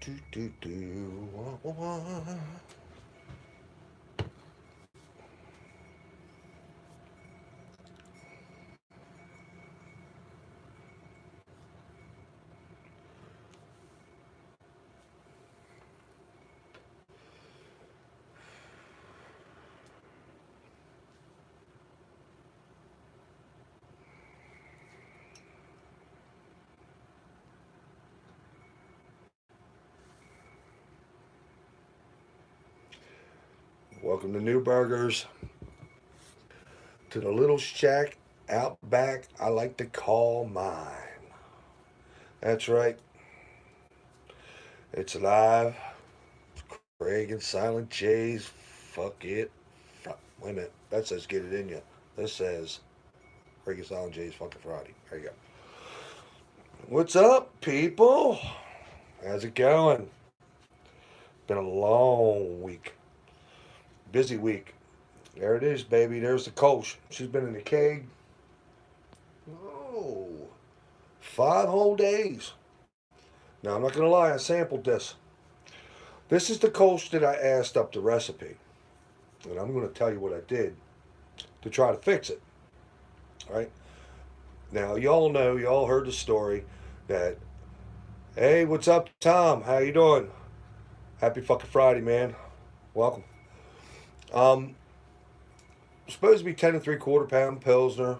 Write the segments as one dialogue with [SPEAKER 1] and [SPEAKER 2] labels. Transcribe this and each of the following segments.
[SPEAKER 1] Wah, wah, wah. Welcome to New Burgers, to the little shack out back I like to call mine. That's right, it's live. Craig and Silent J's. Fuck it. Wait a minute. That says get it in you. This says Craig and Silent J's fucking Friday. There you go. What's up, people? How's it going? Been a long week. Busy week. There it is, baby. There's the Kolsch. She's been in the keg. Oh, 5 whole days. Now, I'm not going to lie, I sampled this. This is the Kolsch that I asked up the recipe. And I'm going to tell you what I did to try to fix it. All right? Now, y'all know, y'all heard the story that, hey, what's up, Tom? How you doing? Happy fucking Friday, man. Welcome. Um, Supposed to be 10 and 3/4 pound Pilsner,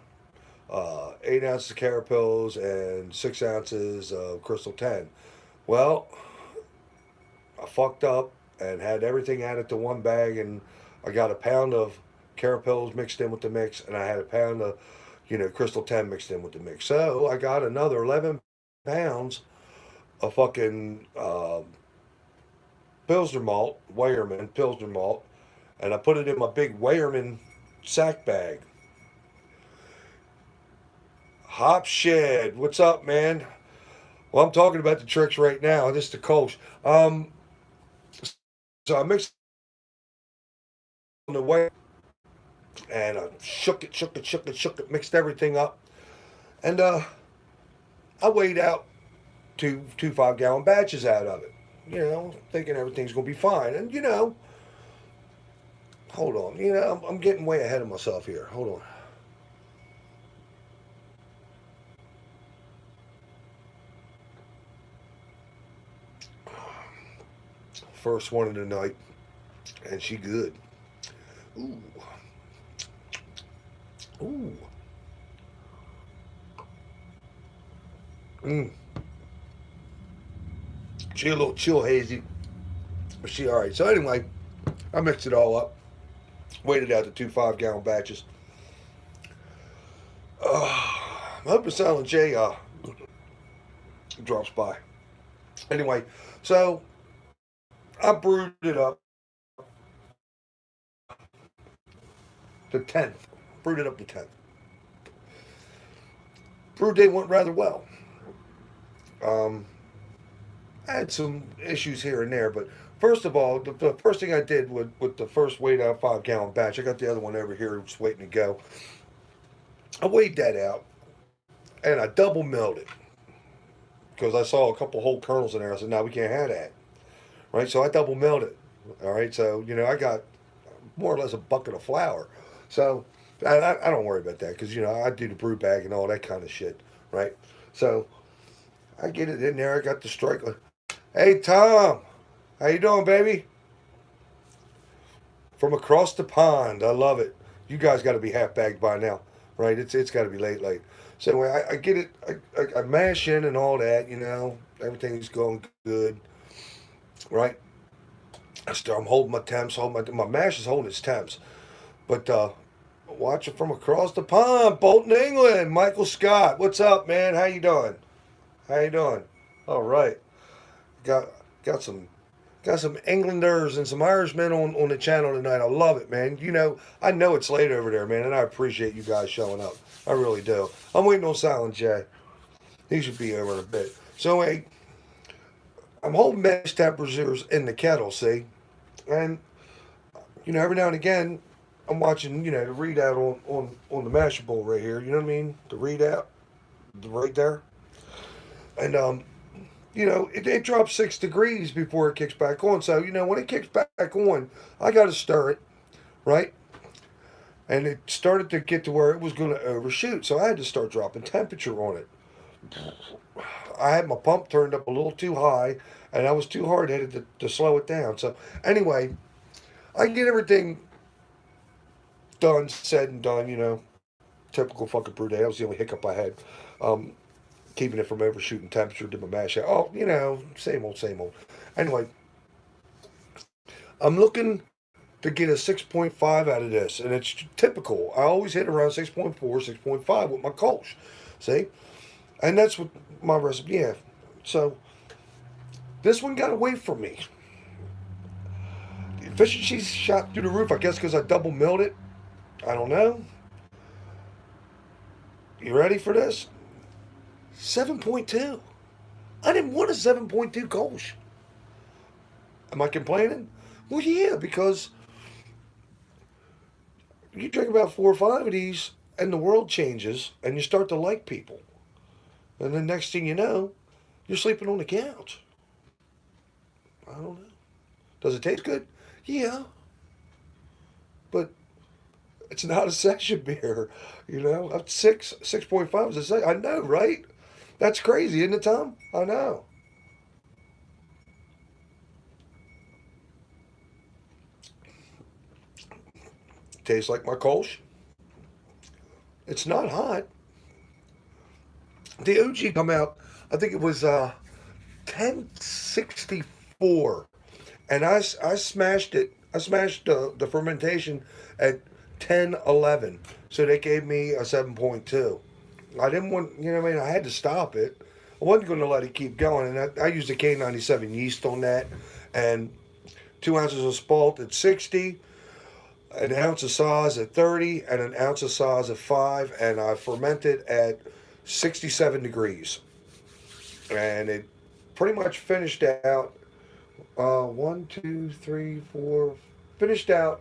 [SPEAKER 1] 8 ounces of Carapils, and 6 ounces of Crystal 10. Well, I fucked up and had everything added to one bag, and I got a pound of Carapils mixed in with the mix, and I had a pound of, Crystal 10 mixed in with the mix. So I got another 11 pounds of fucking Pilsner malt, Weyermann Pilsner malt, and I put it in my big Weyermann sack bag. Hop Shed, what's up, man? Well, I'm talking about the tricks right now. This is the Kolsch. So I mixed on the way, and I shook it, mixed everything up, and I weighed out two 5 gallon batches out of it. Thinking everything's gonna be fine, and hold on, I'm getting way ahead of myself here. Hold on. First one of the night, and she good. Ooh, ooh, mm. She a little chill hazy, but she all right. So anyway, I mixed it all up, weighed it out to 2 5 gallon batches. I hope the Silent J drops by. Anyway, so I brewed it up the 10th. Brewed it up the 10th. Brew day went rather well. Um, I had some issues here and there, but first of all, the first thing I did with the first weighed out 5 gallon batch, I got the other one over here just waiting to go. I weighed that out and I double milled it because I saw a couple whole kernels in there. I said, no, we can't have that. Right? So I double milled it. All right. So, I got more or less a bucket of flour. So I don't worry about that because, I do the brew bag and all that kind of shit. Right? So I get it in there. I got the striker. Hey, Tom. How you doing, baby? From across the pond. I love it. You guys got to be half bagged by now. Right? It's got to be late. So anyway, I get it. I mash in and all that, Everything's going good. Right? I'm holding my temps. My mash is holding its temps. But watching from across the pond, Bolton, England. Michael Scott, what's up, man? How you doing? How you doing? All right. Got got some got some Englanders and some Irishmen on the channel tonight. I love it, man. I know it's late over there, man, and I appreciate you guys showing up. I really do. I'm waiting on Silent J. He should be over in a bit. So, hey, I'm holding mash temperatures in the kettle, see? And, every now and again, I'm watching, the readout on the Mashable right here. You know what I mean? The readout, right there. And it drops 6 degrees before it kicks back on. So, when it kicks back on, I got to stir it, right? And it started to get to where it was going to overshoot. So I had to start dropping temperature on it. I had my pump turned up a little too high, and I was too hard headed to slow it down. So, anyway, I get everything done, said and done, typical fucking brew day. That was the only hiccup I had. Um, Keeping it from overshooting temperature, did my mash out. Oh, same old, same old. Anyway, I'm looking to get a 6.5 out of this, and it's typical. I always hit around 6.4, 6.5 with my Kolsch. See? And that's what my recipe, yeah. So, this one got away from me. The efficiency shot through the roof, I guess because I double milled it. I don't know. You ready for this? 7.2. I didn't want a 7.2 Kolsch. Am I complaining? Well, yeah, because you drink about 4 or 5 of these, and the world changes, and you start to like people. And then next thing you know, you're sleeping on the couch. I don't know. Does it taste good? Yeah. But it's not a session beer. Up 6.5 is a session. I know, right? That's crazy, isn't it, Tom? I know. Tastes like my Kolsch. It's not hot. The OG come out, I think it was 1064. And I smashed it. I smashed the fermentation at 1011. So they gave me a 7.2. I didn't want, what I mean? I had to stop it. I wasn't going to let it keep going. And I used a K97 yeast on that. And 2 ounces of spalt at 60, an ounce of Saaz at 30, and an ounce of Saaz at 5. And I fermented at 67 degrees. And it pretty much finished out one, two, three, four, finished out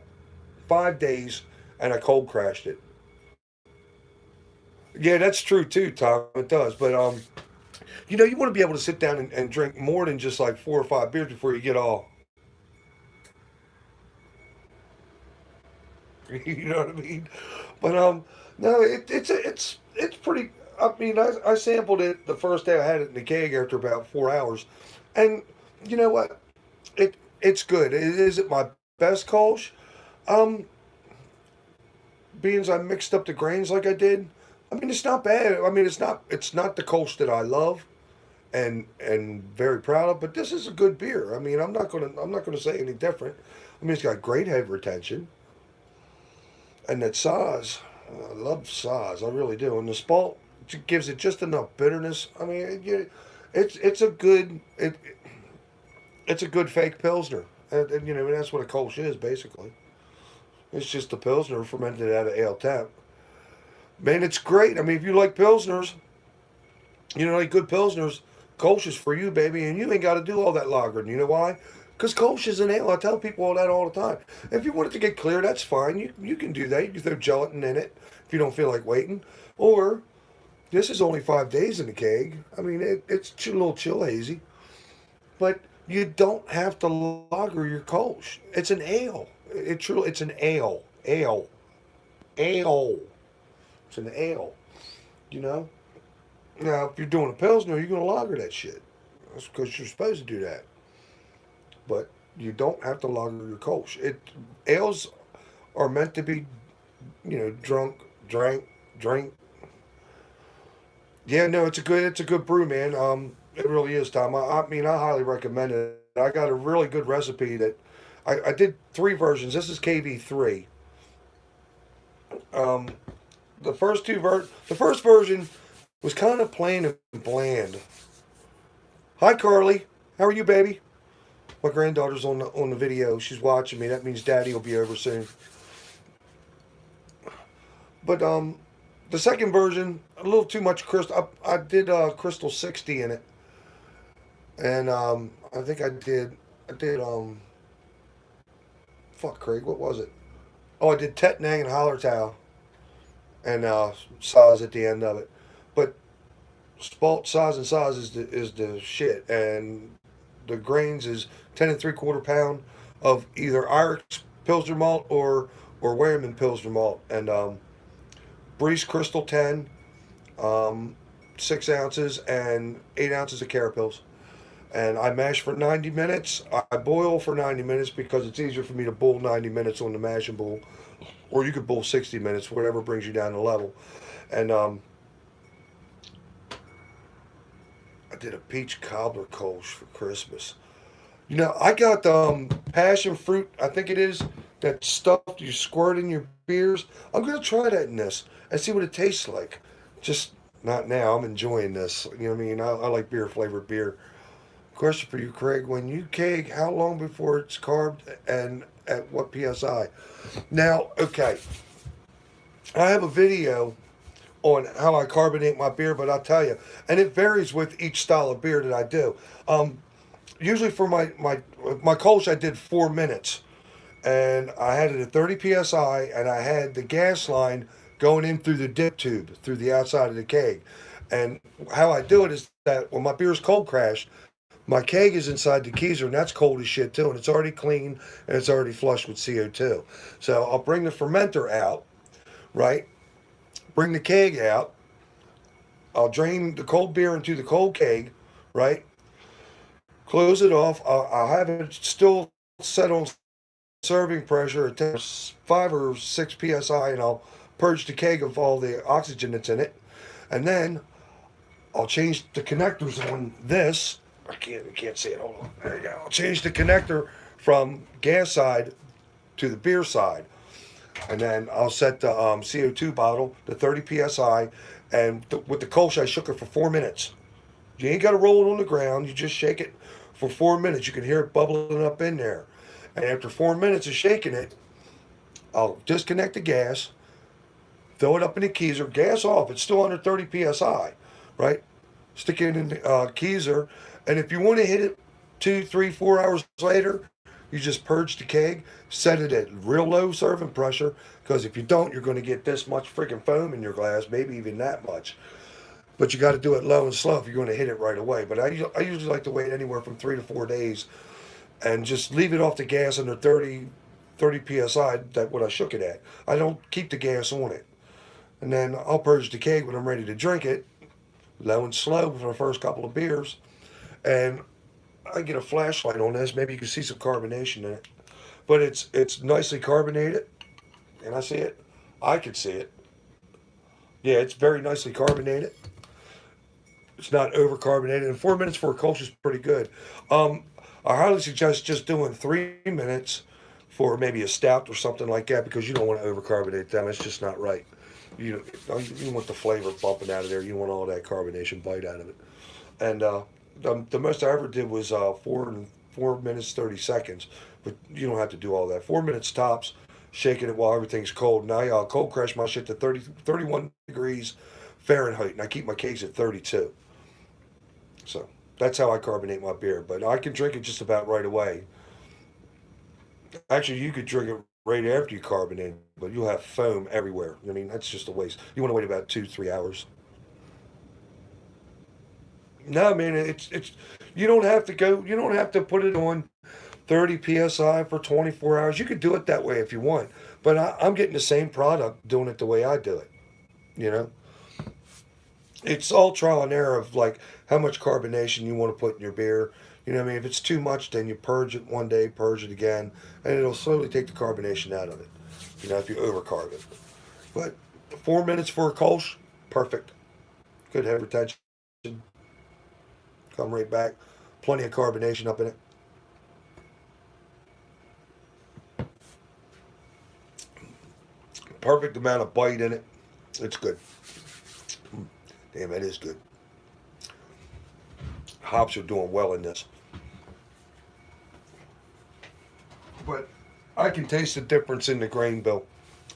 [SPEAKER 1] 5 days, and I cold crashed it. Yeah, that's true too, Tom. It does, but you want to be able to sit down and drink more than just like 4 or 5 beers before you get all. You know what I mean? But no, it's pretty. I mean, I sampled it the first day I had it in the keg after about 4 hours, and you know what? It's good. It isn't my best Kolsch. Um, Being as I mixed up the grains like I did, I mean it's not bad. I mean it's not the Kolsch that I love and very proud of, but this is a good beer. I mean I'm not gonna say any different. I mean it's got great head retention, and that Saaz, I love Saaz, I really do. And the Spalt gives it just enough bitterness. I mean it's a good it's a good fake pilsner, and that's what a Kolsch is basically. It's just a pilsner fermented out of ale tap. Man, it's great. I mean, if you like pilsners, like good pilsners, Kolsch is for you, baby, and you ain't got to do all that lagering. You know why? Because Kolsch is an ale. I tell people all that all the time. If you want it to get clear, that's fine. You can do that. You can throw gelatin in it if you don't feel like waiting. Or this is only 5 days in the keg. I mean, it's a little chill hazy, but you don't have to lager your Kolsch. It's an ale. It's an ale. Ale. It's an ale. You know. Now, if you're doing a pilsner, you're gonna lager that shit. That's because you're supposed to do that. But you don't have to lager your Kolsch. Ales are meant to be, drink. Yeah, no, it's a good brew, man. It really is, Tom. I mean, I highly recommend it. I got a really good recipe that I did 3 versions. This is KV3. Um, the first version was kind of plain and bland. Hi, Carly. How are you, baby? My granddaughter's on the video. She's watching me. That means Daddy will be over soon. But the second version, a little too much crystal. I did crystal 60 in it, and I think I did fuck Craig. What was it? Oh, I did Tetnang and Hallertau and Saws at the end of it. But spalt size and size is the shit, and the grains is 10 3/4 pound of either Irish Pilsner malt or Weyermann Pilsner malt, and Breeze Crystal 10, um, 6 ounces, and 8 ounces of Carapils. And I mash for 90 minutes. I boil for 90 minutes because it's easier for me to boil 90 minutes on the mashing bowl, or you could boil 60 minutes, whatever brings you down to level. And I did a peach cobbler kolsch for Christmas. You know, I got passion fruit. I think it is that stuff you squirt in your beers. I'm gonna try that in this and see what it tastes like. Just not now. I'm enjoying this. You know what I mean? I like beer flavored beer. Question for you, Craig. When you keg, how long before it's carved and at what psi? Now, okay, I have a video on how I carbonate my beer, but I'll tell you, and it varies with each style of beer that I do. Usually for my Kolsch, I did 4 minutes, and I had it at 30 psi, and I had the gas line going in through the dip tube through the outside of the keg. And how I do it is that when my beer's cold crashed, my keg is inside the keezer, and that's cold as shit too, and it's already clean and it's already flushed with CO2. So I'll bring the fermenter out, right? Bring the keg out. I'll drain the cold beer into the cold keg, right? Close it off. I'll have it still set on serving pressure at 5 or 6 psi, and I'll purge the keg of all the oxygen that's in it, and then I'll change the connectors on this. I can't see it. Hold on. There you go. I'll change the connector from gas side to the beer side, and then I'll set the CO2 bottle to 30 psi, and with the Kolsch I shook it for 4 minutes. You ain't got to roll it on the ground. You just shake it for 4 minutes. You can hear it bubbling up in there, and after 4 minutes of shaking it, I'll disconnect the gas, throw it up in the keezer, gas off. It's still under 30 psi, right? Stick it in the keezer, and if you want to hit it 2, 3, 4 hours later, you just purge the keg, set it at real low serving pressure, because if you don't, you're going to get this much freaking foam in your glass, maybe even that much. But you got to do it low and slow if you're going to hit it right away. But I usually like to wait anywhere from 3 to 4 days and just leave it off the gas under 30 psi, that what I shook it at. I don't keep the gas on it. And then I'll purge the keg when I'm ready to drink it, low and slow for the first couple of beers. And I get a flashlight on this. Maybe you can see some carbonation in it. But it's nicely carbonated. Can I see it? I can see it. Yeah, it's very nicely carbonated. It's not over carbonated. And 4 minutes for a Kolsch is pretty good. Um, I highly suggest just doing 3 minutes for maybe a stout or something like that, because you don't want to overcarbonate them. It's just not right. You want the flavor bumping out of there. You want all that carbonation bite out of it. And the most I ever did was 4 minutes 30 seconds. But you don't have to do all that. 4 minutes tops, shaking it while everything's cold. Now I'll cold crash my shit to 31 degrees Fahrenheit, and I keep my kegs at 32. So that's how I carbonate my beer. But I can drink it just about right away. Actually, you could drink it right after you carbonate, but you'll have foam everywhere. I mean, that's just a waste. You want to wait about 2, 3 hours. No, man, it's you don't have to go. You don't have to put it on 30 psi for 24 hours. You could do it that way if you want, but I'm getting the same product doing it the way I do it. You know, it's all trial and error of like how much carbonation you want to put in your beer. You know what I mean? If it's too much, then you purge it one day, purge it again, and it'll slowly take the carbonation out of it. You know, if you overcarb it. But 4 minutes for a Kolsch, perfect. Good head retention. Come right back. Plenty of carbonation up in it. Perfect amount of bite in it. It's good. Damn, that is good. Hops are doing well in this. But I can taste the difference in the grain, Bill.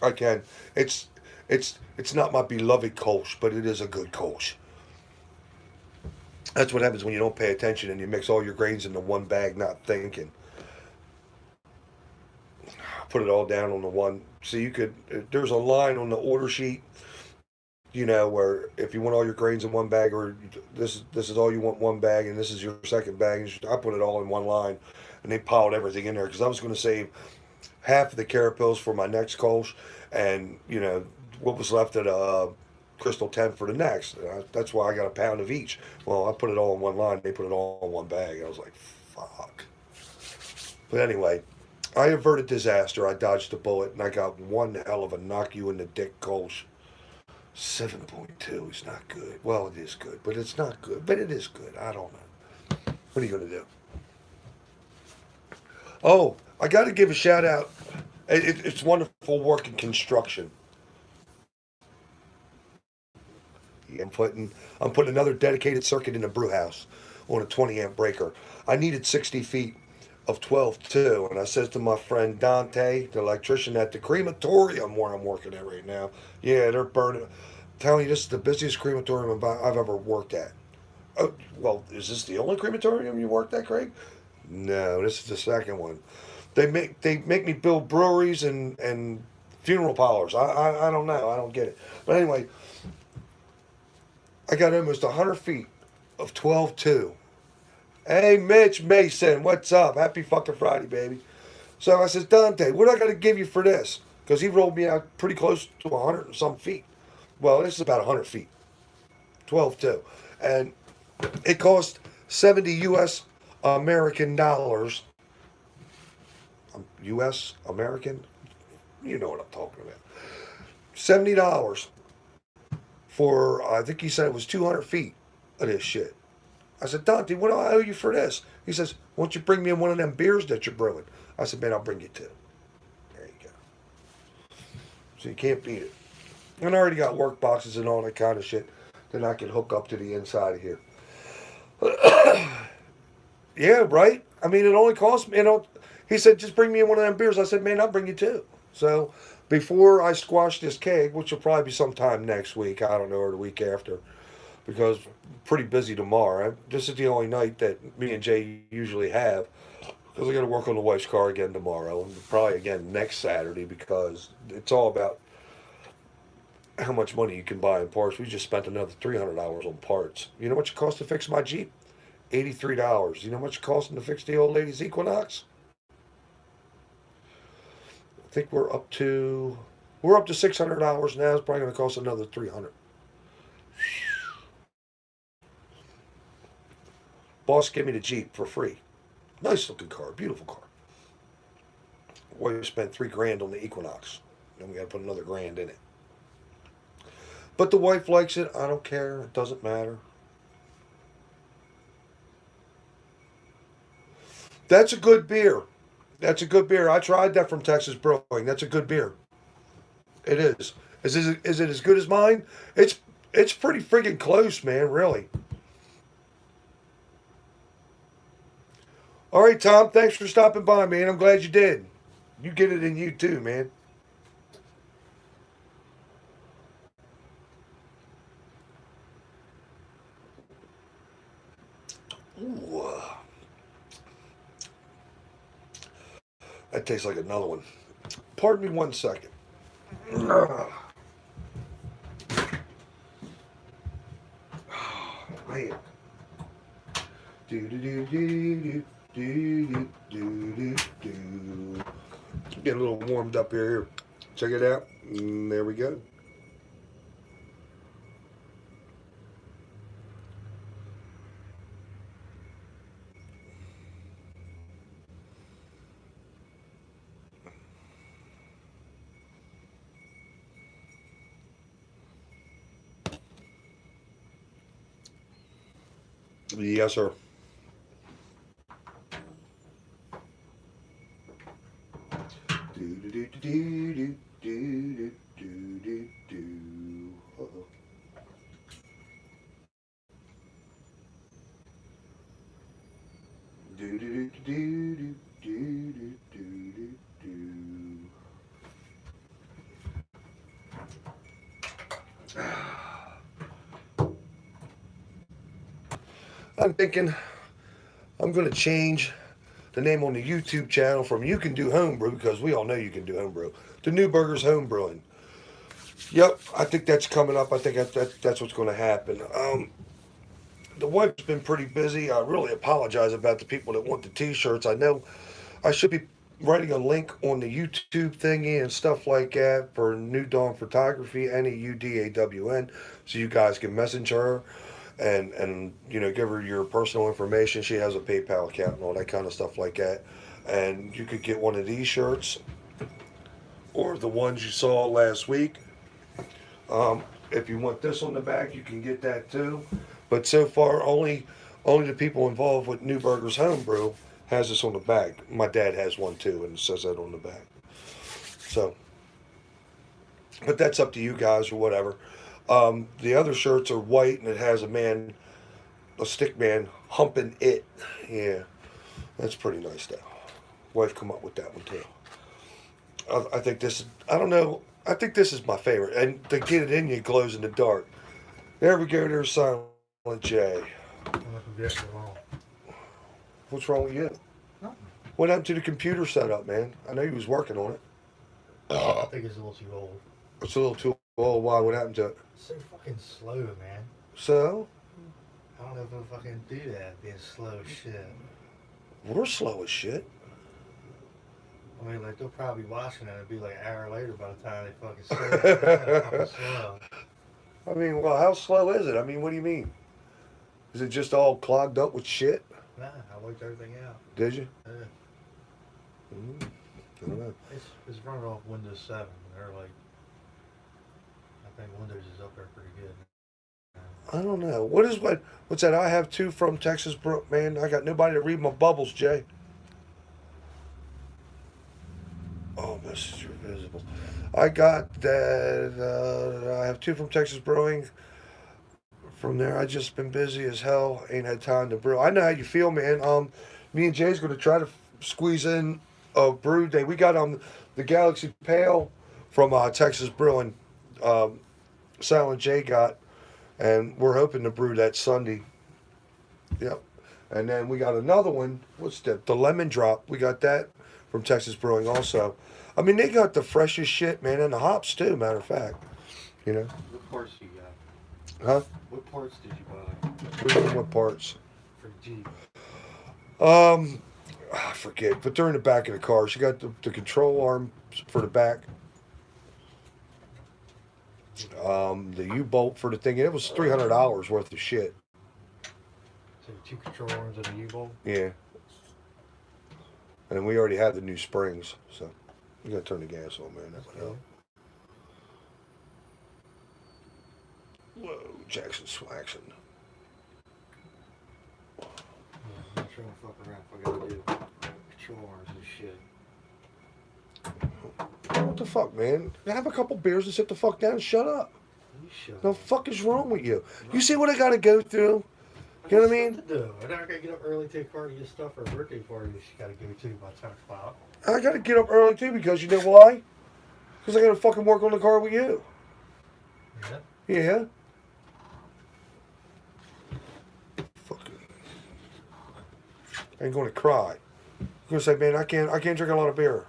[SPEAKER 1] I can. It's it's not my beloved Kolsch, but it is a good Kolsch. That's what happens when you don't pay attention and you mix all your grains into one bag, not thinking. Put it all down on the one. So you could. There's a line on the order sheet Where if you want all your grains in one bag, or this is all you want one bag, and this is your second bag, I put it all in one line, and they piled everything in there because I was going to save half of the carapils for my next Kolsch, and what was left at Crystal 10 for the next. That's why I got a pound of each. Well, I put it all in one line. They put it all in one bag. I was like, fuck. But anyway, I averted disaster. I dodged a bullet, and I got one hell of a knock you in the dick Kolsch. 7.2 is not good. Well, it is good, but it's not good. But it is good. I don't know. What are you going to do? Oh, I got to give a shout out. It's wonderful work in construction. Yeah, I'm putting another dedicated circuit in the brew house on a 20 amp breaker. I needed 60 feet of 12 too, and I says to my friend Dante, the electrician at the crematorium where I'm working at right now, yeah, they're burning. I'm telling you, this is the busiest crematorium I've ever worked at. Oh, well, is this the only crematorium you worked at, Craig? No, this is the second one. They make me build breweries and funeral parlors. I don't know. I don't get it. But anyway, I got almost 100 feet of 12.2. Hey, Mitch Mason, what's up? Happy fucking Friday, baby. So I says, Dante, what do I got to give you for this? Because he rolled me out pretty close to 100 and some feet. Well, this is about 100 feet. 12.2. And it cost 70 US American dollars. US American? You know what I'm talking about. $70 for, I think he said it was 200 feet of this shit. I said, Dante, what do I owe you for this? He says, why don't you bring me one of them beers that you're brewing? I said, man, I'll bring you two. There you go. So you can't beat it. And I already got work boxes and all that kind of shit that I can hook up to the inside of here. Yeah, right? I mean, it only cost me, he said, just bring me one of them beers. I said, man, I'll bring you two. So before I squash this keg, which will probably be sometime next week, I don't know, or the week after, because I'm pretty busy tomorrow. This is the only night that me and Jay usually have, because I got to work on the wife's car again tomorrow, and probably again next Saturday, because it's all about how much money you can buy in parts. We just spent another $300 on parts. You know what it cost to fix my Jeep? $83. You know how much it cost to fix the old lady's Equinox? I think we're up to $600 now. It's probably going to cost another $300. Boss gave me the Jeep for free. Nice looking car, beautiful car. We spent $3 grand on the Equinox. Then we got to put another grand in it. But the wife likes it. I don't care. It doesn't matter. That's a good beer. That's a good beer. I tried that from Texas Brewing. That's a good beer. It is. Is it as good as mine? It's pretty freaking close, man. Really. All right, Tom. Thanks for stopping by, man. I'm glad you did. You get it in you too, man. Ooh, that tastes like another one. Pardon me one second. Man. Do do do do do do do do do. Get a little warmed up here. Check it out. There we go. Yes, sir. Do do do do do do do do do. Uh-oh. Do do do do do do do do do. I'm thinking I'm going to change the name on the YouTube channel from You Can Do Homebrew, because we all know you can do homebrew, to New Burgers Homebrewing. Yep, I think that's coming up. I think that's what's going to happen. The wife's been pretty busy. I really apologize about the people that want the T-shirts. I know I should be writing a link on the YouTube thingy and stuff like that for New Dawn Photography, NEUDAWN, so you guys can message her and give her your personal information. She has a PayPal account and all that kind of stuff like that. And you could get one of these shirts or the ones you saw last week. If you want this on the back, you can get that too. But so far, only the people involved with Newburger's Homebrew has this on the back. My dad has one too, and it says that on the back. So, but that's up to you guys or whatever. The other shirts are white, and it has a stick man humping it. Yeah, that's pretty nice though. Wife come up with that one too. I think this. I don't know. I think this is my favorite, and to get it in you glows in the dark. There we go. There's Silent J. What's wrong with you?
[SPEAKER 2] Nothing.
[SPEAKER 1] What happened to the computer setup, man? I know you was working on it.
[SPEAKER 2] I think it's a little too old.
[SPEAKER 1] It's a little too old. Why? What happened to it?
[SPEAKER 2] It's so fucking slow, man.
[SPEAKER 1] So
[SPEAKER 2] I don't know if I fucking do that, being slow as shit.
[SPEAKER 1] we're slow as shit.
[SPEAKER 2] I mean, like, they'll probably be watching it and it'll be like an hour later by the time they fucking see it. It's fucking slow.
[SPEAKER 1] I mean, well, how slow is it? I mean, what do you mean? Is it just all clogged up with shit?
[SPEAKER 2] Nah, I worked everything out.
[SPEAKER 1] Did you?
[SPEAKER 2] Yeah.
[SPEAKER 1] I don't know.
[SPEAKER 2] It's running off Windows 7. They're like, I think Windows is up there pretty good.
[SPEAKER 1] I don't know. What's that? I have two from Texas, man. I got nobody to read my bubbles, Jay. Oh, message visible. I got that. I have two from Texas Brewing. From there, I just been busy as hell. Ain't had time to brew. I know how you feel, man. Me and Jay's gonna try to squeeze in a brew day. We got the Galaxy Pale from Texas Brewing. Silent J got, and we're hoping to brew that Sunday. Yep. And then we got another one. What's that? The Lemon Drop. We got that from Texas Brewing also. I mean, they got the freshest shit, man, and the hops too. Matter of fact, you know.
[SPEAKER 2] What parts you got?
[SPEAKER 1] Huh?
[SPEAKER 2] What parts did you buy
[SPEAKER 1] What do you mean, what parts?
[SPEAKER 2] for Jeep?
[SPEAKER 1] I forget, but they're in the back of the car. She got the control arm for the back. The U-bolt for the thing. It was $300 worth of shit.
[SPEAKER 2] So 2 control arms and a U-bolt?
[SPEAKER 1] Yeah. And we already had the new springs, so you gotta turn the gas on, man. That would help. Whoa, Jackson Swaxon.
[SPEAKER 2] Yeah, I'm not trying to fuck around if I gotta do control arms and shit.
[SPEAKER 1] What the fuck, man? Have a couple beers and sit the fuck down and shut up.
[SPEAKER 2] You shut
[SPEAKER 1] The
[SPEAKER 2] up.
[SPEAKER 1] fuck is wrong with you? You see what I gotta go through? You know what I mean?
[SPEAKER 2] To do. I never gotta get up early to a car to get stuff for a birthday party that she gotta go to by 10 o'clock.
[SPEAKER 1] I gotta get up early too because you know why? Because I gotta fucking work on the car with you.
[SPEAKER 2] Yeah.
[SPEAKER 1] Yeah. Fucking. I ain't gonna cry. I'm gonna say, man, I can't drink a lot of beer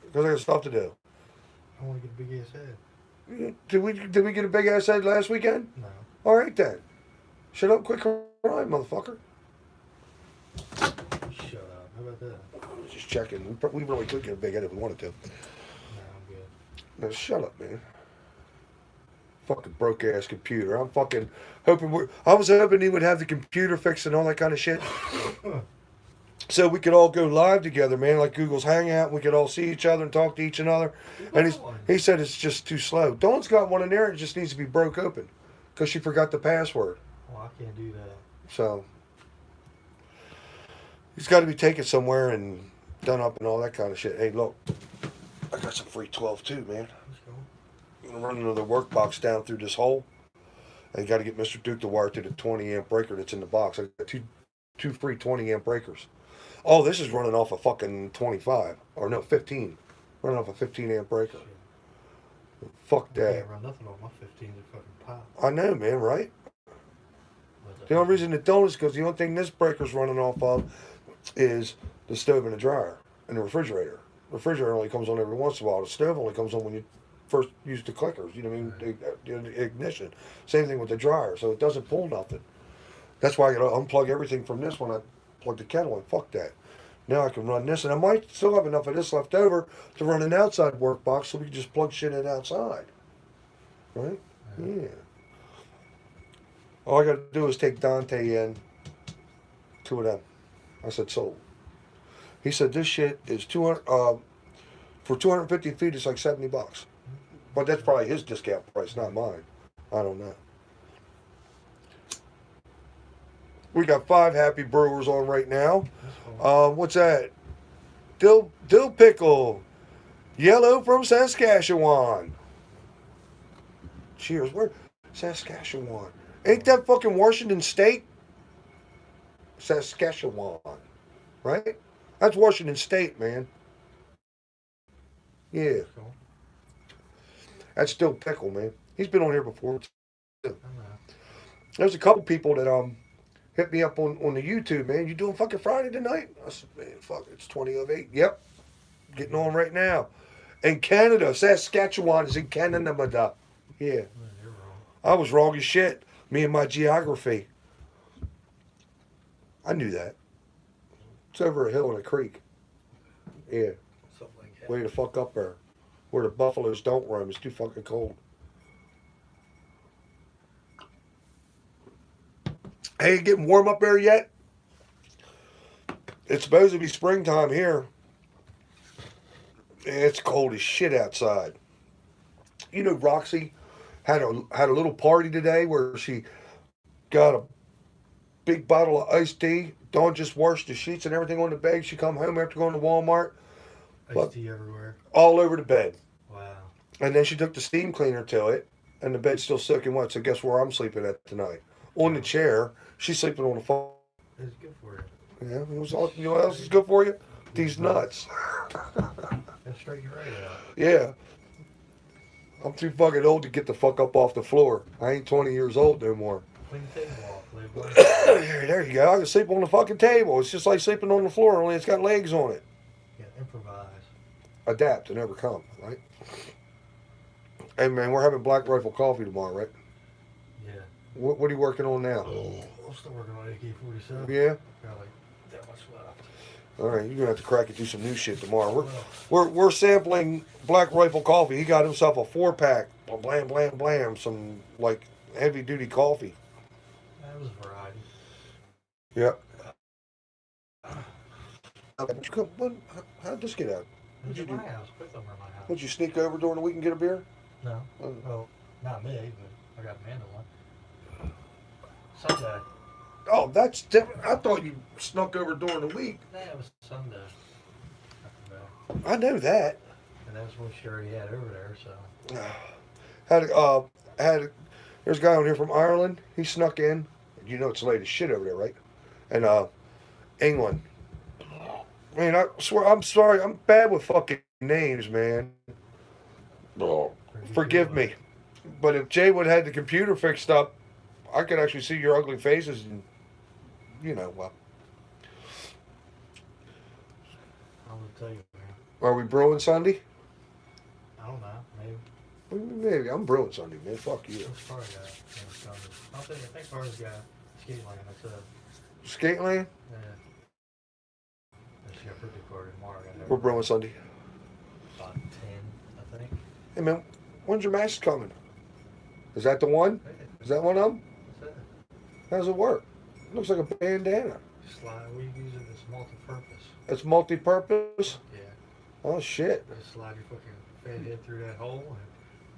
[SPEAKER 1] because I got stuff to do.
[SPEAKER 2] I wanna get a big ass head.
[SPEAKER 1] Did we get a big ass head last weekend?
[SPEAKER 2] No.
[SPEAKER 1] All right then. Shut up, quick crying, motherfucker.
[SPEAKER 2] Shut up. How about that?
[SPEAKER 1] Just checking. We really could get a big head if we wanted to.
[SPEAKER 2] No, I'm good.
[SPEAKER 1] Now shut up, man. Fucking broke ass computer. I'm fucking hoping I was hoping he would have the computer fixed and all that kind of shit. So we could all go live together, man, like Google's Hangout. We could all see each other and talk to each other. And he said it's just too slow. Dawn's got one in there. It just needs to be broke open because she forgot the password.
[SPEAKER 2] Well, I can't do that.
[SPEAKER 1] So he's got to be taken somewhere and done up and all that kind of shit. Hey, look, I got some free 12 too, man.
[SPEAKER 2] Let's go.
[SPEAKER 1] I'm gonna run another work box down through this hole, and you got to get Mr. Duke to wire to the 20 amp breaker that's in the box. I got two free 20 amp breakers. Oh, this is running off a fucking 25 or no 15, running off a 15 amp breaker.
[SPEAKER 2] Shit.
[SPEAKER 1] Fuck
[SPEAKER 2] I
[SPEAKER 1] that.
[SPEAKER 2] can't run nothing on my 15 to fucking pop.
[SPEAKER 1] I know, man. Right?
[SPEAKER 2] But
[SPEAKER 1] The only reason it don't is because the only thing this breaker's running off of is the stove and the dryer and the refrigerator. The refrigerator only comes on every once in a while. The stove only comes on when you first use the clickers. You know what I mean? The ignition. Same thing with the dryer, so it doesn't pull nothing. That's why I got to unplug everything from this when I plug the kettle in. Fuck that. Now I can run this, and I might still have enough of this left over to run an outside workbox, so we can just plug shit in outside. Right? Yeah. All I got to do is take Dante in. 2 of them. I said sold. He said this shit is 200. For 250 feet, it's like $70. But that's probably his discount price, not mine. I don't know. We got 5 happy brewers on right now. What's that? Dill pickle, yellow from Saskatchewan. Cheers. Where? Saskatchewan. Ain't that fucking Washington State? Saskatchewan, right? That's Washington State, man. Yeah. That's Dill pickle, man. He's been on here before too. There's a couple people that hit me up on the YouTube, man. You doing fucking Friday tonight? I said, man, fuck, it's 20:08. Yep. Getting on right now. In Canada, Saskatchewan is in Canada. Yeah. I was wrong as shit. Me and my geography. I knew that. It's over a hill and a creek. Yeah.
[SPEAKER 2] Something like that.
[SPEAKER 1] Way the fuck up there. Where the buffaloes don't roam. It's too fucking cold. Hey, getting warm up there yet? It's supposed to be springtime here. It's cold as shit outside. You know, Roxy had a little party today where she got a big bottle of iced tea. Dawn just washed the sheets and everything on the bed. She come home after going to Walmart.
[SPEAKER 2] Iced tea everywhere.
[SPEAKER 1] All over the bed.
[SPEAKER 2] Wow.
[SPEAKER 1] And then she took the steam cleaner to it, and the bed's still soaking wet. So guess where I'm sleeping at tonight? On the chair. She's sleeping on the phone.
[SPEAKER 2] It's good for you.
[SPEAKER 1] Yeah, it was all, you know what else is good for you? These nuts.
[SPEAKER 2] It'll straighten you right out.
[SPEAKER 1] Yeah. I'm too fucking old to get the fuck up off the floor. I ain't 20 years old no more.
[SPEAKER 2] Clean the table off.
[SPEAKER 1] There you go. I can sleep on the fucking table. It's just like sleeping on the floor, only it's got legs on it.
[SPEAKER 2] Yeah, improvise.
[SPEAKER 1] Adapt and overcome, right? Hey man, we're having Black Rifle coffee tomorrow, right?
[SPEAKER 2] Yeah.
[SPEAKER 1] What are you working on now?
[SPEAKER 2] I'm still working on AK-47.
[SPEAKER 1] Yeah?
[SPEAKER 2] Got like that much left.
[SPEAKER 1] All right, you're gonna have to crack it through some new shit tomorrow. We're sampling Black Rifle coffee. He got himself a 4-pack. Blam blam blam. Some like heavy duty coffee.
[SPEAKER 2] That was a variety.
[SPEAKER 1] Yep. How'd this get out?
[SPEAKER 2] It was at my house. Both of them are at my house.
[SPEAKER 1] Would you sneak over during the week and get a beer?
[SPEAKER 2] No. Well, not me, but I got Amanda one. Sunday.
[SPEAKER 1] Oh, that's different. I thought you snuck over during the week.
[SPEAKER 2] No, it was Sunday.
[SPEAKER 1] I know that.
[SPEAKER 2] And that's what she already had over there, so.
[SPEAKER 1] There's a guy on here from Ireland. He snuck in. You know it's late as shit over there, right? And England. Man, I swear, I'm sorry. I'm bad with fucking names, man. Oh, forgive me. But if Jay would have had the computer fixed up, I could actually see your ugly faces and, you know, well.
[SPEAKER 2] I'm going to tell you, man.
[SPEAKER 1] Are we brewing Sunday?
[SPEAKER 2] I don't know. Maybe.
[SPEAKER 1] Maybe. I'm brewing Sunday, man. Fuck you.
[SPEAKER 2] What's Carter got? I think Carter's got skate lane. That's a.
[SPEAKER 1] Skate lane?
[SPEAKER 2] Yeah. She got birthday party tomorrow.
[SPEAKER 1] We're brewing Sunday.
[SPEAKER 2] About 10, I think.
[SPEAKER 1] Hey, man, when's your mask coming? Is that the one? Is that one of them?
[SPEAKER 2] That's it.
[SPEAKER 1] How does it work? It looks like a bandana.
[SPEAKER 2] Slide. We use it as multi-purpose.
[SPEAKER 1] It's multi-purpose?
[SPEAKER 2] Yeah.
[SPEAKER 1] Oh, shit.
[SPEAKER 2] You slide your fucking fat head through that hole.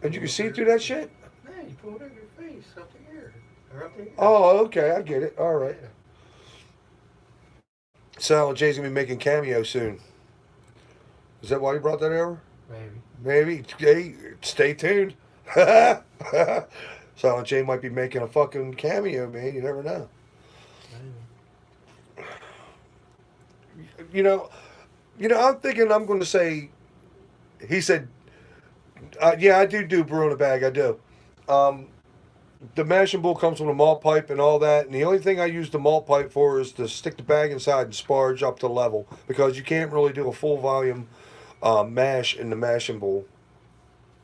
[SPEAKER 1] And you can see through that shit?
[SPEAKER 2] Man, you pull it over your face, up the ear. Or up the ear.
[SPEAKER 1] Oh, okay. I get it. All right.
[SPEAKER 2] Yeah.
[SPEAKER 1] Sal and Jay's going to be making cameo soon. Is that why you brought that over?
[SPEAKER 2] Maybe.
[SPEAKER 1] Maybe. Hey, stay tuned. Sal and Jay might be making a fucking cameo, man. You never know.
[SPEAKER 2] Maybe.
[SPEAKER 1] You know, I'm thinking I'm going to say, he said, yeah, I do brew in a bag. I do. The mashing bowl comes with a malt pipe and all that. And the only thing I use the malt pipe for is to stick the bag inside and sparge up to level. Because you can't really do a full volume mash in the mashing bowl.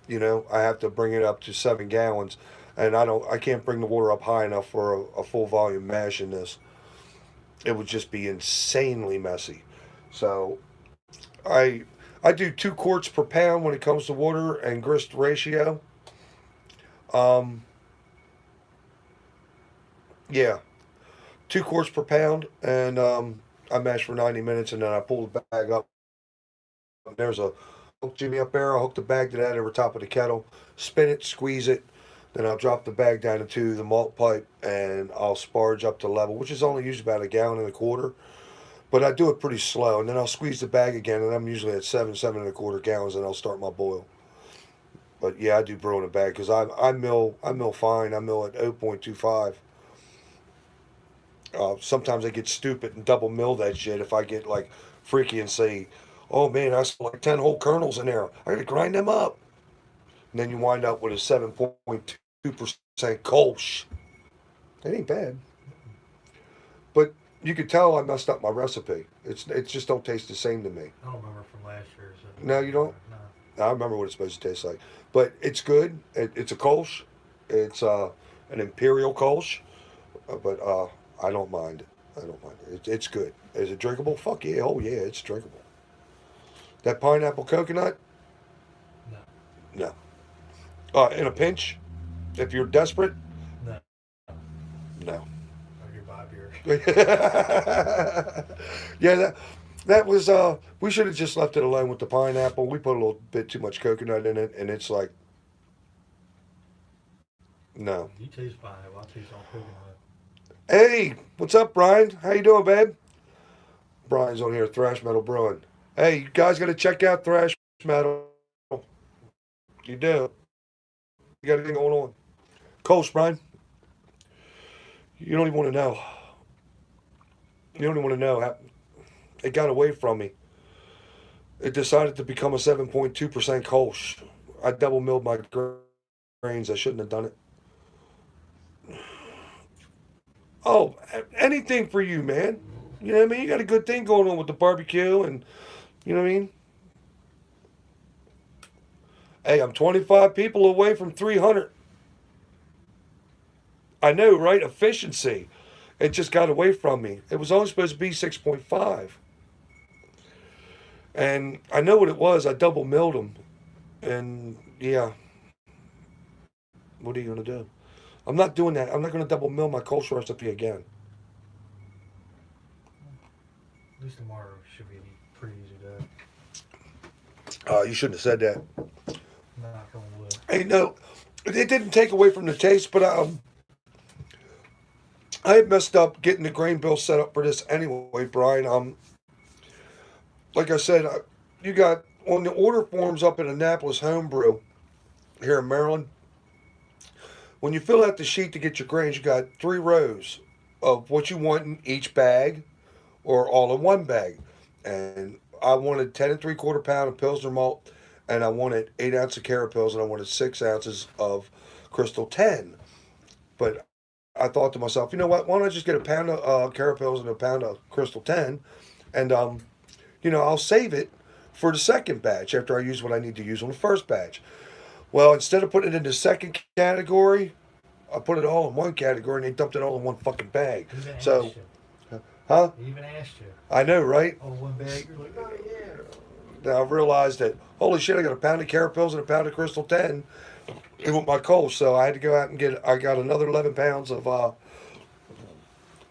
[SPEAKER 1] You know, I have to bring it up to 7 gallons, and I can't bring the water up high enough for a full volume mash in this. It would just be insanely messy. So I I do 2 quarts per pound when it comes to water and grist ratio. Um, yeah, 2 quarts per pound, and I mash for 90 minutes, and then I pull the bag up. There's a hook jimmy up there. I'll hook the bag to that over top of the kettle, spin it, squeeze it. Then I'll drop the bag down into the malt pipe, and I'll sparge up to level, which is only usually about a gallon and a quarter. But I do it pretty slow, and then I'll squeeze the bag again, and I'm usually at 7 and a quarter gallons, and I'll start my boil. But yeah, I do brew in a bag because I mill fine. I mill at 0.25. Sometimes I get stupid and double mill that shit if I get like freaky and say, "Oh man, I saw like 10 whole kernels in there. I got to grind them up." And then you wind up with a 7.2% Kolsch. It ain't bad, but you could tell I messed up my recipe. It just don't taste the same to me.
[SPEAKER 2] I don't remember from last year's.
[SPEAKER 1] No, you don't.
[SPEAKER 2] No.
[SPEAKER 1] I remember what it's supposed to taste like, but it's good. It's a Kolsch. It's an Imperial Kolsch, but I don't mind it. I don't mind it. It's good. Is it drinkable? Fuck yeah. Oh yeah, it's drinkable. That pineapple coconut?
[SPEAKER 2] No.
[SPEAKER 1] No. In a pinch, if you're desperate?
[SPEAKER 2] No.
[SPEAKER 1] No.
[SPEAKER 2] Or your buy beer.
[SPEAKER 1] Yeah, that was we should have just left it alone with the pineapple. We put a little bit too much coconut in it, and it's like no.
[SPEAKER 2] You taste pineapple. I taste all coconut.
[SPEAKER 1] Hey, what's up, Brian? How you doing, babe? Brian's on here, Thrash Metal Brewing. Hey, you guys got to check out Thrash Metal. You do. You got anything going on? Coach, Brian. You don't even want to know. You don't even want to know how it got away from me. It decided to become a 7.2% Kolsch. I double milled my grains. I shouldn't have done it. Oh, anything for you, man. You know what I mean? You got a good thing going on with the barbecue, and you know what I mean? Hey, I'm 25 people away from 300. I know, right? Efficiency. It just got away from me. It was only supposed to be 6.5. And I know what it was. I double milled them. And yeah, what are you going to do? I'm not doing that. I'm not going to double mill my Kolsch recipe again.
[SPEAKER 2] At least tomorrow should be pretty easy to.
[SPEAKER 1] You shouldn't have said that.
[SPEAKER 2] Knock on wood.
[SPEAKER 1] Hey, no, it didn't take away from the taste, but I had messed up getting the grain bill set up for this anyway, Brian. Like I said, you got on the order forms up in Annapolis Homebrew here in Maryland. When you fill out the sheet to get your grains, you got 3 rows of what you want in each bag or all in one bag. And I wanted 10 3/4 pound of Pilsner malt, and I wanted 8 ounces of Carapils, and I wanted 6 ounces of Crystal 10. But I thought to myself, you know what? Why don't I just get a pound of Carapils and a pound of Crystal 10, and I'll save it for the second batch after I use what I need to use on the first batch. Well, instead of putting it in the second category, I put it all in one category, and they dumped it all in one fucking bag.
[SPEAKER 2] Even
[SPEAKER 1] So,
[SPEAKER 2] asked you.
[SPEAKER 1] huh?
[SPEAKER 2] They even asked you.
[SPEAKER 1] I know, right?
[SPEAKER 2] Oh, one bag. You're like, oh yeah.
[SPEAKER 1] Now I realized that, holy shit, I got a pound of Carapils and a pound of Crystal 10 with my Kolsch. So I had to go out and I got another 11 pounds of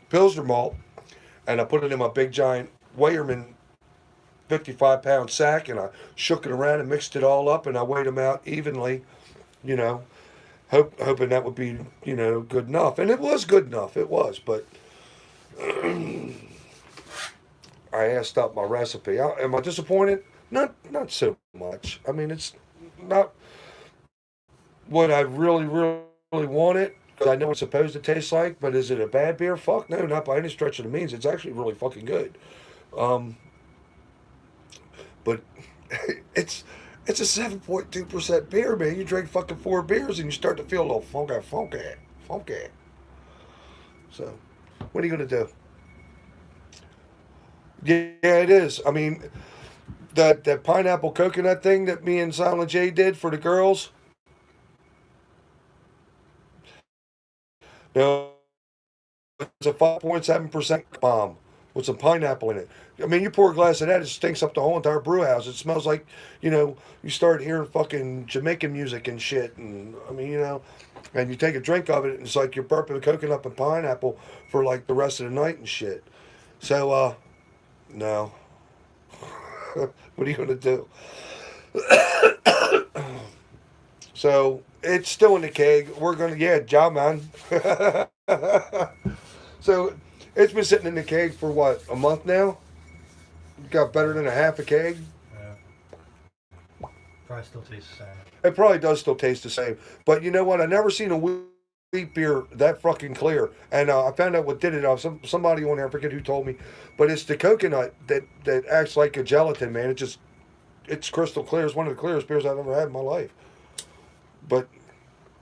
[SPEAKER 1] Pilsner malt, and I put it in my big giant Weyermann 55-pound sack, and I shook it around and mixed it all up, and I weighed them out evenly, you know, hoping that would be, good enough. And it was good enough. It was, but I asked up my recipe. Am I disappointed? Not so much. I mean, it's not what I really, really wanted. Because I know what it's supposed to taste like, but is it a bad beer? Fuck no, not by any stretch of the means. It's actually really fucking good. But it's a 7.2% beer, man. You drink fucking 4 beers and you start to feel a little funky. So, what are you gonna do? Yeah, it is. I mean, that pineapple coconut thing that me and Silent J did for the girls. Now it's a 5.7% bomb with some pineapple in it. I mean, you pour a glass of that, it stinks up the whole entire brew house. It smells like, you start hearing fucking Jamaican music and shit. And I mean, and you take a drink of it, and it's like you're burping coconut and pineapple for like the rest of the night and shit. So, no. What are you gonna do? So it's still in the keg. We're gonna, yeah, job man. So it's been sitting in the keg for what, a month now? Got better than a half a keg.
[SPEAKER 2] Yeah. Probably still tastes the same.
[SPEAKER 1] It probably does still taste the same. But you know what? I never seen a wheat beer that fucking clear. And I found out what did it. Somebody on there, I forget who told me, but it's the coconut that acts like a gelatin, man. It's crystal clear. It's one of the clearest beers I've ever had in my life. But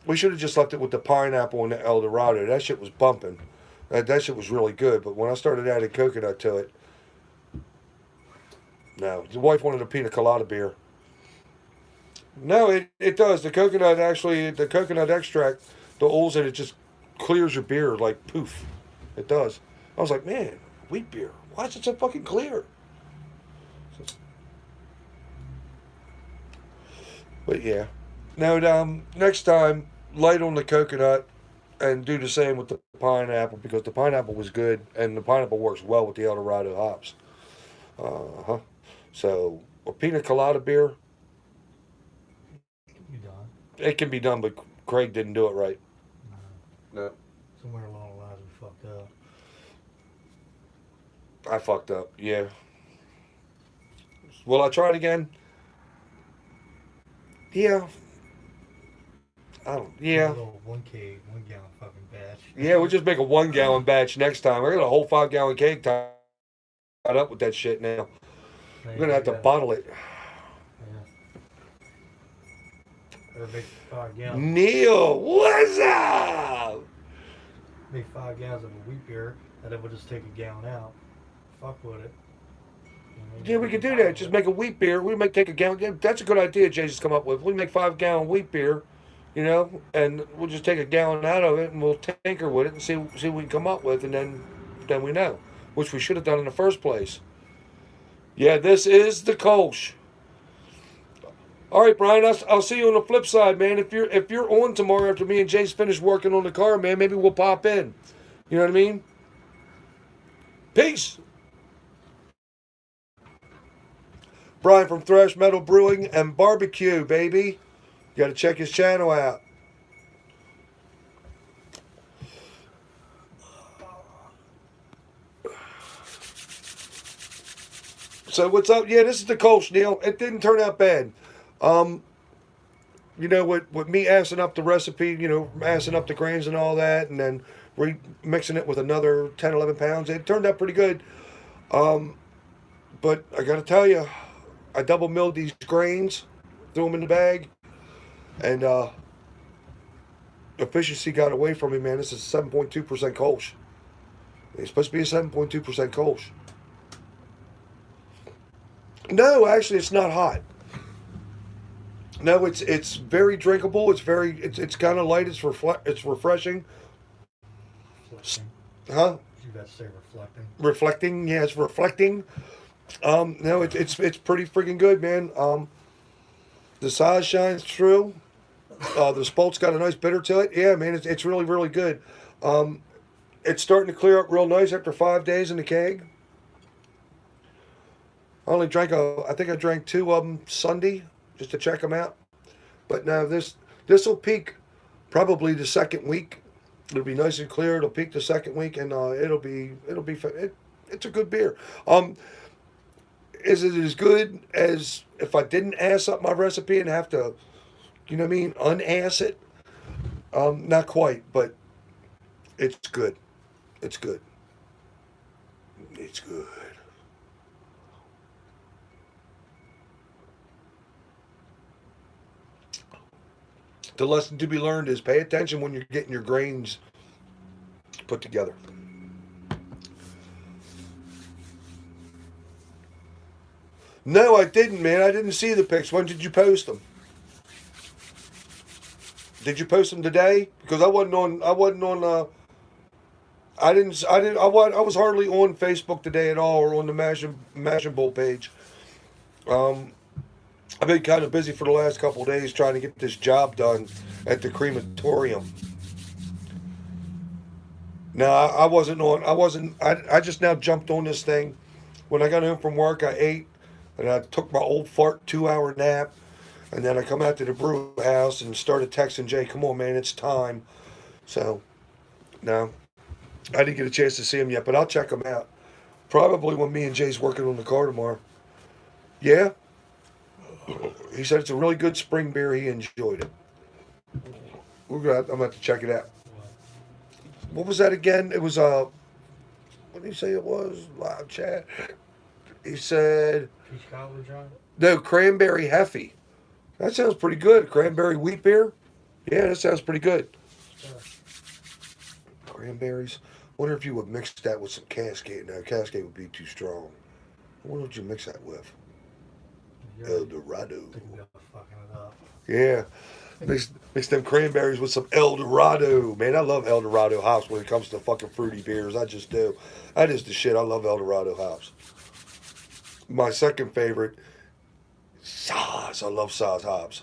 [SPEAKER 1] we should have just left it with the pineapple and the El Dorado. That shit was bumping. That shit was really good. But when I started adding coconut to it, no. The wife wanted a pina colada beer. No, it does. The coconut extract, the oils in it just clears your beer like poof. It does. I was like, man, wheat beer. Why is it so fucking clear? But yeah. Now, next time, light on the coconut and do the same with the pineapple because the pineapple was good and the pineapple works well with the El Dorado hops. Uh-huh. So, a pina colada beer,
[SPEAKER 2] You done?
[SPEAKER 1] it can be done, but Craig didn't do it right.
[SPEAKER 2] No.
[SPEAKER 1] No.
[SPEAKER 2] Somewhere along the lines we fucked up.
[SPEAKER 1] I fucked up, yeah. Will I try it again? Yeah. Yeah.
[SPEAKER 2] A little 1 gallon fucking batch.
[SPEAKER 1] Yeah, we'll just make a 1 gallon batch next time. I got a whole 5 gallon keg tied up with that shit now. We're gonna have to bottle it.
[SPEAKER 2] Yeah. Or make 5 gallons.
[SPEAKER 1] Neil, what's up?
[SPEAKER 2] Make 5 gallons of a wheat beer, and then we'll just take a gallon out. Fuck with it.
[SPEAKER 1] Yeah, we could do that. Just make a wheat beer. We might take a gallon. Yeah, that's a good idea Jason's come up with. We make 5 gallon wheat beer, and we'll just take a gallon out of it and we'll tinker with it and see what we can come up with, and then we know, which we should have done in the first place. Yeah, this is the Kolsch. All right, Brian. I'll see you on the flip side, man. If you're on tomorrow after me and Jace finish working on the car, man, maybe we'll pop in. You know what I mean? Peace. Brian from Thrash Metal Brewing and Barbecue, baby. You got to check his channel out. So what's up? Yeah, this is the Kolsch, Neil. It didn't turn out bad. With me assing up the recipe, assing up the grains and all that, and then remixing it with another 10, 11 pounds, it turned out pretty good. But I got to tell you, I double milled these grains, threw them in the bag, and efficiency got away from me, man. This is 7.2% Kolsch. It's supposed to be a 7.2% Kolsch. No, actually, it's not hot. No, it's very drinkable. It's kind of light. It's refreshing.
[SPEAKER 2] Reflecting.
[SPEAKER 1] Huh?
[SPEAKER 2] You got to say reflecting.
[SPEAKER 1] Reflecting, yeah, it's reflecting. No, it's pretty freaking good, man. The size shines through. The spalt's got a nice bitter to it. Yeah, man, it's really, really good. It's starting to clear up real nice after 5 days in the keg. I only drank I think I drank 2 of them Sunday just to check them out. But now this will peak probably the second week. It'll be nice and clear. It'll peak the second week, and it's a good beer. Is it as good as if I didn't ass up my recipe and have to, unass it? Not quite, but it's good. It's good. It's good. The lesson to be learned is pay attention when you're getting your grains put together. No, I didn't, man. I didn't see the pics. When did you post them? Did you post them today? Because I wasn't on. I wasn't on. I didn't. I didn't. I was hardly on Facebook today at all, or on the Mashing Bowl page. Um, I've been kind of busy for the last couple of days trying to get this job done at the crematorium. No, I wasn't on. I wasn't. I just now jumped on this thing. When I got home from work, I ate, and I took my old fart 2 hour nap, and then I come out to the brew house and started texting Jay. Come on, man, it's time. So, no, I didn't get a chance to see him yet, but I'll check him out. Probably when me and Jay's working on the car tomorrow. Yeah, he said it's a really good spring beer. He enjoyed it. I'm gonna have to check it out. What was that again? It was what did he say it was? Live chat. He said
[SPEAKER 2] Peach cobbler, John?
[SPEAKER 1] no, cranberry heffy. That sounds pretty good. Cranberry wheat beer. Yeah, that sounds pretty good.
[SPEAKER 2] Sure.
[SPEAKER 1] Cranberries. Wonder if you would mix that with some Cascade. No, Cascade would be too strong. What would you mix that with? El Dorado.
[SPEAKER 2] Thinking about fucking it up.
[SPEAKER 1] Yeah. Mix them cranberries with some El Dorado. Man, I love El Dorado hops when it comes to fucking fruity beers. I just do. That is the shit. I love El Dorado hops. My second favorite, Saaz. I love Saaz hops.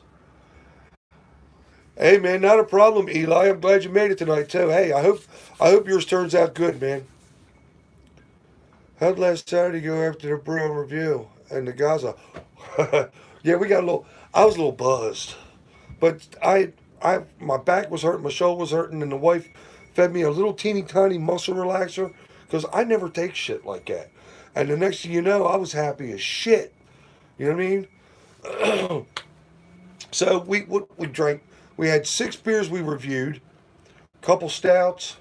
[SPEAKER 1] Hey man, not a problem, Eli. I'm glad you made it tonight too. Hey, I hope yours turns out good, man. How'd last Saturday go after the Bruin review and the Gaza? Yeah, we got a little. I was a little buzzed, but my back was hurting, my shoulder was hurting, and the wife fed me a little teeny tiny muscle relaxer because I never take shit like that. And the next thing you know, I was happy as shit. You know what I mean? So we drank. We had 6 beers we reviewed, a couple stouts.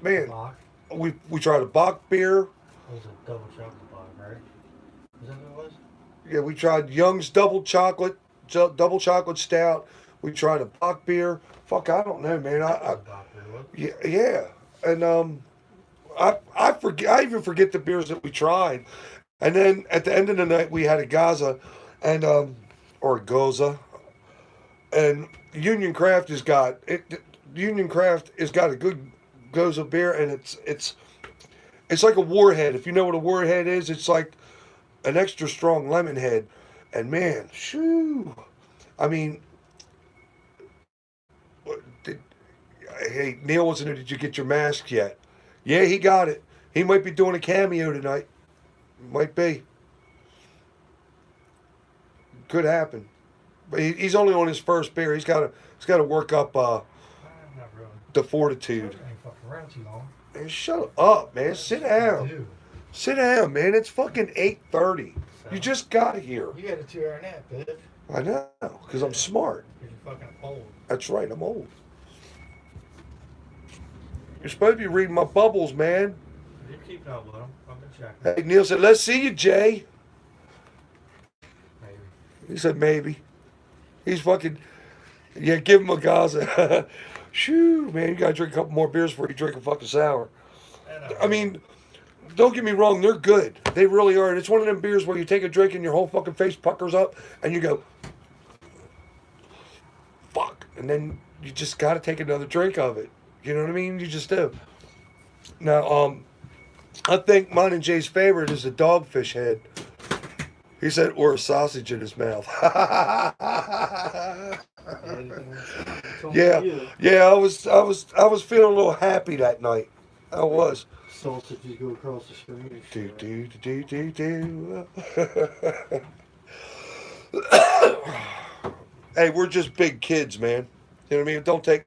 [SPEAKER 1] Man,
[SPEAKER 2] Bach.
[SPEAKER 1] we tried a Bach beer.
[SPEAKER 2] It was a double chocolate Bach, right? Is that what it was?
[SPEAKER 1] Yeah, we tried Young's double chocolate stout. We tried a Bach beer. Fuck, I don't know, man.
[SPEAKER 2] Bach beer, what?
[SPEAKER 1] Yeah, and I forget. I even forget the beers that we tried. And then at the end of the night, we had a Gaza, and or a Goza, and Union Craft has got it. Union Craft has got a good Goza beer, and it's like a Warhead. If you know what a Warhead is, it's like an extra strong lemon head. And man, shoo! I mean, did, hey Neil wasn't there. Did you get your mask yet? Yeah, he got it. He might be doing a cameo tonight. Might be. Could happen. But he's only on his first beer. He's got to work up
[SPEAKER 2] Not really.
[SPEAKER 1] the fortitude.
[SPEAKER 2] I ain't fucking around too long.
[SPEAKER 1] Man, shut up, man. Sit down.
[SPEAKER 2] Dude,
[SPEAKER 1] Sit down, man. It's fucking 8:30.
[SPEAKER 2] so,
[SPEAKER 1] You just got here.
[SPEAKER 2] You had a 2 hour nap, bitch.
[SPEAKER 1] I know, because I'm smart.
[SPEAKER 2] Because you're fucking old.
[SPEAKER 1] That's right, I'm old. You're supposed to be reading my bubbles, man.
[SPEAKER 2] You're keeping up with them. I've been checking.
[SPEAKER 1] Hey, Neil said, let's see you, Jay.
[SPEAKER 2] Maybe.
[SPEAKER 1] He said, maybe. He's fucking, yeah, give him a Gaza. Shoo, man, you gotta drink a couple more beers before you drink a fucking sour. I mean, don't get me wrong, they're good. They really are. And it's one of them beers where you take a drink and your whole fucking face puckers up and you go, fuck. And then you just gotta take another drink of it. You know what I mean? You just do. Now, I think mine and Jay's favorite is the Dogfish Head. He said, or a sausage in his mouth. Yeah, yeah. I was feeling a little happy that night. I was.
[SPEAKER 2] Sausages go across the screen.
[SPEAKER 1] Do. Hey, we're just big kids, man. You know what I mean? It don't take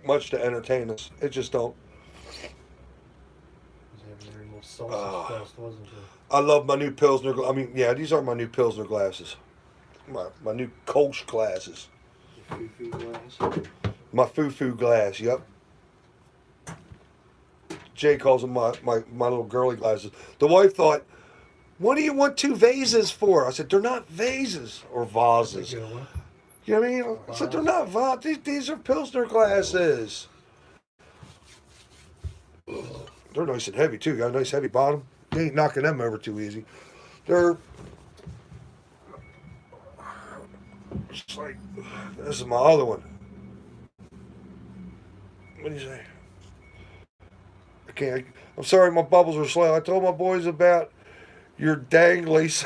[SPEAKER 1] much to entertain us. It just don't.
[SPEAKER 2] Sausage fest, wasn't it?
[SPEAKER 1] I love my new Pilsner. I mean, yeah, these are my new Pilsner glasses. My new Kolsch glasses.
[SPEAKER 2] Your foo-foo glass.
[SPEAKER 1] My foo-foo glass, yep. Jay calls them my little girly glasses. The wife thought, what do you want 2 vases for? I said, they're not vases or vases.
[SPEAKER 2] That's a good one.
[SPEAKER 1] You know what I mean? I said, they're not vases. These are Pilsner glasses. They're nice and heavy, too. Got a nice heavy bottom. You ain't knocking them over too easy. They're just like, this is my other one. What do you say? I can't. I'm sorry, my bubbles are slow. I told my boys about your danglies.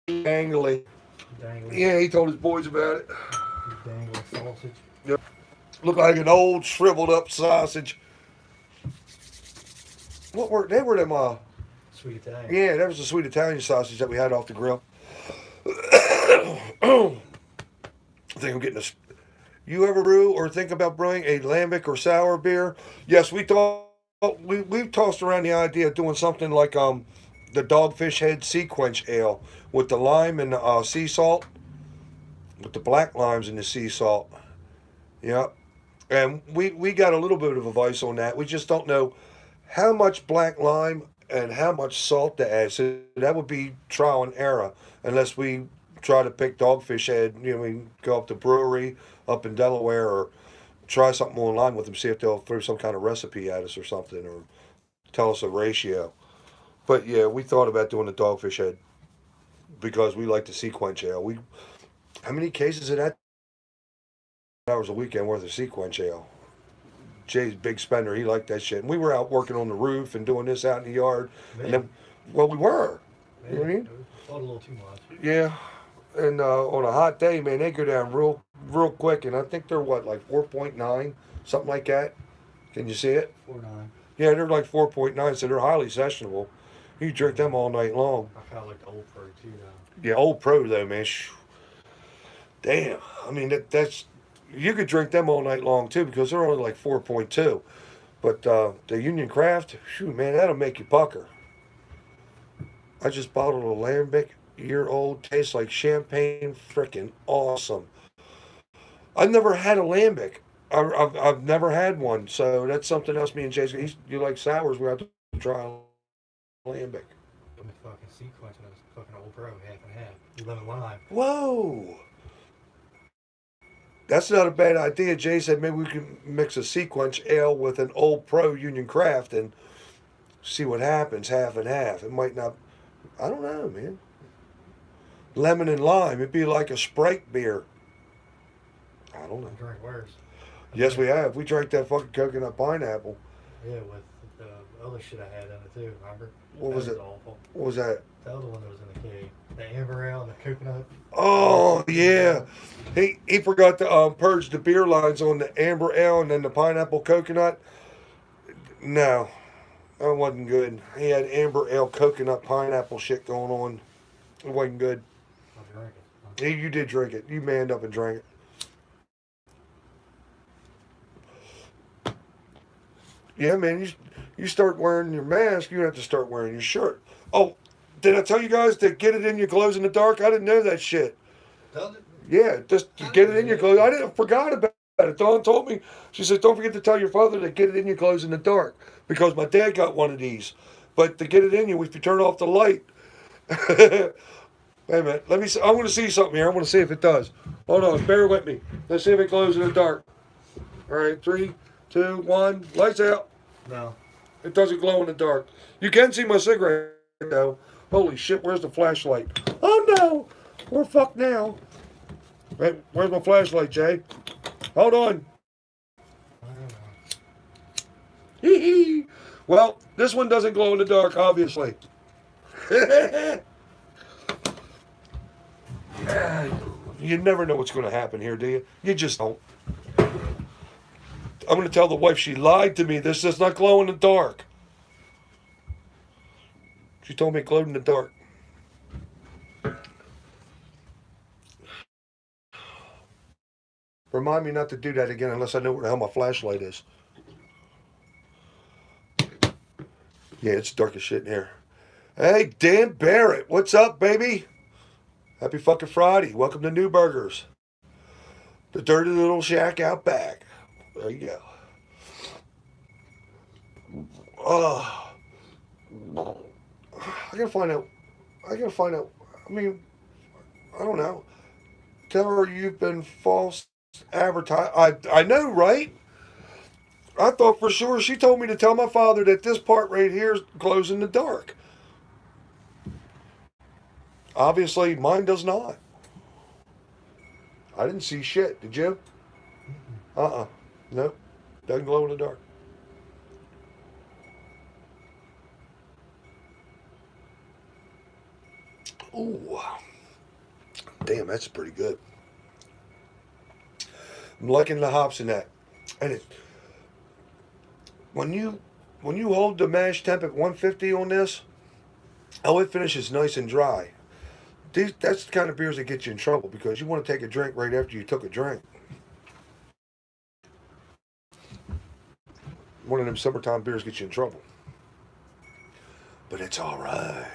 [SPEAKER 1] Dangly.
[SPEAKER 2] Dangling.
[SPEAKER 1] Yeah, he told his boys about it.
[SPEAKER 2] Dangling sausage.
[SPEAKER 1] Yep. Looked like an old shriveled up sausage. What were they? Were them?
[SPEAKER 2] Sweet Italian.
[SPEAKER 1] Yeah, that was the sweet Italian sausage that we had off the grill. I think I'm getting this. You ever brew or think about brewing a lambic or sour beer? Yes, we thought we've tossed around the idea of doing something like the Dogfish Head Sea Quench Ale with the lime and the sea salt, with the black limes and the sea salt. Yeah, and we got a little bit of advice on that. We just don't know how much black lime and how much salt to add. So that would be trial and error, unless we try to pick Dogfish Head. You know, we go up to brewery up in Delaware or try something online with them, see if they'll throw some kind of recipe at us or something, or tell us a ratio. But yeah, we thought about doing the Dogfish Head because we like the Sea Quench Ale. How many cases of that? Hours a weekend worth of Sea Quench Ale. Jay's a big spender. He liked that shit. And we were out working on the roof and doing this out in the yard.
[SPEAKER 2] Man.
[SPEAKER 1] And then, well, we were.
[SPEAKER 2] Man,
[SPEAKER 1] You know what I mean?
[SPEAKER 2] It was a little too much.
[SPEAKER 1] Yeah. And on a hot day, man, they go down real quick. And I think they're what, like 4.9, something like that. Can you see it?
[SPEAKER 2] 4.9.
[SPEAKER 1] Yeah, they're like 4.9, so they're highly sessionable. You drink them all night long.
[SPEAKER 2] I kind of like the Old Pro too, though.
[SPEAKER 1] Yeah, Old Pro though, man. Damn. I mean, that's you could drink them all night long too because they're only like 4.2. But the Union Craft, shoot, man, that'll make you pucker. I just bottled a Lambic, year-old, tastes like champagne, freaking awesome. I've never had a Lambic. I've never had one, so that's something else. Me and Jay's, you like sours? We have to try a Lambic.
[SPEAKER 2] The fucking sequence and it was fucking Old Pro, half and half. Lemon lime.
[SPEAKER 1] Whoa. That's not a bad idea. Jay said maybe we can mix a Sea Quench ale with an Old Pro Union Craft and see what happens, half and half. It might not, I don't know, man. Lemon and lime, it'd be like a Sprite beer. I don't know.
[SPEAKER 2] I drank worse.
[SPEAKER 1] Yes, we have. We drank that fucking coconut pineapple.
[SPEAKER 2] Yeah, with the other shit I had in it too, remember?
[SPEAKER 1] What was
[SPEAKER 2] That
[SPEAKER 1] it?
[SPEAKER 2] awful.
[SPEAKER 1] What was that?
[SPEAKER 2] The other one that was in the cave. The amber ale and the coconut.
[SPEAKER 1] Oh, yeah. He forgot to purge the beer lines on the amber ale and then the pineapple coconut. No, that wasn't good. He had amber ale, coconut, pineapple shit going on. It wasn't good.
[SPEAKER 2] I drank it.
[SPEAKER 1] You did drink it. You manned up and drank it. Yeah, man. You start wearing your mask, you have to start wearing your shirt. Oh, did I tell you guys to get it in your clothes in the dark? I didn't know that shit.
[SPEAKER 2] Does it?
[SPEAKER 1] Yeah, just to get it in your clothes. I didn't forgot about it. Dawn told me. She said, "Don't forget to tell your father to get it in your clothes in the dark because my dad got one of these. But to get it in you, if you turn off the light." Wait a minute. Let me. I want to see something here. I want to see if it does. Hold on. Bear with me. Let's see if it glows in the dark. All right. 3, 2, 1. Lights out.
[SPEAKER 2] No.
[SPEAKER 1] It doesn't glow in the dark. You can see my cigarette though. Holy shit! Where's the flashlight? Oh no! We're fucked now. Right, where's my flashlight, Jay? Hold on.
[SPEAKER 2] I don't know.
[SPEAKER 1] Hee hee. Well, this one doesn't glow in the dark, obviously. You never know what's going to happen here, do you? You just don't. I'm going to tell the wife she lied to me. This does not glow in the dark. She told me it glowed in the dark. Remind me not to do that again unless I know where the hell my flashlight is. Yeah, it's dark as shit in here. Hey, Dan Barrett, what's up, baby? Happy fucking Friday. Welcome to New Burgers. The dirty little shack out back. There you go. I gotta find out. I mean, I don't know. tell her you've been false advertised. I know, right? I thought for sure she told me to tell my father that this part right here glows in the dark. Obviously, mine does not. I didn't see shit. Did you? Nope. Doesn't glow in the dark. Ooh. Damn, that's pretty good. I'm liking the hops in that. And it, when you when you hold the mash temp at 150 on this, oh, it finishes nice and dry. That's the kind of beers that get you in trouble because you want to take a drink right after you took a drink. One of them summertime beers gets you in trouble. But it's all right.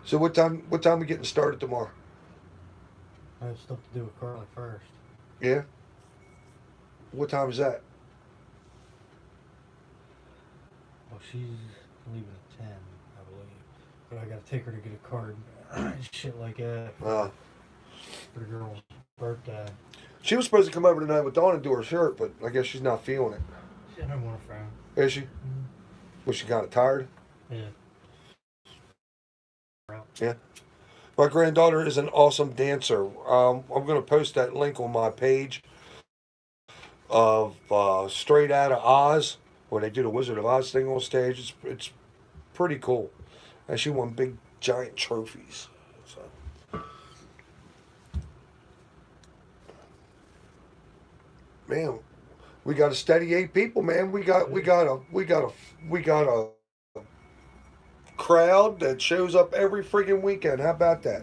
[SPEAKER 1] So what time we getting started tomorrow?
[SPEAKER 2] I have stuff to do with Carly first.
[SPEAKER 1] Yeah? What time is that?
[SPEAKER 2] Well, she's leaving at 10, I believe. But I gotta take her to get a card and shit like that for the girl's birthday.
[SPEAKER 1] She was supposed to come over tonight with Dawn and do her shirt, but I guess she's not feeling it.
[SPEAKER 2] She had one friend.
[SPEAKER 1] Is she? Was she kind of tired?
[SPEAKER 2] Yeah.
[SPEAKER 1] Yeah. My granddaughter is an awesome dancer. I'm going to post that link on my page of Straight Outta Oz, where they do the Wizard of Oz thing on stage. It's pretty cool. And she won big, giant trophies. So. Man, we got a steady 8 people, man. We got a crowd that shows up every freaking weekend. How about that?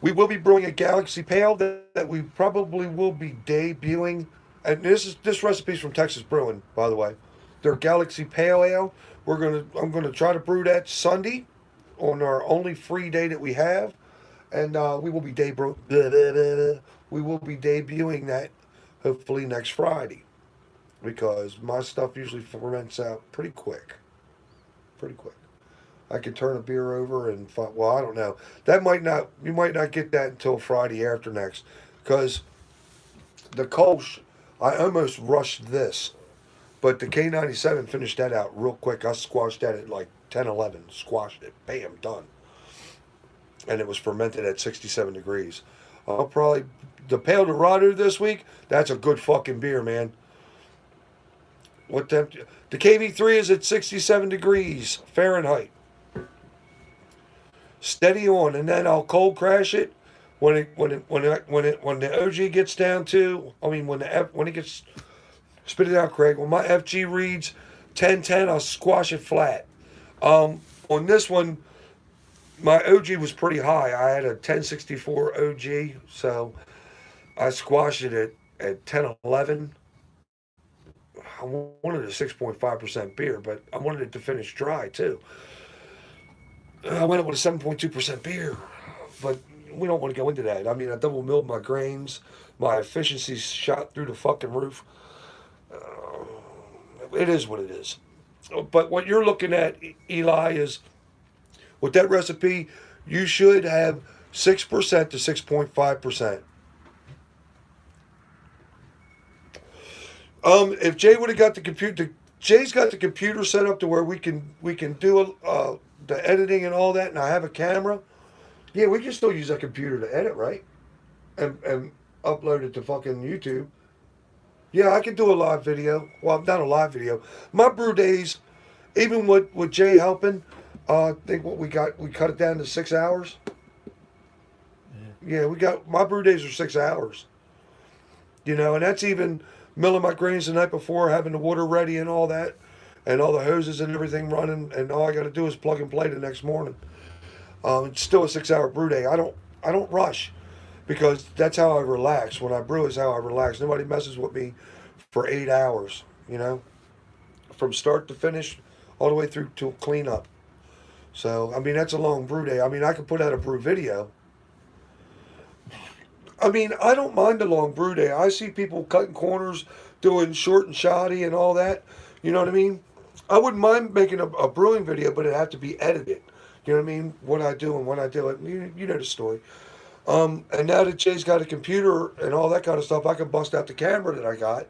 [SPEAKER 1] We will be brewing a Galaxy Pale that we probably will be debuting. And this recipe's from Texas Brewing, by the way. Their Galaxy Pale Ale. I'm gonna try to brew that Sunday on our only free day that we have, and we will be debuting that hopefully next Friday. Because my stuff usually ferments out pretty quick. Pretty quick. I could turn a beer over and well, I don't know. You might not get that until Friday after next, because the Kolsch, I almost rushed this, but the K97 finished that out real quick. I squashed that at like 10-11, squashed it, bam, done, and it was fermented at 67 degrees. I'll probably the Pale Dorado this week. That's a good fucking beer, man. What temp? The KV3 is at 67 degrees Fahrenheit. Steady on, and then I'll cold crash it when the OG gets down to. I mean, when it gets spit it out, Craig. When my FG reads 1010, I'll squash it flat. On this one, my OG was pretty high. I had a 1064 OG, so I squashed it at 1011. I wanted a 6.5% beer, but I wanted it to finish dry too. I went up with a 7.2% beer, but we don't want to go into that. I mean, I double milled my grains. My efficiency shot through the fucking roof. It is what it is. But what you're looking at, Eli, is with that recipe, you should have 6% to 6.5%. If Jay would have got the computer, Jay's got the computer set up to where we can do the editing and all that, and I have a camera. Yeah, we can still use that computer to edit, right? And upload it to fucking YouTube. Yeah, I can do a live video. Well, not a live video. My brew days, even with Jay helping, I think we cut it down to 6 hours. Yeah, my brew days are 6 hours. You know, and that's even milling my grains the night before, having the water ready and all that, and all the hoses and everything running, and all I got to do is plug and play the next morning. It's still a 6 hour brew day. I don't rush, because that's how I relax. When I brew is how I relax. Nobody messes with me for 8 hours, you know, from start to finish, all the way through to cleanup. So, I mean, that's a long brew day. I mean, I could put out a brew video. I mean, I don't mind a long brew day. I see people cutting corners, doing short and shoddy and all that. You know what I mean? I wouldn't mind making a brewing video, but it'd have to be edited. You know what I mean? What I do and when I do it. You know the story. And now that Jay's got a computer and all that kind of stuff, I can bust out the camera that I got,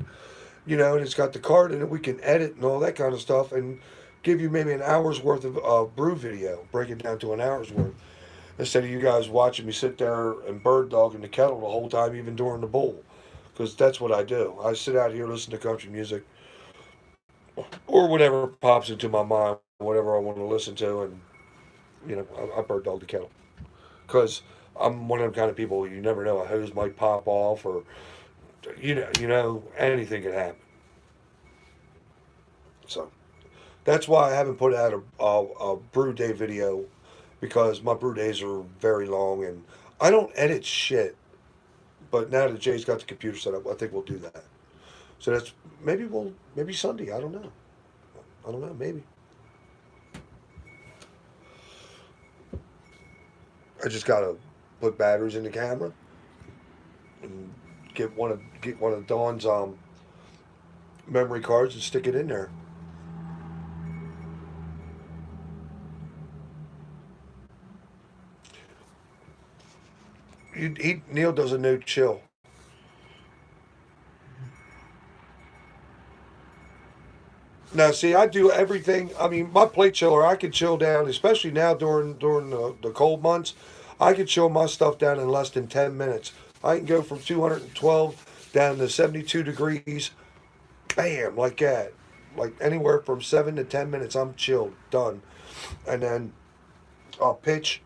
[SPEAKER 1] and it's got the card in it. We can edit and all that kind of stuff and give you maybe an hour's worth of brew video, break it down to an hour's worth. Instead of you guys watching me sit there and bird dog in the kettle the whole time, even during the bowl. Because that's what I do. I sit out here, listen to country music, or whatever pops into my mind, whatever I want to listen to, and, I bird dog the kettle. Because I'm one of them kind of people, you never know, a hose might pop off, or, anything can happen. So that's why I haven't put out a brew day video, because my brew days are very long and I don't edit shit. But now that Jay's got the computer set up, I think we'll do that. So that's maybe Sunday. I don't know. I don't know. Maybe. I just gotta put batteries in the camera and get one of Dawn's memory cards and stick it in there. Neil does a no chill. Now, see, I do everything. I mean, my plate chiller, I can chill down, especially now during the cold months. I can chill my stuff down in less than 10 minutes. I can go from 212 down to 72 degrees, bam, like that. Like anywhere from 7 to 10 minutes, I'm chilled, done. And then I'll pitch,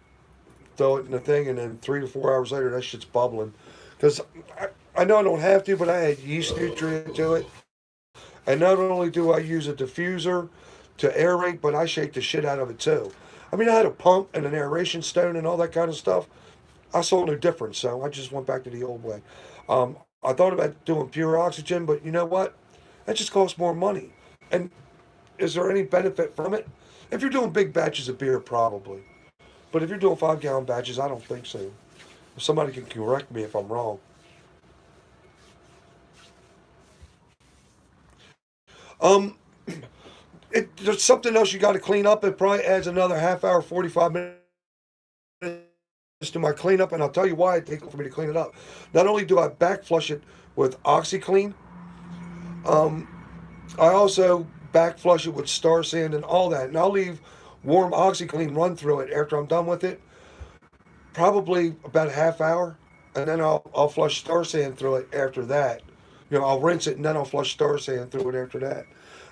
[SPEAKER 1] throw it in the thing, and then 3 to 4 hours later, that shit's bubbling. Because I know I don't have to, but I add yeast nutrient to it. And not only do I use a diffuser to aerate, but I shake the shit out of it too. I mean, I had a pump and an aeration stone and all that kind of stuff. I saw no difference, so I just went back to the old way. I thought about doing pure oxygen, but you know what? That just costs more money. And is there any benefit from it? If you're doing big batches of beer, probably. But if you're doing 5 gallon batches, I don't think so. Somebody can correct me if I'm wrong. Um, there's something else you got to clean up. It probably adds another half hour, 45 minutes to my cleanup, and I'll tell you why it takes for me to clean it up. Not only do I back flush it with OxyClean, um, I also back flush it with Star Sand and all that, and I'll leave warm OxyClean run through it after I'm done with it, probably about a half hour, and then I'll flush Star Sand through it after that. I'll rinse it and then I'll flush Star Sand through it after that,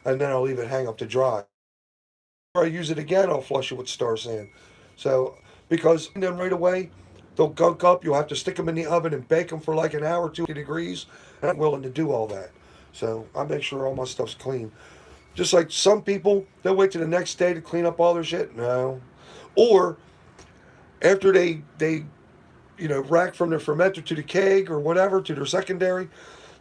[SPEAKER 1] and then I'll leave it hang up to dry. Or I use it again, I'll flush it with Star Sand. So because then right away they'll gunk up. You'll have to stick them in the oven and bake them for like an hour, 2 degrees. And I'm willing to do all that. So I make sure all my stuff's clean. Just like some people, they'll wait till the next day to clean up all their shit. No, or after they rack from their fermenter to the keg or whatever to their secondary,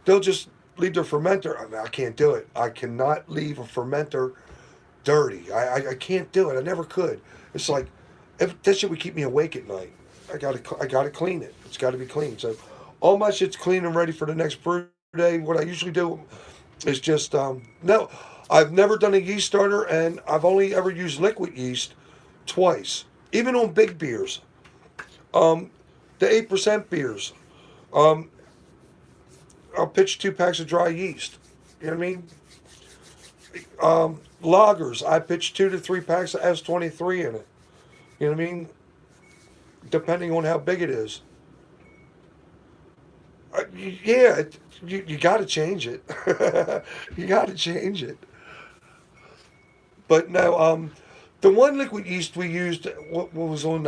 [SPEAKER 1] they'll just leave their fermenter. I can't do it. I cannot leave a fermenter dirty. I can't do it. I never could. It's like that shit would keep me awake at night. I gotta clean it. It's got to be clean. So all my shit's clean and ready for the next brew day. What I usually do is just no. I've never done a yeast starter, and I've only ever used liquid yeast twice. Even on big beers, the 8% beers. Um, I'll pitch 2 packs of dry yeast. You know what I mean? Lagers, I pitch 2 to 3 packs of S23 in it. You know what I mean? Depending on how big it is. Yeah, you got to change it. You got to change it. But no, the one liquid yeast we used, what was on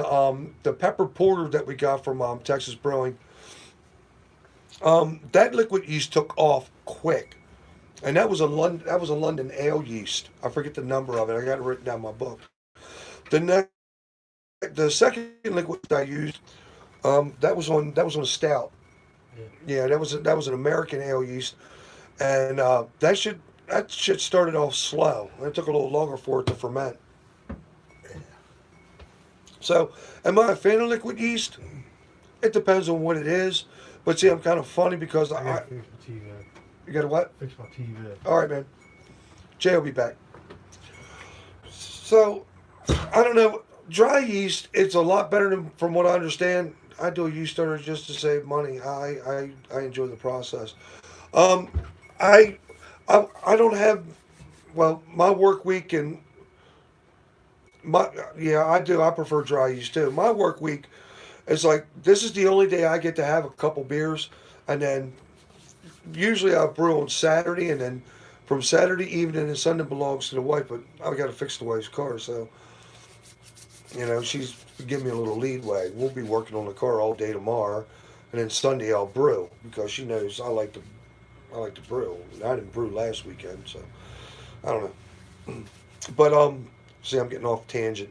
[SPEAKER 1] the pepper porter that we got from Texas Brewing. That liquid yeast took off quick, and that was a London ale yeast. I forget the number of it. I got it written down in my book. The next, the second liquid I used, that was on a stout.
[SPEAKER 2] Yeah.
[SPEAKER 1] Yeah, that was an American ale yeast, and that shit started off slow. It took a little longer for it to ferment. So, am I a fan of liquid yeast? It depends on what it is. But see, I'm kind of funny because
[SPEAKER 2] I gotta fix my TV.
[SPEAKER 1] you got to what?
[SPEAKER 2] Fix my TV.
[SPEAKER 1] All right, man. Jay will be back. So, I don't know. Dry yeast, it's a lot better than, from what I understand. I do a yeast starter just to save money. I enjoy the process. Um, I, I don't have, well, my work week and my, yeah, I do. I prefer dry yeast too. My work week is like, this is the only day I get to have a couple beers. And then usually I brew on Saturday, and then from Saturday evening and Sunday belongs to the wife, but I got to fix the wife's car. So, she's giving me a little leadway. We'll be working on the car all day tomorrow, and then Sunday I'll brew because she knows I like to brew. I didn't brew last weekend, so I don't know. But see, I'm getting off tangent.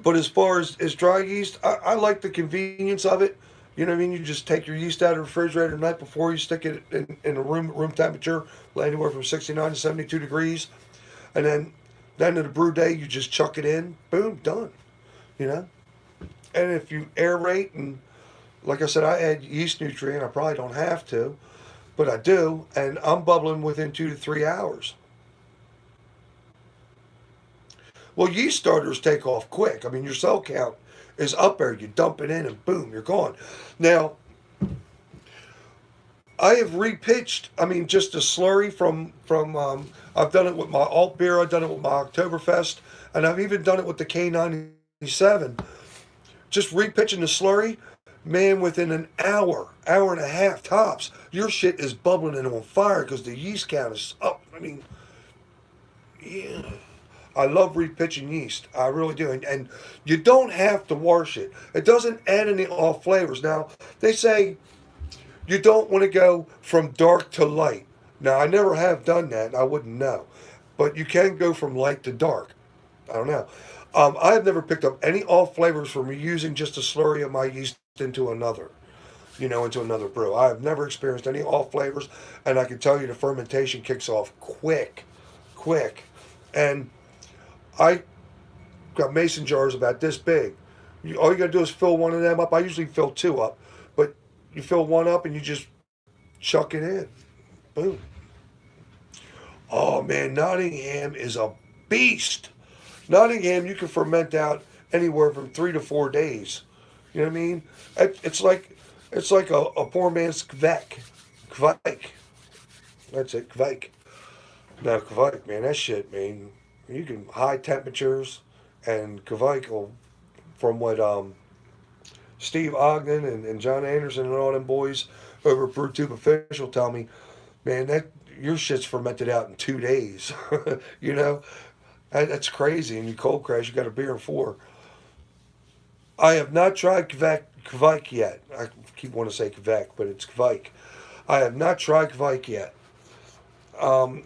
[SPEAKER 1] But as far as dry yeast, I like the convenience of it. You know what I mean? You just take your yeast out of the refrigerator the night before, you stick it in a room temperature, anywhere from 69 to 72 degrees, and then in the brew day you just chuck it in, boom, done. You know. And if you aerate, and like I said, I add yeast nutrient. I probably don't have to, but I do, and I'm bubbling within 2 to 3 hours. Well, yeast starters take off quick. I mean, your cell count is up there. You dump it in, and boom, you're gone. Now, I have repitched. I mean, just a slurry from. I've done it with my alt beer. I've done it with my Oktoberfest, and I've even done it with the K97. Just repitching the slurry, man. Within an hour and a half tops, your shit is bubbling and on fire because the yeast count is up. I mean, yeah. I love repitching yeast. I really do. And you don't have to wash it. It doesn't add any off flavors. Now, they say you don't want to go from dark to light. Now, I never have done that. I wouldn't know. But you can go from light to dark. I don't know. I have never picked up any off flavors from using just a slurry of my yeast into another, into another brew. I have never experienced any off flavors. And I can tell you the fermentation kicks off quick, quick. And I got mason jars about this big. All you got to do is fill one of them up. I usually fill two up, but you fill one up and you just chuck it in. Boom. Oh man, Nottingham is a beast. Nottingham, you can ferment out anywhere from 3 to 4 days. You know what I mean? It's like a poor man's kvek. Kvike. That's it, kvike. Now kvike, man, that shit, man. You can high temperatures, and kvike will, from what Steve Ogden and John Anderson and all them boys over at BrewTube Official tell me, man, that your shit's fermented out in 2 days. you know, that's crazy. And you cold crash, you got a beer in four. I have not tried Kvike yet. I keep wanting to say Kvek, but it's Kvike. I have not tried Kvike yet. Um,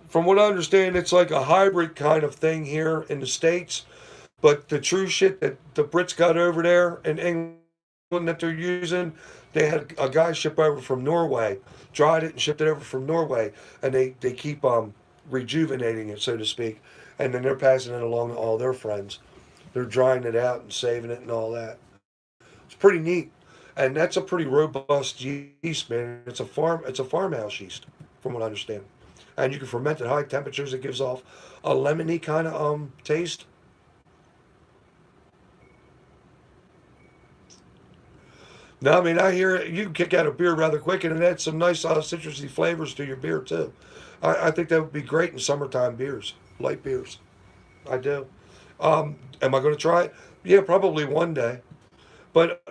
[SPEAKER 1] from what I understand, it's like a hybrid kind of thing here in the States. But the true shit that the Brits got over there in England that they're using, they had a guy ship over from Norway, dried it and shipped it over from Norway, and they keep rejuvenating it, so to speak, and then they're passing it along to all their friends. They're drying it out and saving it and all that. It's pretty neat, and that's a pretty robust yeast, man. It's a farmhouse yeast, from what I understand, and you can ferment at high temperatures. It gives off a lemony kind of taste. No, I mean, I hear it. You can kick out a beer rather quick and add some nice citrusy flavors to your beer, too. I think that would be great in summertime beers, light beers. I do. Am I going to try it? Yeah, probably one day. But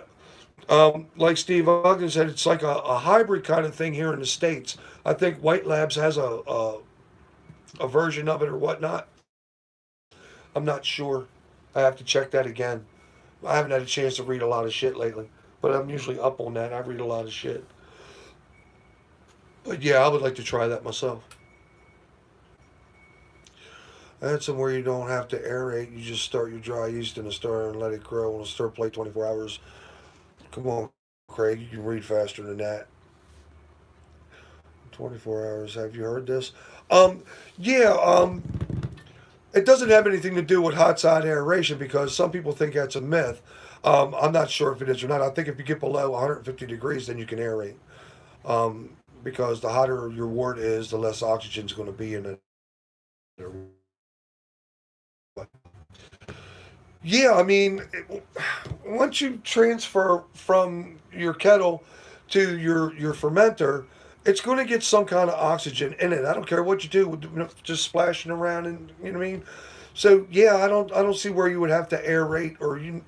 [SPEAKER 1] like Steve Ogden said, it's like a hybrid kind of thing here in the States. I think White Labs has a version of it or whatnot. I'm not sure. I have to check that again. I haven't had a chance to read a lot of shit lately, but I'm usually up on that. I read a lot of shit. But yeah, I would like to try that myself. That's somewhere you don't have to aerate. You just start your dry yeast in a stir and let it grow in a stir plate 24 hours. Come on, Craig, you can read faster than that. 24 hours. Have you heard this? Um, yeah, it doesn't have anything to do with hot side aeration because some people think that's a myth. I'm not sure if it is or not. I think if you get below 150 degrees, then you can aerate. Um, because the hotter your wort is, the less oxygen is going to be in it or what. Yeah, I mean, once you transfer from your kettle to your fermenter, it's going to get some kind of oxygen in it. I don't care what you do, just splashing around, and you know what I mean. So yeah, I don't see where you would have to aerate or you.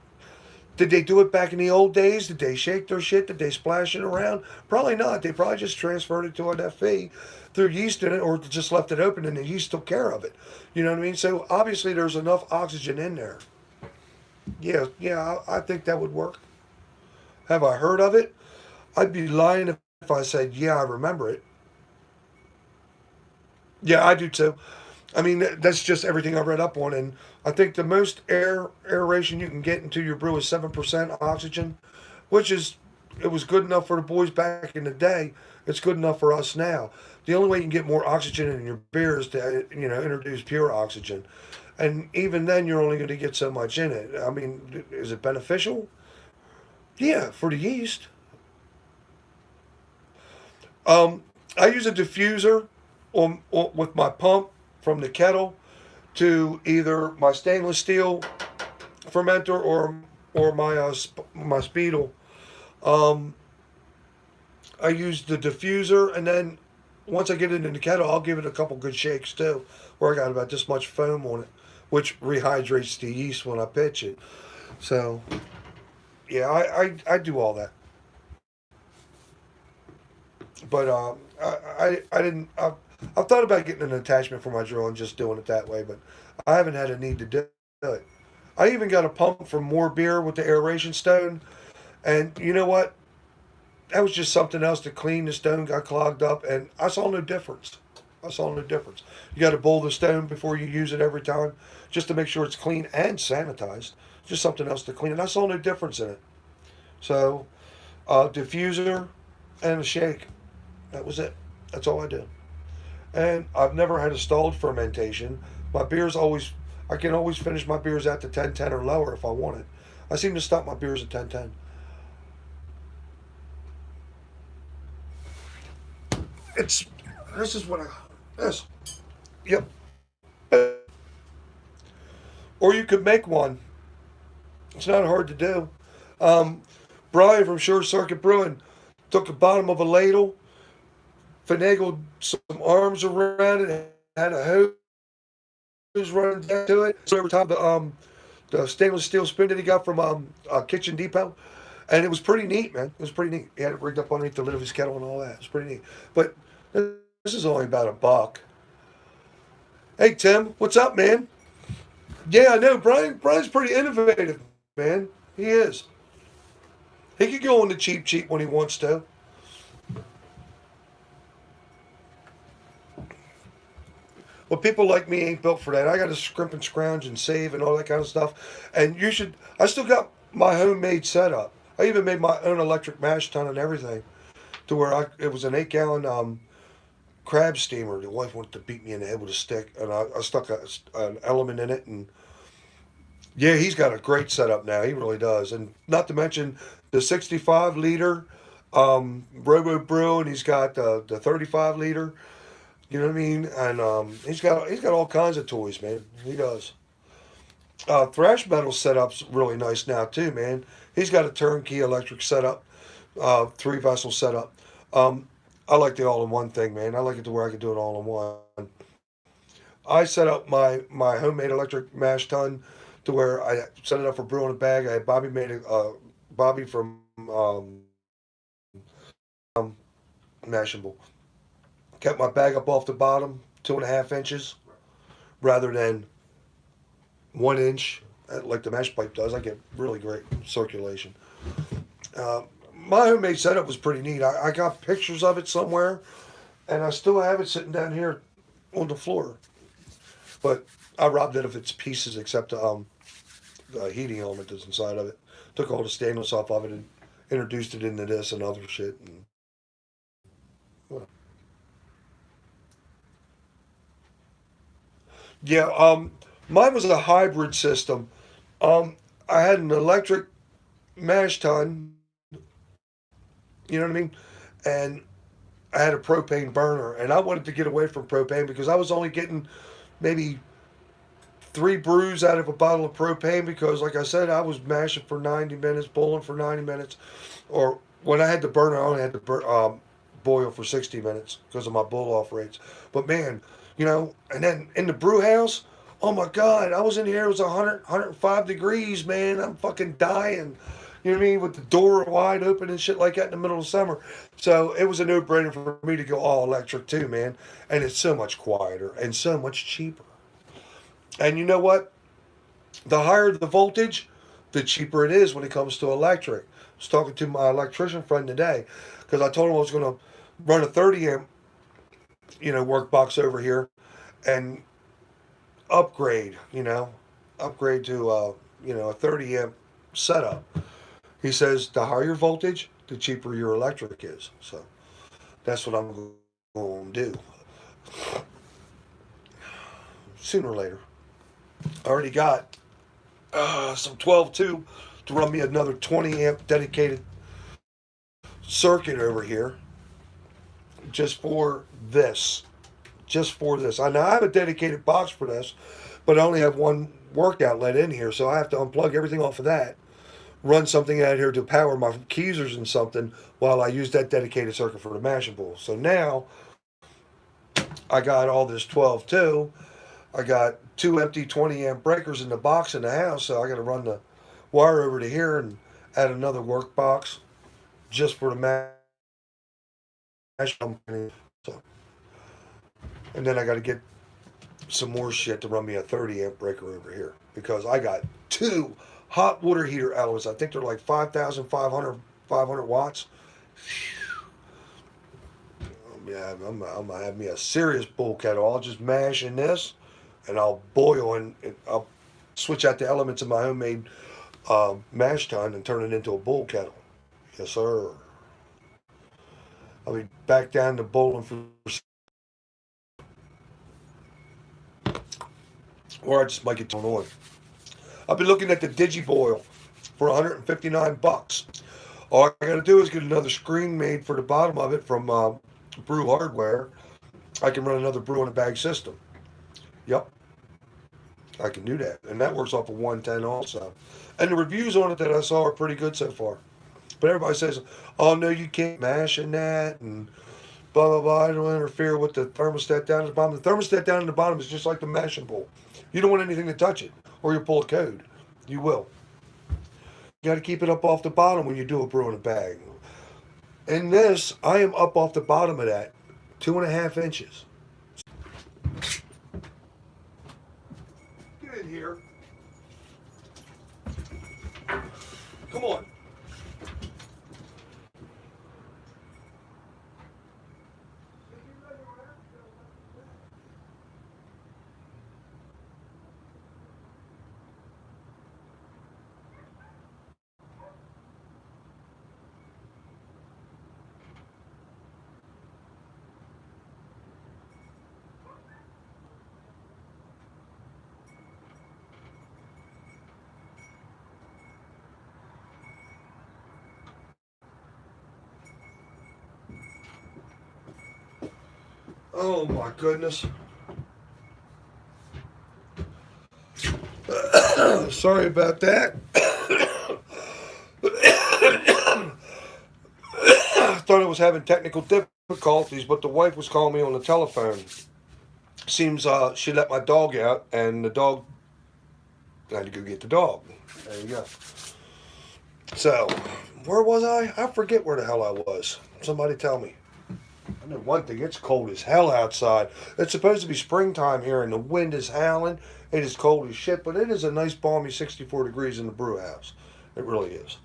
[SPEAKER 1] Did they do it back in the old days? Did they shake their shit? Did they splash it around? Probably not. They probably just transferred it to an FE, threw yeast in it, or just left it open and the yeast took care of it. You know what I mean? So obviously there's enough oxygen in there. Yeah, yeah, I think that would work. Have I heard of it? I'd be lying if I said, yeah, I remember it. Yeah, I do too. I mean, that's just everything I've read up on, and I think the most aeration you can get into your brew is 7% oxygen, which is it was good enough for the boys back in the day. It's good enough for us now. The only way you can get more oxygen in your beer is to introduce pure oxygen, and even then you're only going to get so much in it. I mean, is it beneficial? Yeah, for the yeast. Um, I use a diffuser with my pump from the kettle to either my stainless steel fermenter or my Speedle. Um, I use the diffuser, and then once I get it in the kettle, I'll give it a couple good shakes too, where I got about this much foam on it, which rehydrates the yeast when I pitch it. So yeah, I do all that, but I didn't. I've thought about getting an attachment for my drill and just doing it that way, but I haven't had a need to do it. I even got a pump for more beer with the aeration stone, and you know what? That was just something else to clean. The stone got clogged up, and I saw no difference. I saw no difference. You got to bowl the stone before you use it every time, just to make sure it's clean and sanitized. Just something else to clean, and I saw no difference in it. So, diffuser and a shake. That was it. That's all I did. And I've never had a stalled fermentation. My beers always, I can always finish my beers at the 10:10 or lower if I want it. I seem to stop my beers at 10:10. It's this is what I this. Yep. Or you could make one. It's not hard to do. Um, Brian from Short Circuit Brewing took the bottom of a ladle, finagled some arms around it, had a hose running down to it. So every time the stainless steel spoon that he got from Kitchen Depot, and it was pretty neat, man. It was pretty neat. He had it rigged up underneath the lid of his kettle and all that. It was pretty neat. But this is only about $1. Hey Tim, what's up, man? Yeah, I know. Brian's pretty innovative, man. He is. He could go on the cheap when he wants to. Well, people like me ain't built for that. I got to scrimp and scrounge and save and all that kind of stuff. And you should. I still got my homemade setup. I even made my own electric mash tun and everything, to where it was an 8 gallon crab steamer. The wife wanted to beat me in the head with a stick, and I stuck an element in it. And yeah, he's got a great setup now. He really does. And not to mention the 65 liter Robo Brew, and he's got the 35 liter. You know what I mean? And he's got all kinds of toys, man. He does. Thrash Metal setup's really nice now too, man. He's got a turnkey electric setup, 3 vessel setup. I like the all-in-one thing, man. I like it to where I can do it all in one. I set up my homemade electric mash tun to where I set it up for brewing a bag. I had Bobby made Bobby from Mashable. Kept my bag up off the bottom 2.5 inches rather than 1 inch like the mash pipe does. I get really great circulation. Uh, my homemade setup was pretty neat. I got pictures of it somewhere, and I still have it sitting down here on the floor. But I robbed it of its pieces except the heating element that's inside of it. Took all the stainless off of it and introduced it into this and other shit. And, well, yeah, mine was a hybrid system. I had an electric mash tun, you know what I mean? And I had a propane burner, and I wanted to get away from propane because I was only getting maybe 3 brews out of a bottle of propane because, like I said, I was mashing for 90 minutes, bowling for 90 minutes. Or when I had the burner, I only had to boil for 60 minutes because of my boil off rates. But man, and then in the brew house, oh my God, I was in here, it was 105 degrees, man. I'm fucking dying. You know what I mean? With the door wide open and shit like that in the middle of summer. So it was a no brainer for me to go all electric too, man. And it's so much quieter and so much cheaper. And you know what? The higher the voltage, the cheaper it is when it comes to electric. I was talking to my electrician friend today because I told him I was going to run a 30 amp, work box over here and upgrade, upgrade to, a 30 amp setup. He says the higher your voltage, the cheaper your electric is. So that's what I'm going to do sooner or later. I already got some 12-2 to run me another 20 amp dedicated circuit over here just for this. Just for this. I have a dedicated box for this, but I only have one work outlet in here, so I have to unplug everything off of that, run something out here to power my keezers and something while I use that dedicated circuit for the mashing bowl. So now I got all this 12-2. I got 2 empty 20 amp breakers in the box in the house, so I got to run the wire over to here and add another work box just for the mash company. So, and then I got to get some more shit to run me a 30 amp breaker over here because I got 2 hot water heater outlets. I think they're like 5,500 watts. Yeah, I'm gonna have me a serious bull kettle. I'll just mash in this, and I'll boil and I'll switch out the elements of my homemade mash tun and turn it into a bull kettle. Yes, sir. I'll be back down to bowling for, or I just might get turned on. I'll be looking at the DigiBoil for 159 bucks. All I gotta do is get another screen made for the bottom of it from Brew Hardware. I can run another brew in a bag system. Yep, I can do that, and that works off of 110 also. And the reviews on it that I saw are pretty good so far. But everybody says, "Oh no, you can't mash in that," and blah blah blah. I don't interfere with the thermostat down at the bottom. The thermostat down at the bottom is just like the mashing bowl. You don't want anything to touch it, or you'll pull a code. You will. You got to keep it up off the bottom when you do a brew in a bag. In this, I am up off the bottom of that 2.5 inches. Get in here. Come on. Oh my goodness. Sorry about that. I thought I was having technical difficulties, but the wife was calling me on the telephone. Seems she let my dog out, and the dog, I had to go get the dog. There you go. So, where was I? I forget where the hell I was. Somebody tell me. I know one thing, it's cold as hell outside. It's supposed to be springtime here and the wind is howling. It is cold as shit, but it is a nice balmy 64 degrees in the brew house. It really is.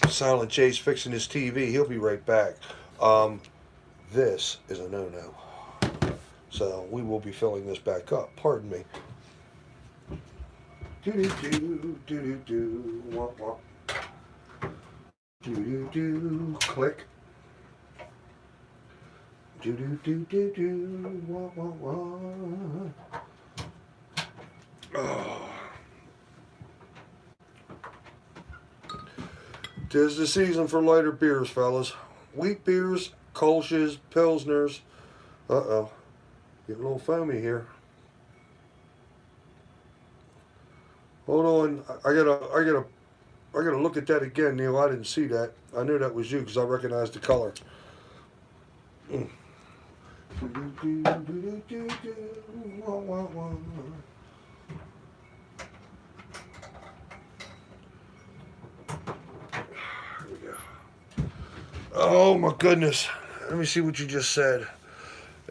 [SPEAKER 1] Silent Chase fixing his TV. He'll be right back. This is a no-no. So we will be filling this back up. Pardon me. Do-do-do, do-do-do, womp womp. Do-do-do, click. Do-do-do-do-do, wah, wah, wah. Oh. 'Tis the season for lighter beers, fellas. Wheat beers, Kolsch's, Pilsners, Uh-oh. Getting a little foamy here. Hold on. I gotta look at that again, Neil. I didn't see that. I knew that was you because I recognized the color. Mm. Oh my goodness. Let me see what you just said.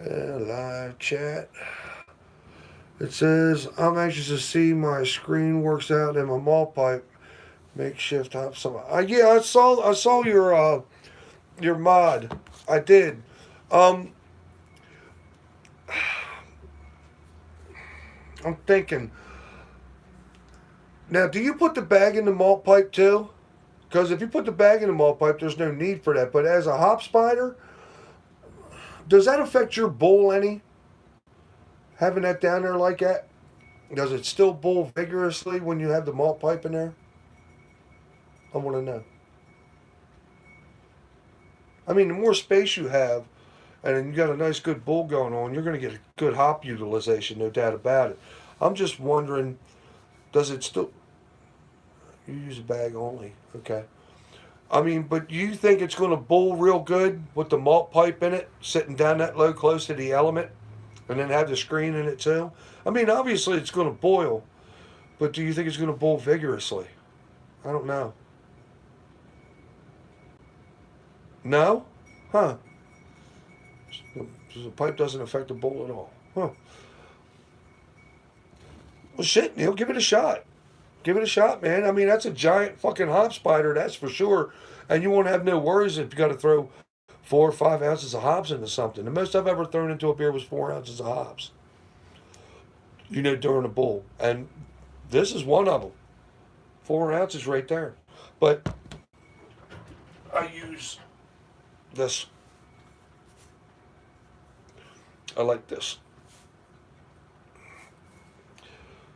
[SPEAKER 1] Live chat. It says, I'm anxious to see my screen works out in my malt pipe. Makeshift hop some. Yeah, I saw your mod. I did. Um, I'm thinking. Now, do you put the bag in the malt pipe too? Because if you put the bag in the malt pipe, there's no need for that. But as a hop spider, does that affect your bowl any? Having that down there like that? Does it still bowl vigorously when you have the malt pipe in there? I want to know. I mean, the more space you have, and then you got a nice good bowl going on, you're going to get a good hop utilization, no doubt about it. I'm just wondering, does it still? You use a bag only, okay? I mean, but do you think it's going to bowl real good with the malt pipe in it, sitting down that low, close to the element, and then have the screen in it too? I mean, obviously it's going to boil, but do you think it's going to bowl vigorously? I don't know. No? Huh? The pipe doesn't affect the bowl at all. Huh? Well, shit, Neil, give it a shot. Give it a shot, man. I mean, that's a giant fucking hop spider, that's for sure. And you won't have no worries if you got to throw 4 or 5 ounces of hops into something. The most I've ever thrown into a beer was 4 ounces of hops. During a bowl, and this is one of them. 4 ounces right there. But I use this. I like this.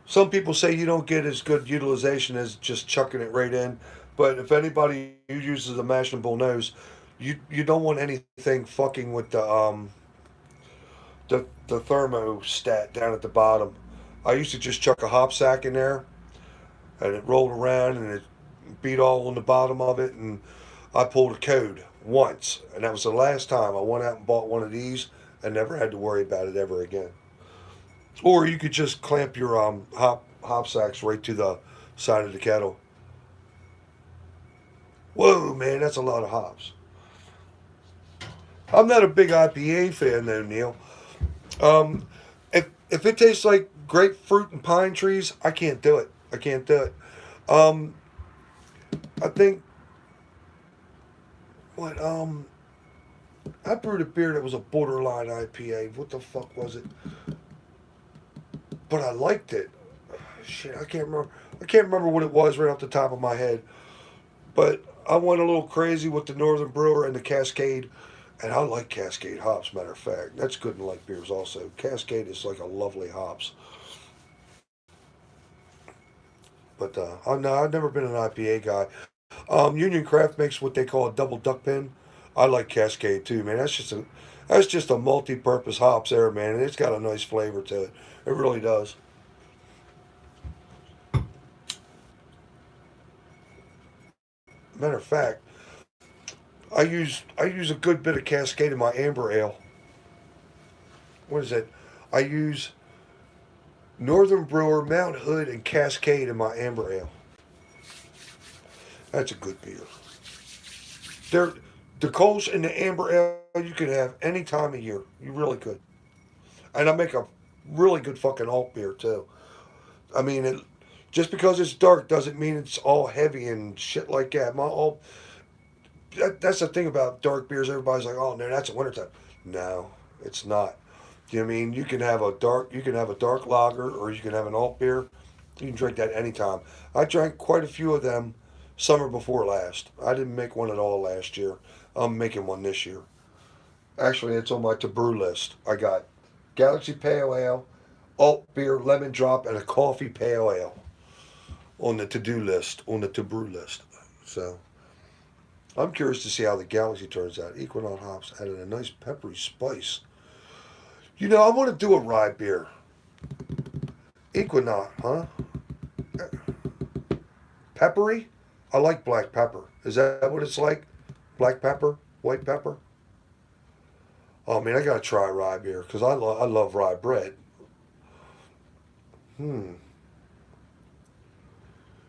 [SPEAKER 1] Some people say you don't get as good utilization as just chucking it right in. But if anybody who uses a mashing bowl knows, you don't want anything fucking with the thermostat down at the bottom. I used to just chuck a hop sack in there, and it rolled around and it beat all on the bottom of it, and I pulled a code once, and that was the last time I went out and bought one of these and never had to worry about it ever again. Or you could just clamp your hop sacks right to the side of the kettle. Whoa, man, that's a lot of hops. I'm not a big IPA fan though, Neil. Um, if it tastes like grapefruit and pine trees, I can't do it. I can't do it. Um, I think what I brewed a beer that was a borderline IPA. What the fuck was it? But I liked it. Shit, I can't remember. I can't remember what it was right off the top of my head. But I went a little crazy with the Northern Brewer and the Cascade, and I like Cascade hops. Matter of fact, that's good in light beers also. Cascade is like a lovely hops. But no, I've never been an IPA guy. Union Craft makes what they call a double duck pin. I like Cascade too, man. That's just a multi-purpose hops there, man, and it's got a nice flavor to it. It really does. Matter of fact, I use a good bit of Cascade in my amber ale. What is it? I use Northern Brewer, Mount Hood, and Cascade in my amber ale. That's a good beer. They're the Kolsch and the amber ale you could have any time of year. You really could. And I make a really good fucking alt beer too. I mean, just because it's dark doesn't mean it's all heavy and shit like that. That's the thing about dark beers. Everybody's like, oh no, that's a wintertime. No, it's not. You know what I mean? You can have a dark lager or you can have an alt beer. You can drink that anytime. I drank quite a few of them summer before last. I didn't make one at all last year. I'm making one this year. Actually, it's on my to brew list. I got Galaxy Pale Ale, alt beer, lemon drop, and a coffee pale ale on the to do list, on the to brew list. So I'm curious to see how the Galaxy turns out. Equinox hops added a nice peppery spice. You know, I want to do a rye beer. Equinox, huh? Peppery? I like black pepper. Is that what it's like? Black pepper? White pepper? Oh man, I gotta try rye beer because I love rye bread. Hmm.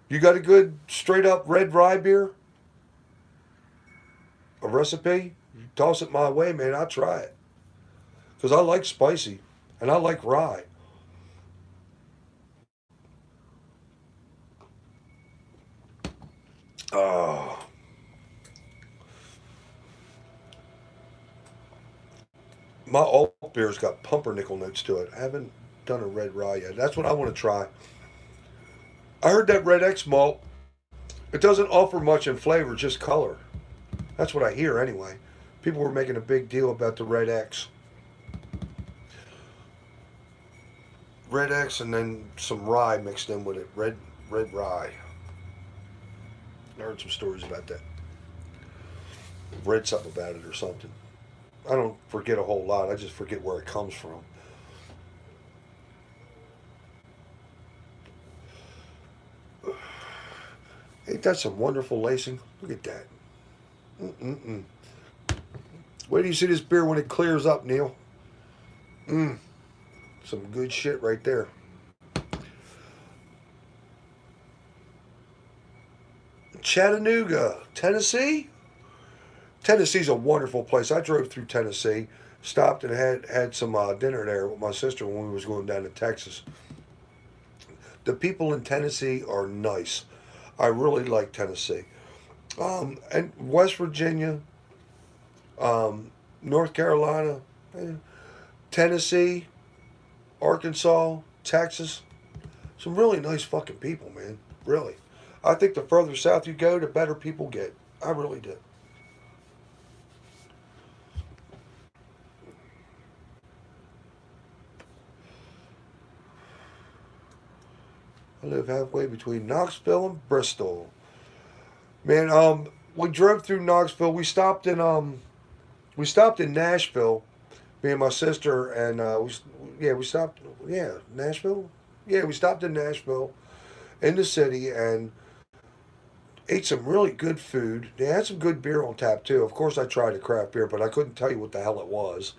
[SPEAKER 1] You got a good straight up red rye beer? A recipe? You toss it my way, man. I'll try it because I like spicy and I like rye. Oh, my alt beer's got pumpernickel notes to it. I haven't done a red rye yet. That's what I want to try. I heard that Red X malt, it doesn't offer much in flavor, just color. That's what I hear anyway. People were making a big deal about the Red X. Red X and then some rye mixed in with it. Red rye. I heard some stories about that. Read something about it or something. I don't forget a whole lot. I just forget where it comes from. Ain't that some wonderful lacing? Look at that. Mm-mm-mm. Wait till you see this beer when it clears up, Neil. Mmm. Some good shit right there. Chattanooga, Tennessee? Tennessee's a wonderful place. I drove through Tennessee, stopped and had some dinner there with my sister when we was going down to Texas. The people in Tennessee are nice. I really like Tennessee. And West Virginia, North Carolina, eh, Tennessee, Arkansas, Texas. Some really nice fucking people, man. Really. I think the further south you go, the better people get. I really do. I live halfway between Knoxville and Bristol. Man, we drove through Knoxville. We stopped in Nashville. Me and my sister, and we stopped. Yeah, Nashville. Yeah, we stopped in Nashville, in the city, and ate some really good food. They had some good beer on tap too. Of course, I tried the craft beer, but I couldn't tell you what the hell it was.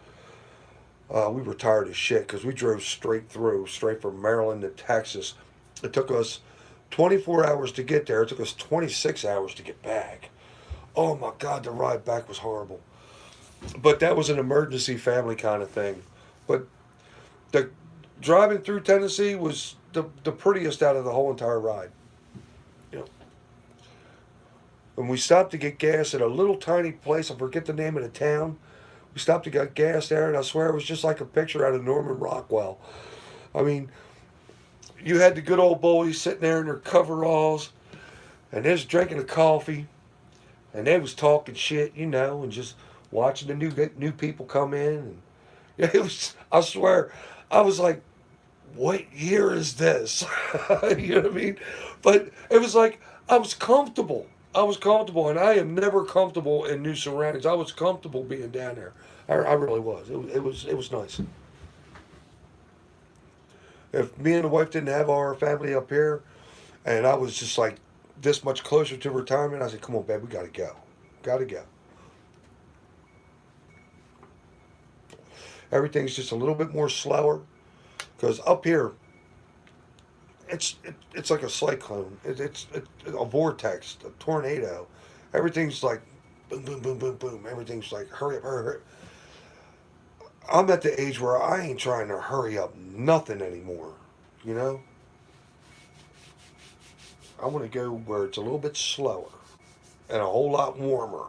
[SPEAKER 1] We were tired as shit because we drove straight from Maryland to Texas. It took us 24 hours to get there. It took us 26 hours to get back. Oh my God, the ride back was horrible. But that was an emergency family kind of thing. But the driving through Tennessee was the prettiest out of the whole entire ride. You know, when we stopped to get gas at a little tiny place, I forget the name of the town. We stopped to get gas there, and I swear it was just like a picture out of Norman Rockwell. I mean, you had the good old boys sitting there in their coveralls, and they was drinking a coffee, and they was talking shit, and just watching the new people come in. And yeah, it was. I swear, I was like, "What year is this?" You know what I mean? But it was like I was comfortable. I was comfortable, and I am never comfortable in new surroundings. I was comfortable being down there. I really was. It was nice. If me and the wife didn't have our family up here, and I was just like this much closer to retirement, I said, "Come on, babe, we gotta go, gotta go." Everything's just a little bit more slower because up here, it's like a cyclone. It's a vortex, a tornado. Everything's like boom, boom, boom, boom, boom. Everything's like hurry up, hurry, hurry. I'm at the age where I ain't trying to hurry up nothing anymore. You know, I want to go where it's a little bit slower and a whole lot warmer.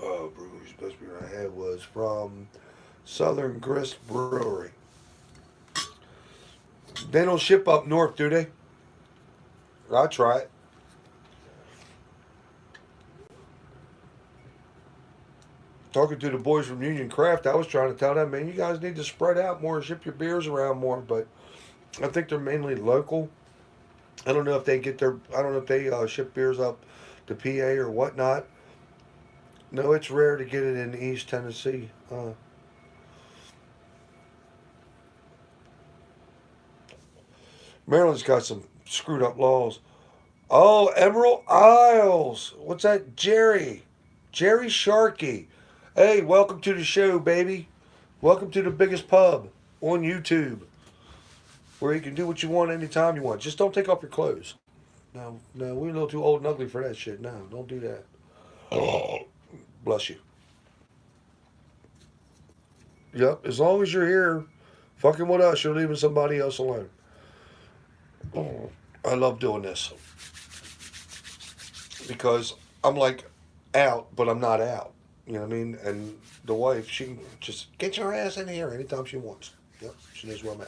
[SPEAKER 1] Oh, brewery's best beer I had was from Southern Grist Brewery. They don't ship up north, do they? I'll try it. Talking to the boys from Union Craft, I was trying to tell them, man, you guys need to spread out more, ship your beers around more. But I think they're mainly local. I don't know if they get their. I don't know if they ship beers up to PA or whatnot. No, it's rare to get it in East Tennessee. Maryland's got some screwed up laws. Oh, Emerald Isles. What's that? Jerry Sharkey. Hey, welcome to the show, baby. Welcome to the biggest pub on YouTube, where you can do what you want anytime you want. Just don't take off your clothes. No, no, we're a little too old and ugly for that shit. No, don't do that. Oh, bless you. Yep, as long as you're here fucking with us, you're leaving somebody else alone. Oh, I love doing this because I'm like out, but I'm not out. You know what I mean? And the wife, she can just get your ass in here anytime she wants. Yep, she knows where I'm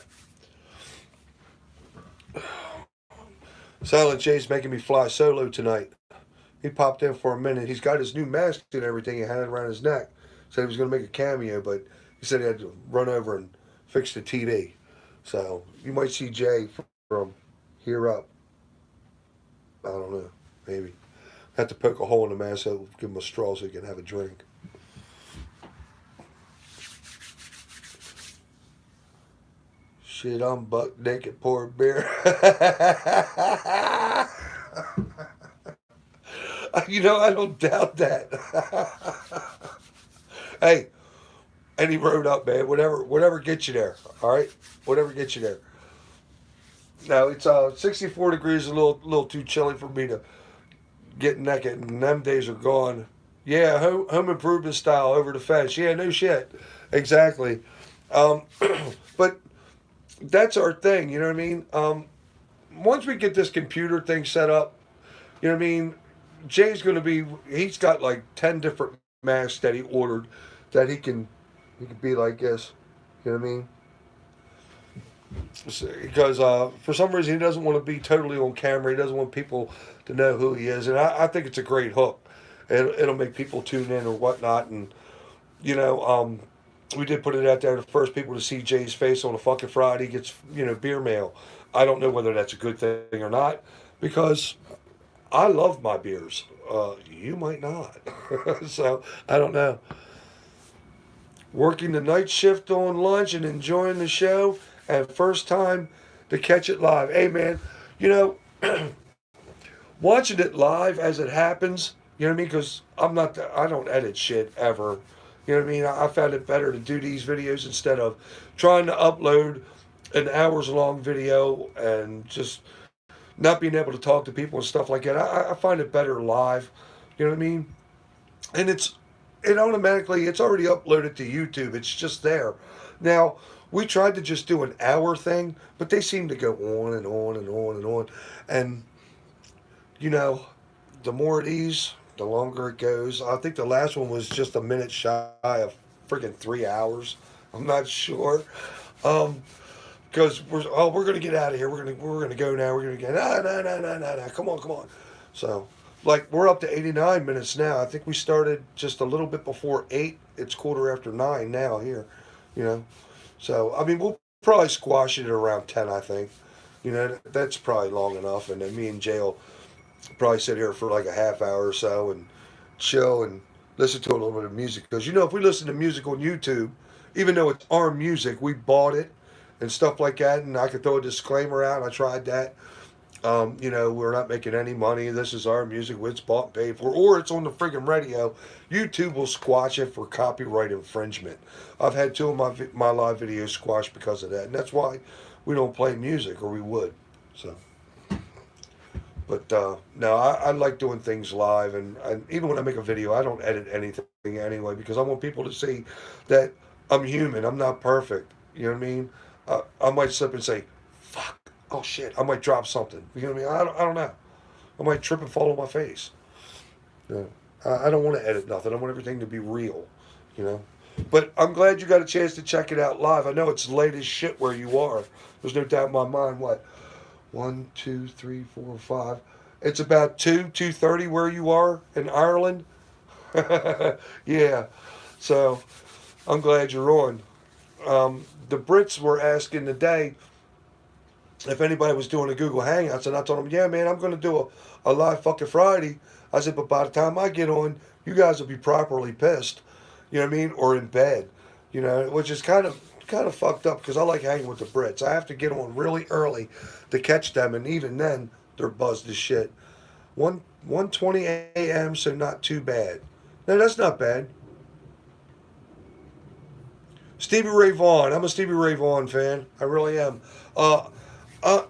[SPEAKER 1] at. Silent J's making me fly solo tonight. He popped in for a minute. He's got his new mask and everything. He had it around his neck. Said he was going to make a cameo, but he said he had to run over and fix the TV. So you might see Jay from here up. I don't know. Maybe. Have to poke a hole in the mask so give him a straw so he can have a drink. Shit, I'm buck naked, pour beer. I don't doubt that. Hey, and he rode up, man. Whatever gets you there. All right, whatever gets you there. Now it's 64 degrees, a little too chilly for me to get naked, and them days are gone. Yeah, home improvement style over the fence. Yeah, no shit, exactly. Um, but that's our thing. You know what I mean? Once we get this computer thing set up, you know what I mean. Jay's going to be. He's got like 10 different masks that he ordered that he can be like this. You know what I mean? Because for some reason he doesn't want to be totally on camera. He doesn't want people to know who he is, and I think it's a great hook. It'll make people tune in or whatnot, and you know, we did put it out there. The first people to see Jay's face on a fucking Friday gets beer mail. I don't know whether that's a good thing or not because I love my beers. You might not, so I don't know. Working the night shift on lunch and enjoying the show, and first time to catch it live. Hey man, you know, watching it live as it happens, you know what I mean? Because I don't edit shit ever. You know what I mean? I found it better to do these videos instead of trying to upload an hours long video and just not being able to talk to people and stuff like that. I find it better live. You know what I mean? And it's already uploaded to YouTube. It's just there. Now, we tried to just do an hour thing, but they seem to go on and on and on and on. And, you know, the more it is, the longer it goes. I think the last one was just a minute shy of freaking 3 hours. I'm not sure. Because we're gonna get out of here. We're gonna go now. We're gonna get no. Come on. So like we're up to 89 minutes now. I think we started just a little bit before 8. It's 9:15 now here. You know, so I mean we'll probably squash it at around 10. I think. You know that's probably long enough. And then me and Jay will probably sit here for like a half hour or so and chill and listen to a little bit of music. Because if we listen to music on YouTube, even though it's our music, we bought it and stuff like that. And I could throw a disclaimer out. I tried that. We're not making any money. This is our music. It's bought and paid for. Or it's on the friggin' radio. YouTube will squash it for copyright infringement. I've had 2 of my live videos squashed because of that. And that's why we don't play music, or we would. So, but no, I like doing things live. And even when I make a video, I don't edit anything anyway because I want people to see that I'm human. I'm not perfect. You know what I mean? I might slip and say, fuck, oh shit, I might drop something. You know what I mean? I don't know. I might trip and fall on my face. Yeah. I don't want to edit nothing. I want everything to be real, you know? But I'm glad you got a chance to check it out live. I know it's late as shit where you are. There's no doubt in my mind. What? 1, 2, 3, 4, 5. It's about 2:30 where you are in Ireland. Yeah. So I'm glad you're on. The Brits were asking today, if anybody was doing a Google Hangouts, and I told them, yeah, man, I'm going to do a live fucking Friday. I said, but by the time I get on, you guys will be properly pissed, you know what I mean, or in bed, you know, which is kind of fucked up because I like hanging with the Brits. I have to get on really early to catch them, and even then, they're buzzed as shit. 1:20 a.m., so not too bad. No, that's not bad. Stevie Ray Vaughan. I'm a Stevie Ray Vaughan fan. I really am. Uh, uh,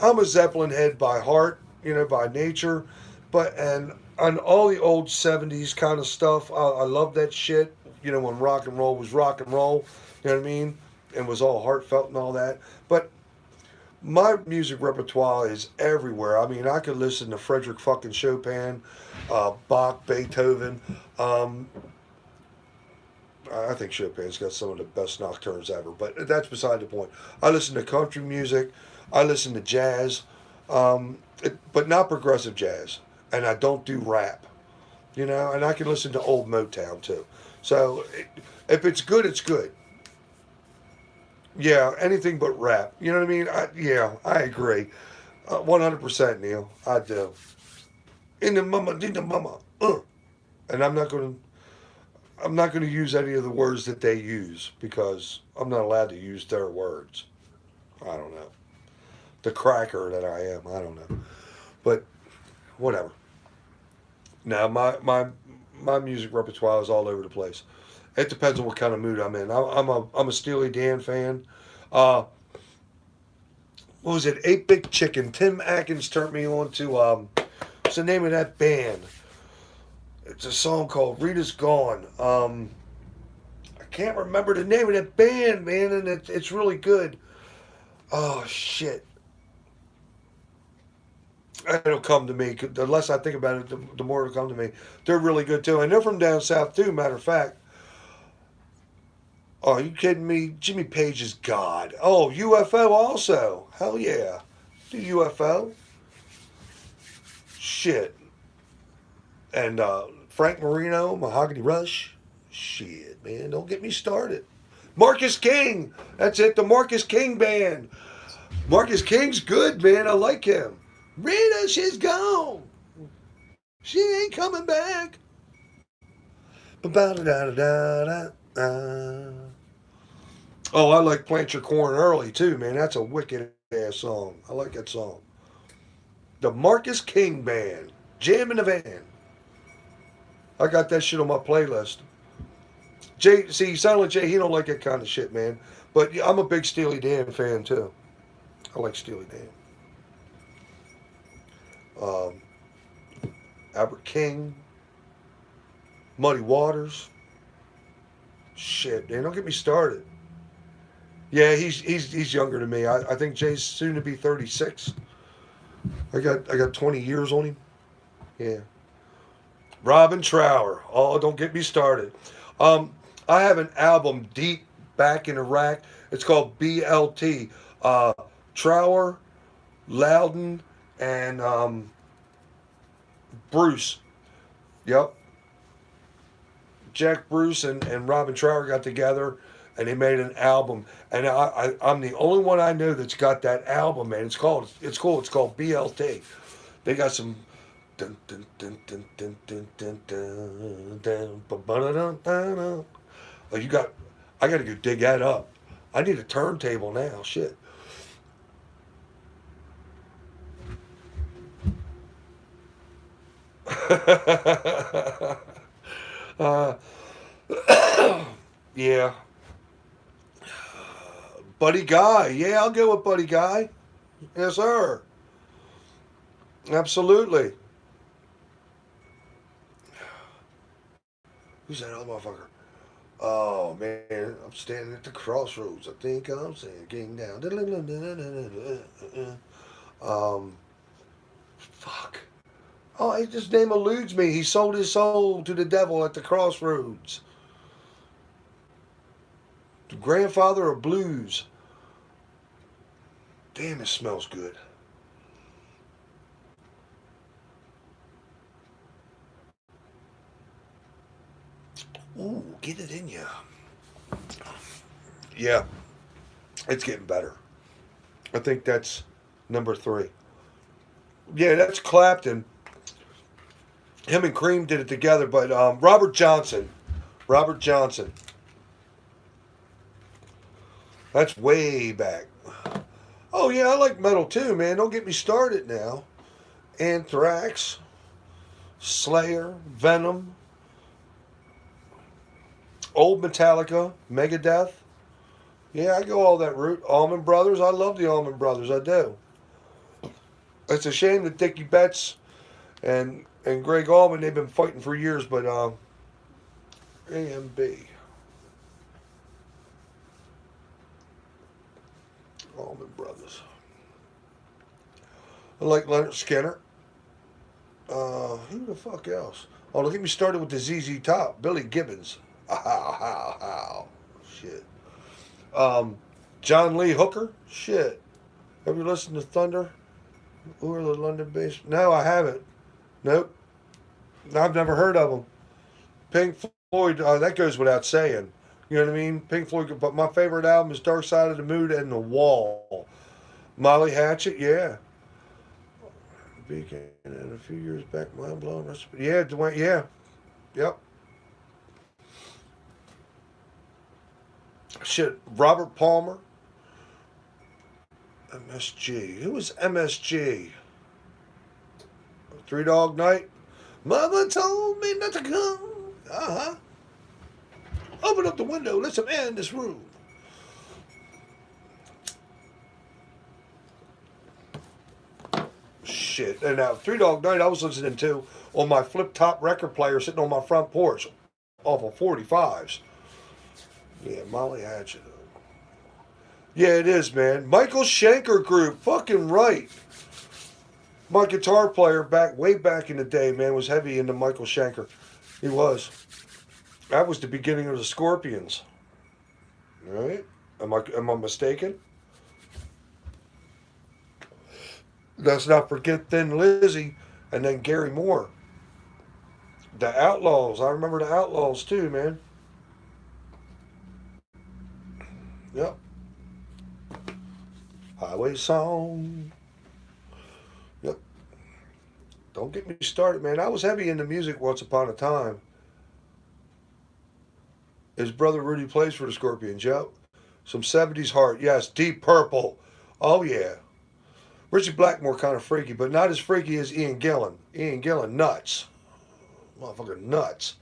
[SPEAKER 1] I'm a Zeppelin head by heart, you know, by nature, but and on all the old '70s kind of stuff, I love that shit. You know, when rock and roll was rock and roll, you know what I mean, and was all heartfelt and all that. But my music repertoire is everywhere. I mean, I could listen to Frederick fucking Chopin, Bach, Beethoven. Um, I think Chopin's got some of the best nocturnes ever, but that's beside the point. I listen to country music, I listen to jazz, but not progressive jazz, and I don't do rap, you know. And I can listen to old Motown too. So if it's good, it's good. Yeah, anything but rap. You know what I mean? Yeah, I agree. 100%, Neil. I do. In the mama. And I'm not going to use any of the words that they use because I'm not allowed to use their words. I don't know. The cracker that I am, I don't know. But whatever. Now my music repertoire is all over the place. It depends on what kind of mood I'm in. I'm a Steely Dan fan. Uh, what was it? 8 Bit Chicken. Tim Atkins turned me on to what's the name of that band? It's a song called Rita's Gone. I can't remember the name of that band, man, and it's really good. Oh shit. It'll come to me. The less I think about it, the more it'll come to me. They're really good too, and they're from down south too. Matter of fact. Oh, are you kidding me? Jimmy Page is God. Oh, UFO also. Hell yeah. Do UFO. Shit. And Frank Marino, Mahogany Rush. Shit, man. Don't get me started. Marcus King. That's it. The Marcus King band. Marcus King's good, man. I like him. Rita, she's gone. She ain't coming back. Ba-da-da-da-da-da. Oh, I like Plant Your Corn Early too, man. That's a wicked ass song. I like that song. The Marcus King Band. Jam in the Van. I got that shit on my playlist. Jay, see, Silent J, he don't like that kind of shit, man. But yeah, I'm a big Steely Dan fan too. I like Steely Dan. Um, Albert King, Muddy Waters. Shit, man, don't get me started. Yeah, he's younger than me. I think Jay's soon to be 36. I got 20 years on him. Yeah. Robin Trower. Oh, don't get me started. Um, I have an album deep back in the rack. It's called BLT. Trower, Loudon, and Bruce. Yep. Jack Bruce and Robin Trower got together and they made an album. And I'm the only one I know that's got that album, man. It's cool. It's called BLT. They got some. Dun, dun, dun, dun, dun, dun, dun, dun, dun, ba-ba-da-dun, dun, dun. Oh, I got to go dig that up. I need a turntable now. Shit. uh, yeah. Buddy Guy. Yeah, I'll go with Buddy Guy. Yes, sir. Absolutely. Who's that other motherfucker? Oh man, I'm standing at the crossroads. I think I'm saying getting down. Fuck. Oh, his name eludes me. He sold his soul to the devil at the crossroads. The grandfather of blues. Damn, it smells good. Ooh, get it in ya. Yeah, it's getting better. I think that's number 3. Yeah, that's Clapton. Him and Cream did it together, but Robert Johnson. Robert Johnson. That's way back. Oh, yeah, I like metal too, man. Don't get me started now. Anthrax, Slayer, Venom, old Metallica, Megadeth. Yeah, I go all that route. Allman Brothers. I love the Allman Brothers. I do. It's a shame that Dickie Betts and Greg Allman, they've been fighting for years, but AMB. Allman Brothers. I like Leonard Skinner. Who the fuck else? Oh, don't get me started with the ZZ Top. Billy Gibbons. How. Shit. John Lee Hooker. Shit. Have you listened to Thunder? Who are the London based? No, I haven't. Nope. I've never heard of them. Pink Floyd, that goes without saying. You know what I mean? Pink Floyd, but my favorite album is Dark Side of the Moon and The Wall. Molly Hatchet, yeah. Beacon, and a few years back, mind blowing. Yeah, Dwayne, yeah. Yep. Shit, Robert Palmer. MSG. Who was MSG? Three Dog Night. Mother told me not to come. Uh-huh. Open up the window. Let some air in this room. Shit. And now, Three Dog Night I was listening to on my flip top record player sitting on my front porch off of 45s. Yeah, Molly Hatchet. Yeah, it is, man. Michael Schenker Group. Fucking right. My guitar player way back in the day, man, was heavy into Michael Schenker. He was. That was the beginning of the Scorpions. Right? Am I mistaken? Let's not forget Thin Lizzy and then Gary Moore. The Outlaws. I remember the Outlaws too, man. Yep. Highway Song. Yep. Don't get me started, man. I was heavy into music once upon a time. His brother Rudy plays for the Scorpions, yep. Some 70s heart, yes. Deep Purple. Oh, yeah. Richie Blackmore kind of freaky, but not as freaky as Ian Gillan. Ian Gillan, nuts. Motherfucker, nuts.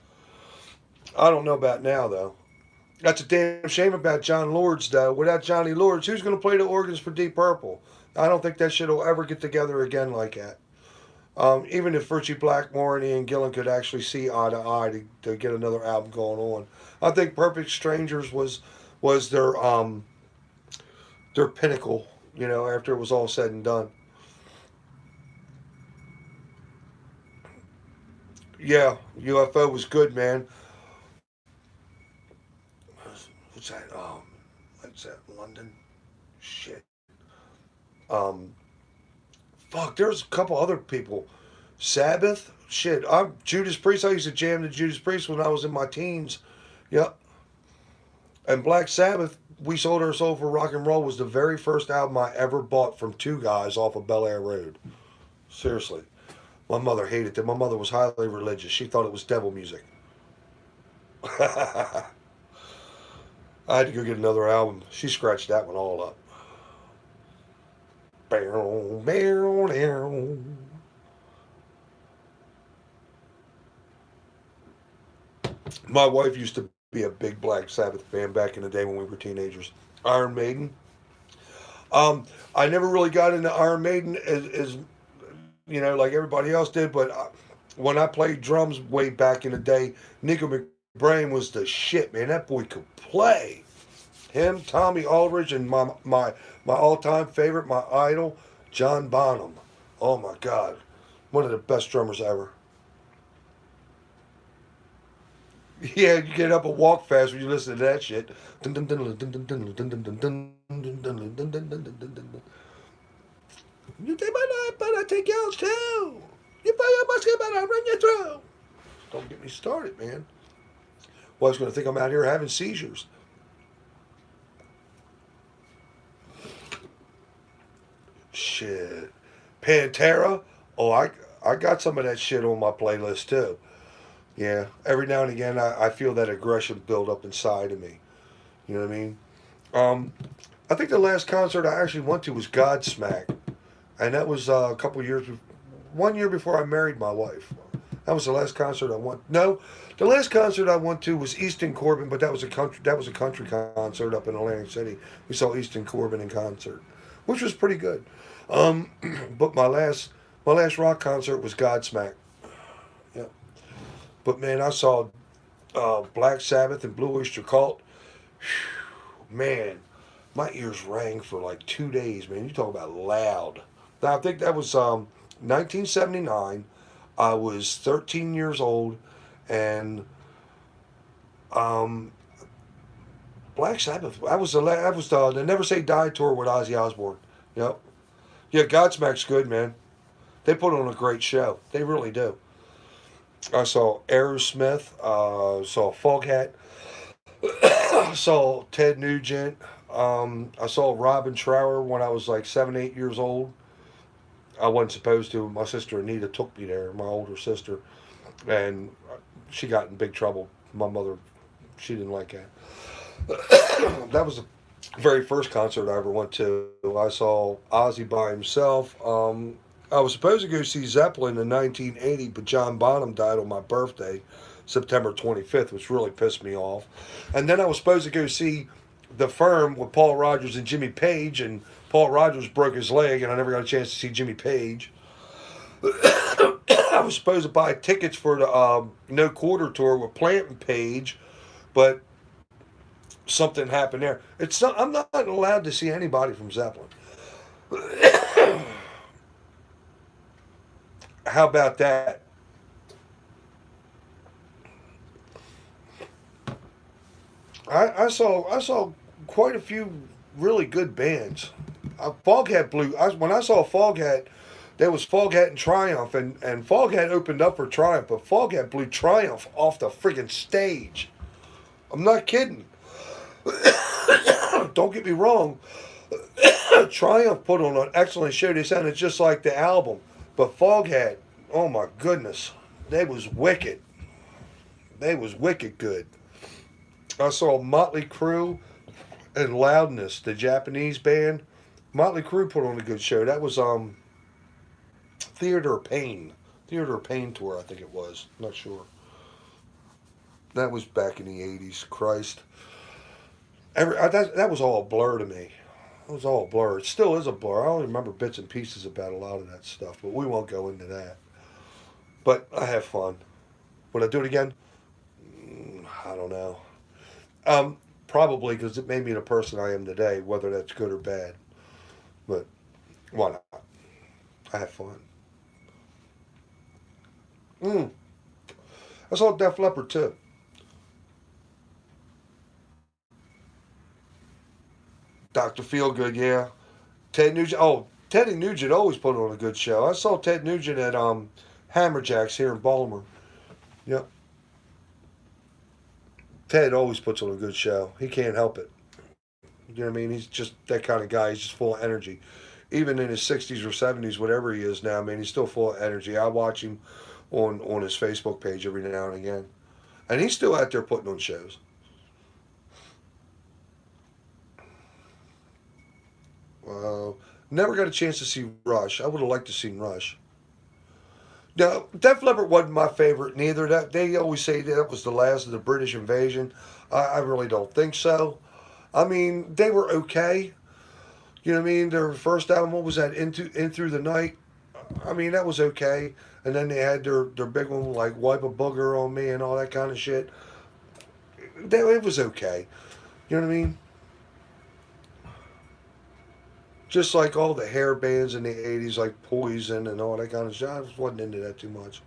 [SPEAKER 1] I don't know about now, though. That's a damn shame about John Lords, though. Without Johnny Lords, who's going to play the organs for Deep Purple? I don't think that shit will ever get together again like that. Even if Richie Blackmore and Ian Gillan could actually see eye to eye to get another album going on. I think Perfect Strangers was their pinnacle, you know, after it was all said and done. Yeah, UFO was good, man. What's that? What's that? London? Shit. Um, Fuck, there's a couple other people. Sabbath? Shit. I'm Judas Priest. I used to jam to Judas Priest when I was in my teens. Yep. And Black Sabbath, We Sold Our Soul for Rock and Roll was the very first album I ever bought from two guys off of Bel Air Road. Seriously. My mother hated it. My mother was highly religious. She thought it was devil music. I had to go get another album. She scratched that one all up. My wife used to be a big Black Sabbath fan back in the day when we were teenagers. Iron Maiden. I never really got into Iron Maiden as you know, like everybody else did, but when I played drums way back in the day, Nico McBrain was the shit, man. That boy could play. Him, Tommy Aldridge, and my all-time favorite, my idol, John Bonham. Oh my God, one of the best drummers ever. Yeah, you get up and walk fast when you listen to that shit. You take my life, but I take yours too. You fire your musket, but I run you through. Don't get me started, man. Wife's gonna think I'm out here having seizures. shit. Pantera. Oh, I got some of that shit on my playlist too. Yeah, every now and again, I feel that aggression build up inside of me. You know what I mean? Um, I think the last concert I actually went to was Godsmack, and that was a couple years, 1 year before I married my wife. That was the last concert I went. No, the last concert I went to was Easton Corbin, but that was a country. That was a country concert up in Atlantic City. We saw Easton Corbin in concert, which was pretty good. Um, but my last rock concert was Godsmack. Yeah. But man, I saw Black Sabbath and Blue Oyster Cult. Man, my ears rang for like 2 days, man. You talk about loud. Now, I think that was 1979. I was 13 years old, and um, Black Sabbath. That was the Never Say Die tour with Ozzy Osbourne. Yep. Yeah, Godsmack's good, man. They put on a great show. They really do. I saw Aerosmith. Saw Foghat. I saw Ted Nugent. I saw Robin Trower when I was like 7, 8 years old. I wasn't supposed to. My sister Anita took me there, my older sister, and she got in big trouble. My mother, she didn't like that. That was the very first concert I ever went to. I saw Ozzy by himself. I was supposed to go see Zeppelin in 1980, but John Bonham died on my birthday, September 25th, which really pissed me off. And then I was supposed to go see The Firm with Paul Rogers and Jimmy Page, and Paul Rogers broke his leg, and I never got a chance to see Jimmy Page. I was supposed to buy tickets for the No Quarter tour with Plant and Page, but something happened there. I'm not allowed to see anybody from Zeppelin. How about that? I saw quite a few really good bands. Foghat blew. When I saw Foghat, there was Foghat and Triumph, and Foghat opened up for Triumph, but Foghat blew Triumph off the friggin' stage. I'm not kidding. Don't get me wrong. Triumph put on an excellent show. They sounded just like the album, but Foghat, oh my goodness, they was wicked. They was wicked good. I saw Motley Crue and Loudness, the Japanese band. Motley Crue put on a good show. That was Theater of Pain. Theater of Pain tour, I think it was. Not sure. That was back in the 80s. Christ. That was all a blur to me. It was all a blur. It still is a blur. I only remember bits and pieces about a lot of that stuff, but we won't go into that. But I have fun. Would I do it again? I don't know. Probably because it made me the person I am today, whether that's good or bad. But why not? I have fun. I saw Def Leppard too. Dr. Feelgood, yeah. Ted Nugent. Oh, Teddy Nugent always put on a good show. I saw Ted Nugent at Hammerjacks here in Baltimore. Yep. Ted always puts on a good show. He can't help it. You know what I mean? He's just that kind of guy. He's just full of energy. Even in his 60s or 70s, whatever he is now, man, he's still full of energy. I watch him on his Facebook page every now and again. And he's still out there putting on shows. Never got a chance to see Rush. I would have liked to see Rush. Now, Def Leppard wasn't my favorite neither. That they always say that was the last of the British invasion. I really don't think so. I mean, they were okay. You know what I mean? Their first album, what was that? In Through the Night. I mean, that was okay. And then they had their big one like Wipe a Booger on Me and all that kind of shit. It was okay. You know what I mean? Just like all the hair bands in the 80s, like Poison and all that kind of stuff. I just wasn't into that too much.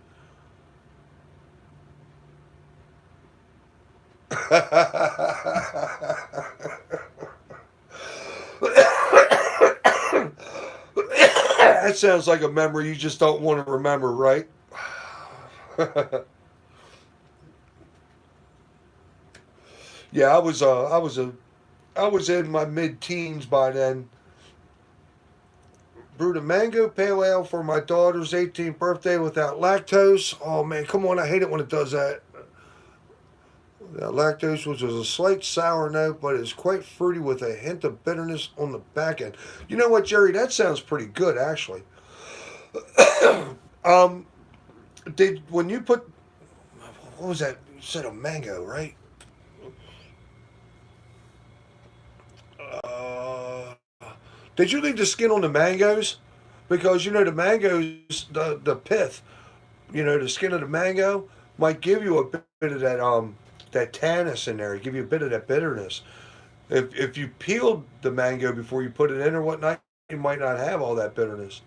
[SPEAKER 1] That sounds like a memory you just don't want to remember, right? Yeah, I was in my mid-teens by then. Brewed a mango pale ale for my daughter's 18th birthday without lactose. Oh man, come on! I hate it when it does that. Without lactose, which was a slight sour note, but is quite fruity with a hint of bitterness on the back end. You know what, Jerry? That sounds pretty good, actually. um, did when you put what was that? You said a mango, right? Uh, did you leave the skin on the mangoes? Because you know the mangoes, the pith, you know the skin of the mango might give you a bit of that tannins in there, give you a bit of that bitterness. If you peeled the mango before you put it in or whatnot, you might not have all that bitterness.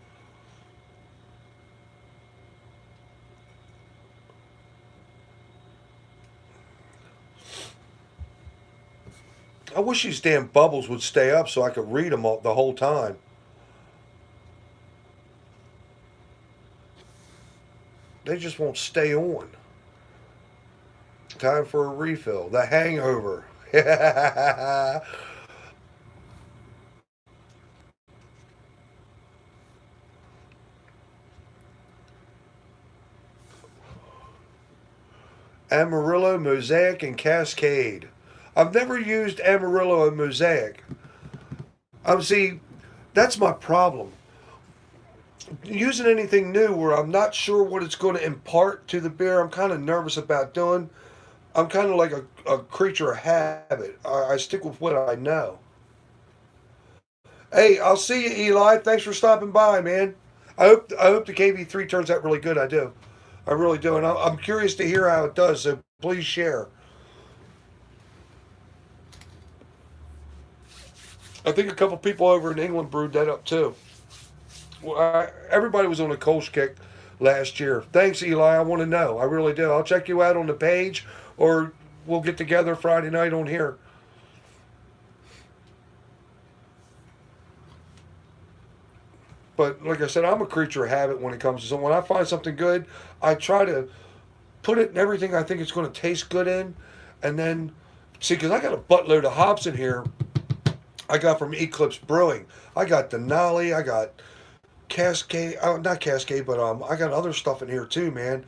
[SPEAKER 1] I wish these damn bubbles would stay up so I could read them all, the whole time. They just won't stay on. Time for a refill. The hangover. Amarillo, Mosaic, and Cascade. I've never used Amarillo and Mosaic. See, that's my problem. Using anything new where I'm not sure what it's going to impart to the beer, I'm kind of nervous about doing. I'm kind of like a creature of habit. I stick with what I know. Hey, I'll see you, Eli. Thanks for stopping by, man. I hope the KV3 turns out really good. I do. I really do. And I'm curious to hear how it does, so please share. I think a couple people over in England brewed that up too. Well, everybody was on a Kolsch kick last year. Thanks, Eli. I want to know. I really do. I'll check you out on the page, or we'll get together Friday night on here. But like I said, I'm a creature of habit when it comes to something. When I find something good, I try to put it in everything I think it's going to taste good in, and then see, because I got a buttload of hops in here. I got from Eclipse Brewing. I got Denali. I got Cascade. Not Cascade, but I got other stuff in here too, man.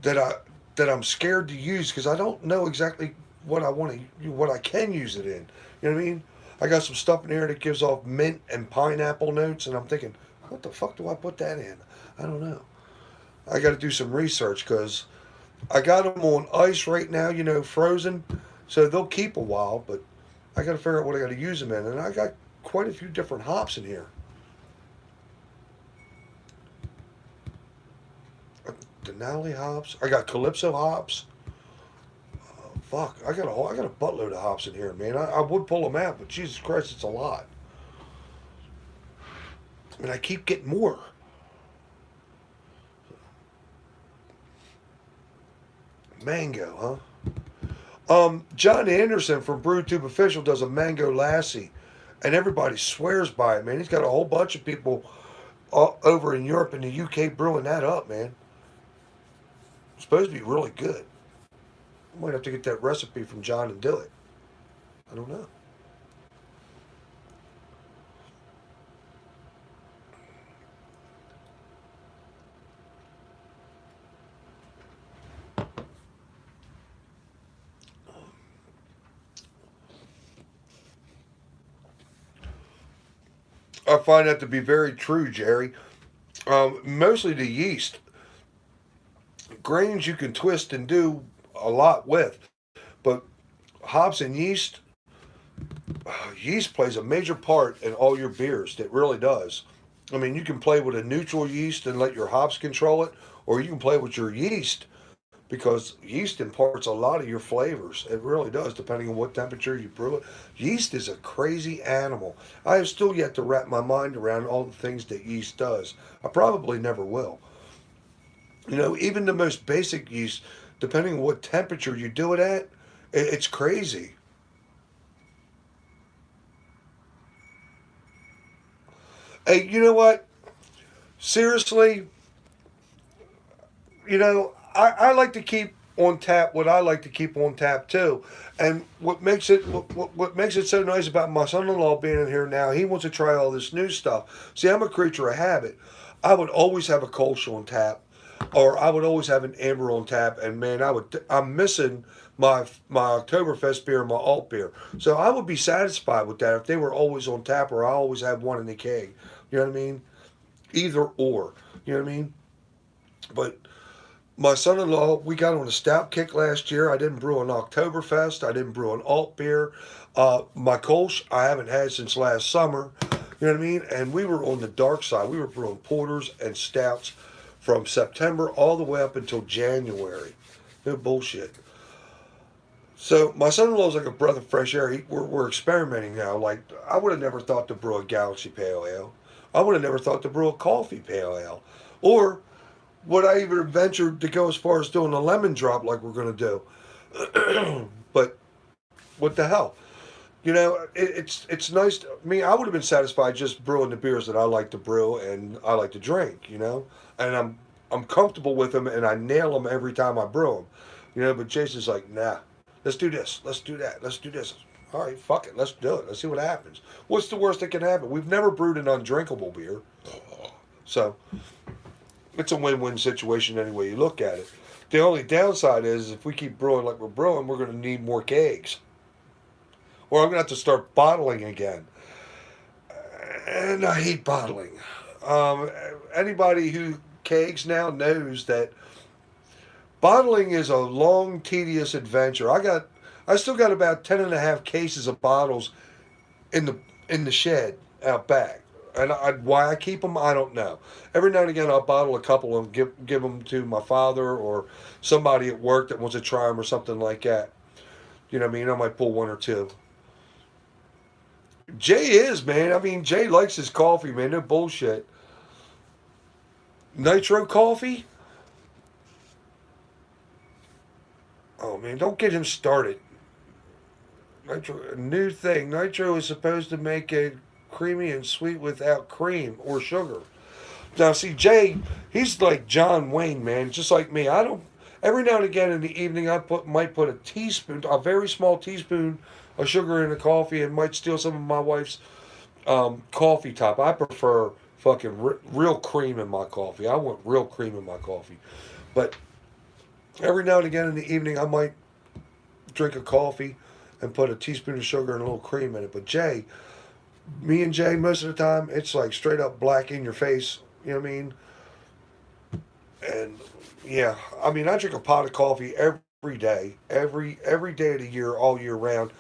[SPEAKER 1] That I'm scared to use because I don't know exactly what I want to, what I can use it in. You know what I mean? I got some stuff in here that gives off mint and pineapple notes, and I'm thinking, what the fuck do I put that in? I don't know. I got to do some research because I got them on ice right now, you know, frozen, so they'll keep a while. But I got to figure out what I got to use them in, and I got quite a few different hops in here. Denali hops. I got Calypso hops. Fuck, I got a buttload of hops in here, man. I would pull them out, but Jesus Christ, it's a lot. And I keep getting more. Mango, huh? John Anderson from BrewTube Official does a mango lassie, and everybody swears by it, man. He's got a whole bunch of people over in Europe and the UK brewing that up, man. It's supposed to be really good. I might have to get that recipe from John and do it. I don't know. I find that to be very true, Jerry. Mostly the yeast. Grains you can twist and do a lot with, but hops and yeast, yeast plays a major part in all your beers. It really does. I mean, you can play with a neutral yeast and let your hops control it, or you can play with your yeast because yeast imparts a lot of your flavors. It really does, depending on what temperature you brew it. Yeast is a crazy animal. I have still yet to wrap my mind around all the things that yeast does. I probably never will. You know, even the most basic yeast, depending on what temperature you do it at, it's crazy. Hey, you know what? Seriously, you know, I like to keep on tap what I like to keep on tap too. And what makes it so nice about my son-in-law being in here now, he wants to try all this new stuff. See, I'm a creature of habit. I would always have a Kolsch on tap, or I would always have an Amber on tap, and man, I'm missing my Oktoberfest beer and my alt beer. So I would be satisfied with that if they were always on tap, or I always had one in the keg. You know what I mean? Either or. You know what I mean? But my son-in-law, we got on a stout kick last year. I didn't brew an Oktoberfest. I didn't brew an alt beer. My Kolsch I haven't had since last summer. You know what I mean? And we were on the dark side. We were brewing porters and stouts from September all the way up until January. No bullshit. So my son-in-law's like a breath of fresh air. We're experimenting now. Like I would have never thought to brew a Galaxy Pale Ale. I would have never thought to brew a coffee Pale Ale, or would I even venture to go as far as doing a lemon drop like we're going to do? But what the hell? You know, it's nice. I would have been satisfied just brewing the beers that I like to brew and I like to drink. You know, and I'm comfortable with them and I nail them every time I brew them. You know, but Jason's like, nah, let's do this, let's do that, let's do this. All right, fuck it, let's do it. Let's see what happens. What's the worst that can happen? We've never brewed an undrinkable beer, so it's a win-win situation any way you look at it. The only downside is if we keep brewing like we're brewing, we're going to need more kegs. Or I'm going to have to start bottling again. And I hate bottling. Um, Anybody who kegs now knows that bottling is a long, tedious adventure. I still got about 10 and a half cases of bottles in the shed out back. And why I keep them, I don't know. Every now and again, I'll bottle a couple and give them to my father or somebody at work that wants to try them or something like that. You know what I mean? I might pull one or two. Jay is, man. I mean, Jay likes his coffee, man. No bullshit. Nitro coffee? Oh, man, don't get him started. Nitro, a new thing. Nitro is supposed to make it creamy and sweet without cream or sugar. Now, see, Jay, he's like John Wayne, man, just like me. I don't. Every now and again in the evening, might put a very small teaspoon of sugar in the coffee, and might steal some of my wife's coffee top. I prefer fucking real cream in my coffee. I want real cream in my coffee. But every now and again in the evening, I might drink a coffee and put a teaspoon of sugar and a little cream in it. But Jay, me and Jay, most of the time, it's like straight up black in your face. You know what I mean? And yeah, I mean, I drink a pot of coffee every day, every day of the year, all year round,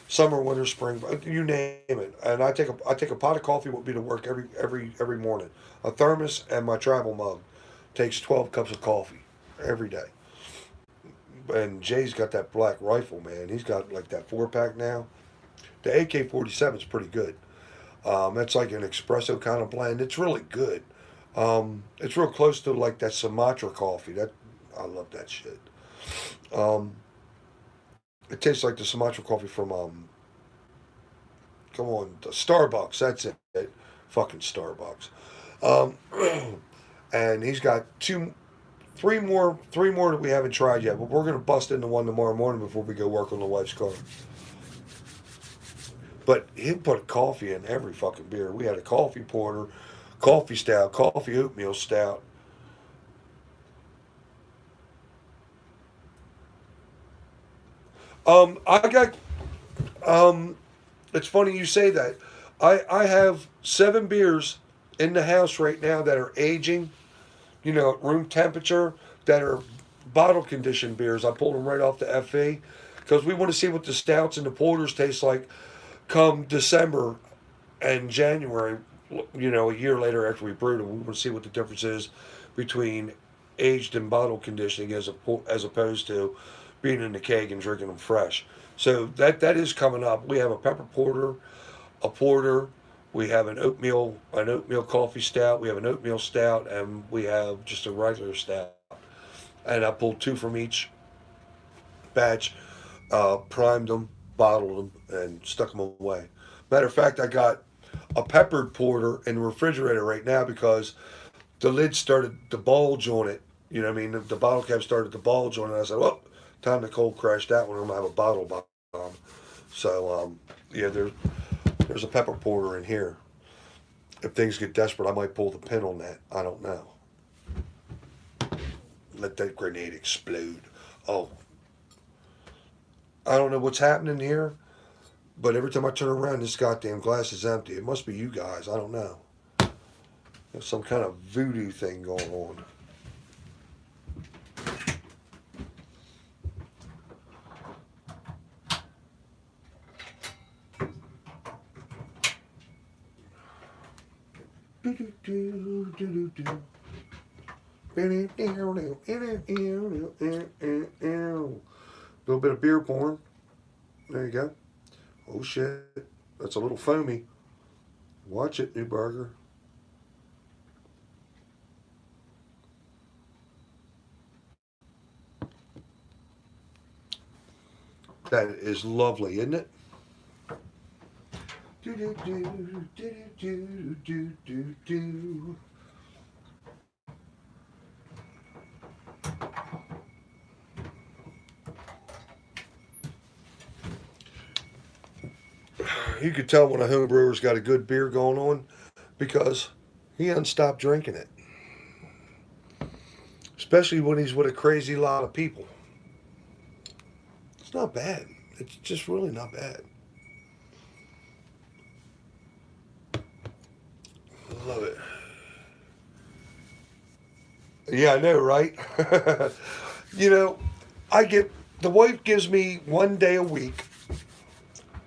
[SPEAKER 1] summer, winter, spring, you name it. And I take a pot of coffee with me to work every morning. A thermos and my travel mug takes 12 cups of coffee every day. And Jay's got that black rifle, man. He's got like that 4 pack now. The AK-47 is pretty good. It's like an espresso kind of blend. It's really good. It's real close to like that Sumatra coffee. That I love that shit. Um, it tastes like the Sumatra coffee from come on, the Starbucks. That's it. Fucking Starbucks. Um, and he's got three more that we haven't tried yet. But we're gonna bust into one tomorrow morning before we go work on the wife's car. But he'll put coffee in every fucking beer. We had a coffee porter, coffee stout, coffee oatmeal stout. I got. It's funny you say that. I have 7 beers in the house right now that are aging. You know, at room temperature, that are bottle conditioned beers. I pulled them right off the FE because we want to see what the stouts and the porters taste like come December and January, you know, a year later after we brewed them. We want to see what the difference is between aged and bottle conditioning as opposed to being in the keg and drinking them fresh. So that is coming up. We have a pepper porter, a porter. We have an oatmeal coffee stout. We have an oatmeal stout, and we have just a regular stout. And I pulled 2 from each batch, primed them, bottled them, and stuck them away. Matter of fact, I got a peppered porter in the refrigerator right now because the lid started to bulge on it. You know what I mean? The bottle cap started to bulge on it. I said, well, Time to cold crash that one. I'm gonna have a bottle bomb. So yeah, there's a pepper porter in here. If things get desperate, I might pull the pin on that. I don't know. Let that grenade explode. Oh, I don't know what's happening here, but every time I turn around, this goddamn glass is empty. It must be you guys. I don't know. There's some kind of voodoo thing going on. Little bit of beer pouring. There you go. Oh shit. That's a little foamy. Watch it, New Burger. That is lovely, isn't it? Do do do do do do do do. You could tell when a home brewer's got a good beer going on because he hasn't stopped drinking it. Especially when he's with a crazy lot of people. It's not bad. It's just really not bad. I love it. Yeah, I know, right? You know, the wife gives me 1 day a week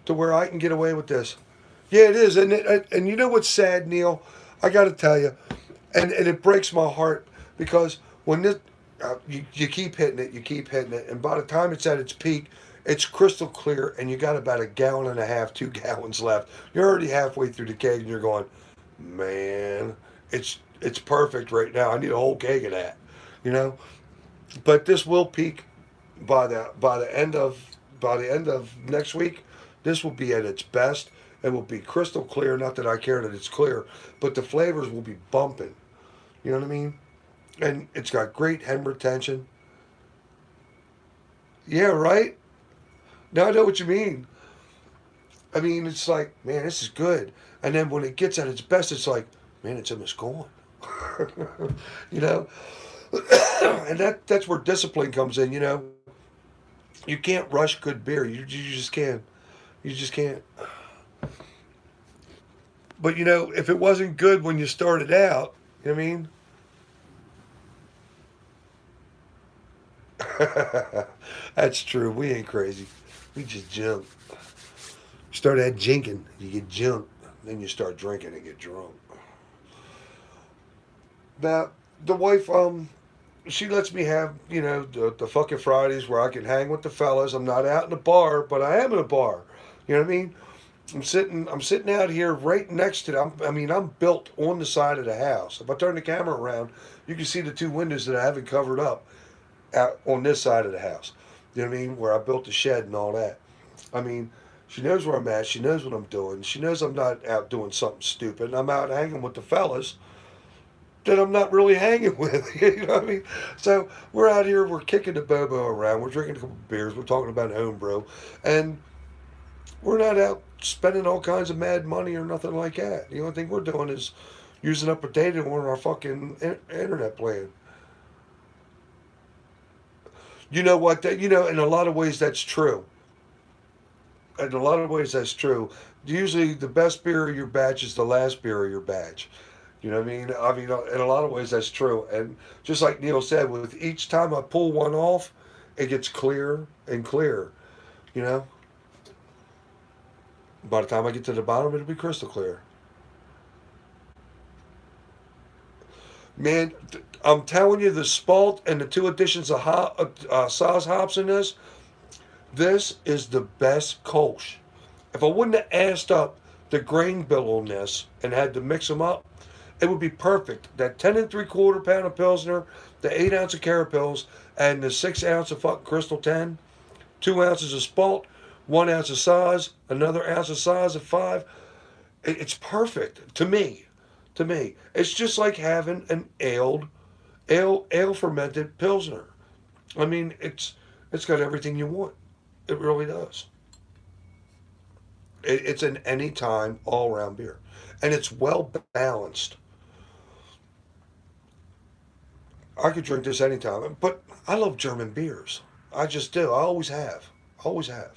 [SPEAKER 1] to where I can get away with this. Yeah, it is, and you know what's sad, Neil? I got to tell you, and it breaks my heart because when this, you keep hitting it, and by the time it's at its peak, it's crystal clear, and you got about a gallon and a half, 2 gallons left. You're already halfway through the keg, and you're going, man, it's perfect right now. I need a whole keg of that, you know. But this will peak by the end of next week. This will be at its best. It will be crystal clear. Not that I care that it's clear, but the flavors will be bumping. You know what I mean? And it's got great head retention. Yeah, right? Now I know what you mean. I mean, it's like, man, this is good. And then when it gets at its best, it's like, man, it's almost gone. You know? And that's where discipline comes in, you know? You can't rush good beer. You just can't. You just can't. But, you know, if it wasn't good when you started out, you know what I mean? That's true. We ain't crazy. We just jump. Start at jinking, you get junk. Then you start drinking and get drunk. Now, the wife, she lets me have, you know, the fucking Fridays where I can hang with the fellas. I'm not out in a bar, but I am in a bar. You know what I mean? I'm sitting out here right next to them. I'm built on the side of the house. If I turn the camera around, you can see the two windows that I haven't covered up out on this side of the house. You know what I mean? Where I built the shed and all that. I mean, she knows where I'm at. She knows what I'm doing. She knows I'm not out doing something stupid. I'm out hanging with the fellas that I'm not really hanging with. You know what I mean? So we're out here. We're kicking the bobo around. We're drinking a couple of beers. We're talking about homebrew. And we're not out spending all kinds of mad money or nothing like that. The only thing we're doing is using up a data on our fucking internet plan. You know what? That, you know, in a lot of ways, that's true. In a lot of ways, that's true. Usually, the best beer of your batch is the last beer of your batch. You know what I mean? In a lot of ways, that's true. And just like Neil said, with each time I pull one off, it gets clearer and clearer. You know? By the time I get to the bottom, it'll be crystal clear. Man, I'm telling you, the Spalt and the two additions of Saaz hops in this is the best Kolsch. If I wouldn't have asked up the grain bill on this and had to mix them up, it would be perfect. That 10 3/4 pound of Pilsner, the 8 ounce of Carapils, and the 6 ounce of fucking Crystal 10, 2 ounces of Spalt, 1 ounce of Saaz, another ounce of Saaz at 5. It's perfect to me. To me, it's just like having an ale fermented Pilsner. I mean, It's got everything you want. It really does. It's an anytime, all around beer. And it's well balanced. I could drink this anytime. But I love German beers. I just do. I always have. Always have.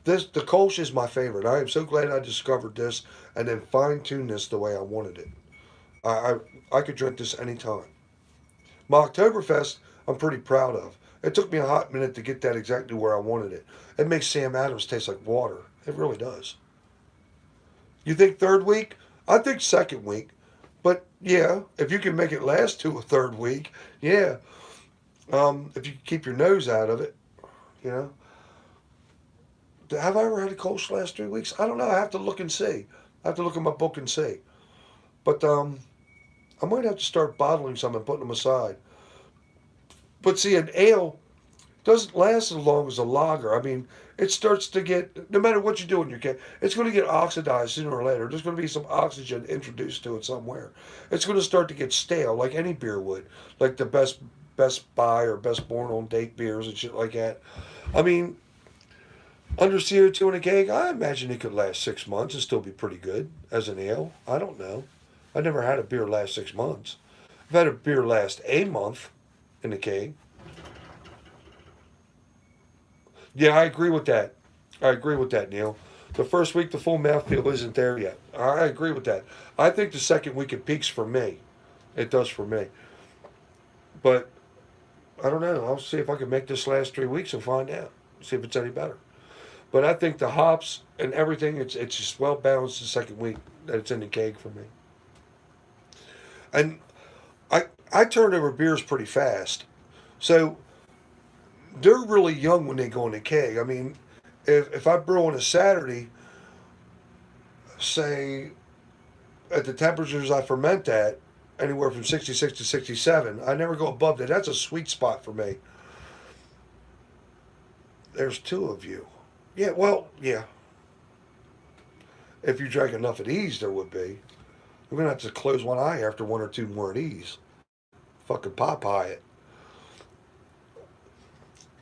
[SPEAKER 1] The Kolsch is my favorite. I am so glad I discovered this and then fine tuned this the way I wanted it. I, I could drink this anytime. My Oktoberfest, I'm pretty proud of. It took me a hot minute to get that exactly where I wanted it. It makes Sam Adams taste like water. It really does. You think third week? I think second week. But yeah, if you can make it last to a third week, yeah. If you keep your nose out of it, you know. Have I ever had a Kolsch last 3 weeks? I don't know. I have to look and see. I have to look at my book and see. But I might have to start bottling some and putting them aside. But see, an ale doesn't last as long as a lager. I mean, it starts to get, no matter what you do in your can, it's going to get oxidized sooner or later. There's going to be some oxygen introduced to it somewhere. It's going to start to get stale, like any beer would, like the Best Buy or Best Born on Date beers and shit like that. I mean, under CO2 in a keg, I imagine it could last 6 months and still be pretty good as an ale. I don't know. I never had a beer last 6 months. I've had a beer last a month in a keg. Yeah, I agree with that. I agree with that, Neil. The first week, the full mouthfeel isn't there yet. I agree with that. I think the second week it peaks for me. It does for me. But I don't know. I'll see if I can make this last 3 weeks and find out. See if it's any better. But I think the hops and everything, it's just well balanced the second week that it's in the keg for me. And I turn over beers pretty fast. So they're really young when they go in the keg. I mean, if I brew on a Saturday, say at the temperatures I ferment at, anywhere from 66 to 67, I never go above that. That's a sweet spot for me. There's two of you. Yeah, well, yeah. If you drank enough of these, there would be. We're going to have to close one eye after one or two more of these. Fucking Popeye it.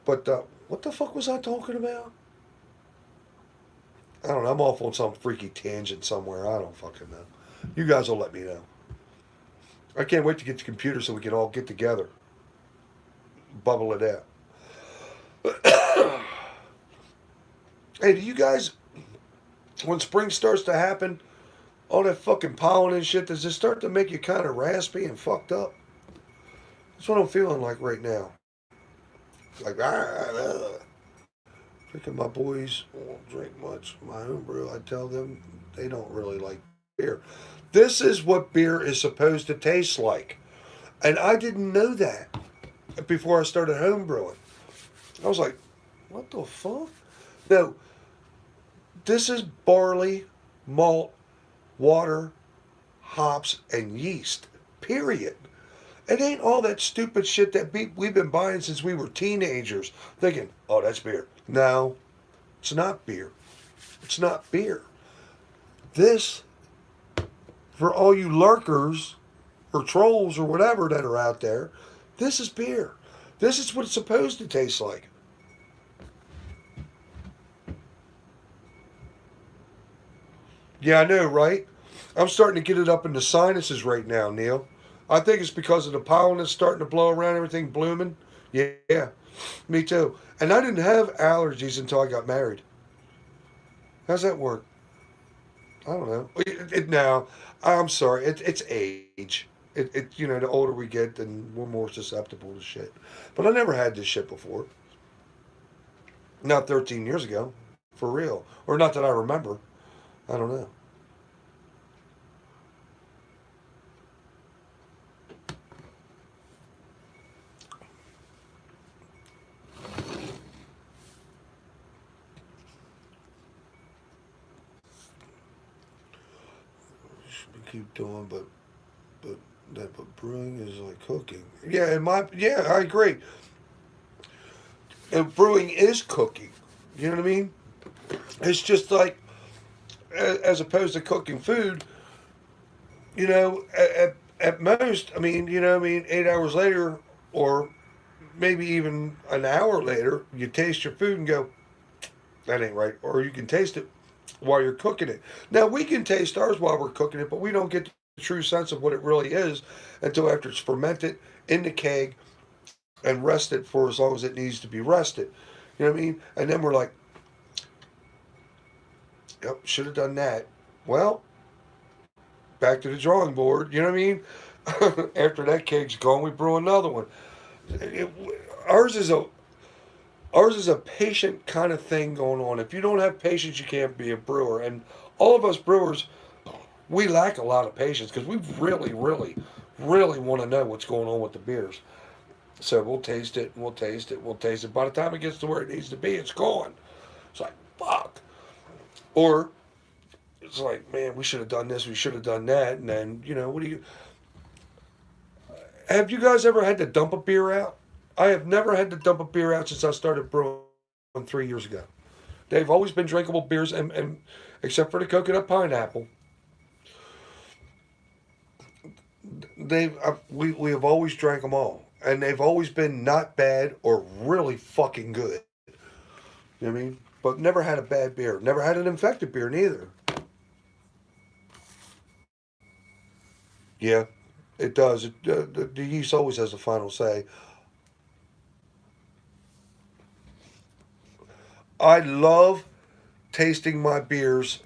[SPEAKER 1] But what the fuck was I talking about? I don't know. I'm off on some freaky tangent somewhere. I don't fucking know. You guys will let me know. I can't wait to get the computer so we can all get together. Bubble it out. Hey, do you guys, when spring starts to happen, all that fucking pollen and shit, does it start to make you kind of raspy and fucked up? That's what I'm feeling like right now. Like, drinking my boys won't drink much. My homebrew, I tell them they don't really like beer. This is what beer is supposed to taste like. And I didn't know that before I started homebrewing. I was like, what the fuck? No, this is barley, malt, water, hops, and yeast. Period. It ain't all that stupid shit that we've been buying since we were teenagers, thinking, oh, that's beer. No, it's not beer. It's not beer. This, for all you lurkers or trolls or whatever that are out there, this is beer. This is what it's supposed to taste like. Yeah, I know, right? I'm starting to get it up in the sinuses right now, Neil. I think it's because of the pollen that's starting to blow around, everything blooming. Yeah, me too. And I didn't have allergies until I got married. How's that work? I don't know. Now, I'm sorry. It's age. The older we get, then we're more susceptible to shit. But I never had this shit before. Not 13 years ago, for real. Or not that I remember. I don't know. We keep doing, but brewing is like cooking. Yeah, I agree. And brewing is cooking. You know what I mean? It's just like, as opposed to cooking food, at most, 8 hours later, or maybe even an hour later, you taste your food and go, that ain't right. Or you can taste it while you're cooking it. Now, we can taste ours while we're cooking it, but we don't get the true sense of what it really is until after it's fermented in the keg and rested for as long as it needs to be rested. You know what I mean? And then we're like, yep, should have done that. Well, back to the drawing board. You know what I mean? After that keg's gone, we brew another one. It, ours is a ours is a patient kind of thing going on. If you don't have patience, you can't be a brewer. And all of us brewers, we lack a lot of patience because we really, really, really want to know what's going on with the beers. So we'll taste it, and we'll taste it, we'll taste it. By the time it gets to where it needs to be, it's gone. It's like, fuck. Or it's like, man, we should have done this, we should have done that. And then, what do you. Have you guys ever had to dump a beer out? I have never had to dump a beer out since I started brewing 3 years ago. They've always been drinkable beers, and except for the coconut pineapple, we have always drank them all, and they've always been not bad or really fucking good. You know what I mean? But never had a bad beer. Never had an infected beer neither. Yeah, it does. The yeast always has the final say. I love tasting my beers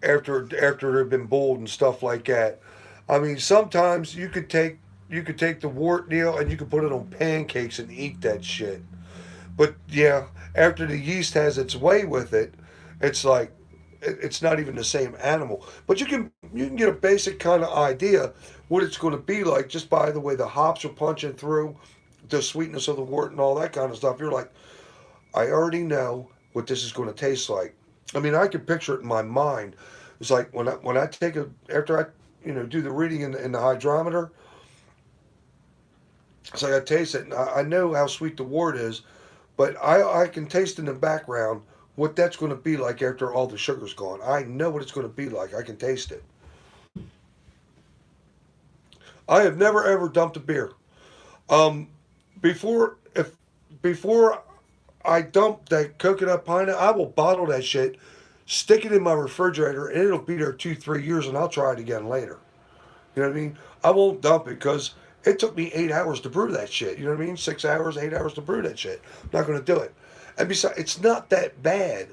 [SPEAKER 1] after they've been boiled and stuff like that. I mean, sometimes you could take the wort meal and you could put it on pancakes and eat that shit. But yeah, after the yeast has its way with it, it's like it's not even the same animal. But you can get a basic kind of idea what it's going to be like just by the way the hops are punching through, the sweetness of the wort and all that kind of stuff. You're like, I already know what this is going to taste like. I mean, I can picture it in my mind. It's like when I take a after I do the reading in the hydrometer. It's like I taste it, and I know how sweet the wort is, but I can taste in the background what that's going to be like after all the sugar's gone. I know what it's going to be like. I can taste it. I have never ever dumped a beer. Um, before I dump that coconut pineapple, I will bottle that shit, stick it in my refrigerator, and it'll be there 2, 3 years, and I'll try it again later. You know what I mean? I won't dump it because it took me 8 hours to brew that shit. You know what I mean? 6 hours, 8 hours to brew that shit. I'm not going to do it. And besides, it's not that bad.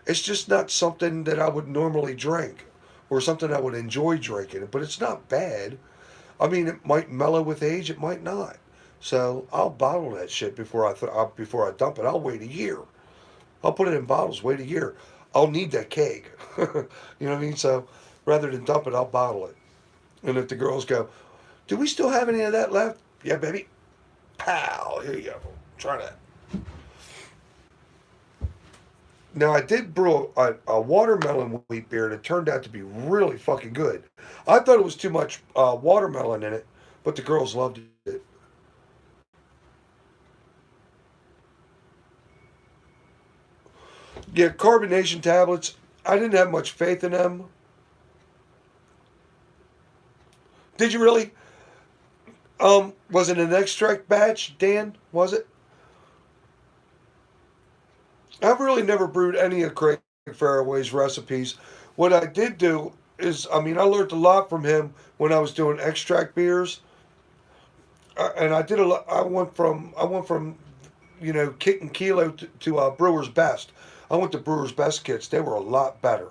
[SPEAKER 1] It's just not something that I would normally drink or something I would enjoy drinking. But it's not bad. I mean, it might mellow with age. It might not. So I'll bottle that shit before I dump it. I'll wait a year. I'll put it in bottles. Wait a year. I'll need that keg. You know what I mean? So rather than dump it, I'll bottle it. And if the girls go, do we still have any of that left? Yeah, baby. Pow. Here you go. Try that. Now, I did brew a watermelon wheat beer, and it turned out to be really fucking good. I thought it was too much watermelon in it, but the girls loved it. Yeah, carbonation tablets. I didn't have much faith in them. Did you really? Was it an extract batch, Dan? Was it? I've really never brewed any of Craig Fairway's recipes. What I did do is, I mean, I learned a lot from him when I was doing extract beers, and I did a lot. I went from kit and kilo to Brewer's Best. I went to Brewer's Best kits. They were a lot better.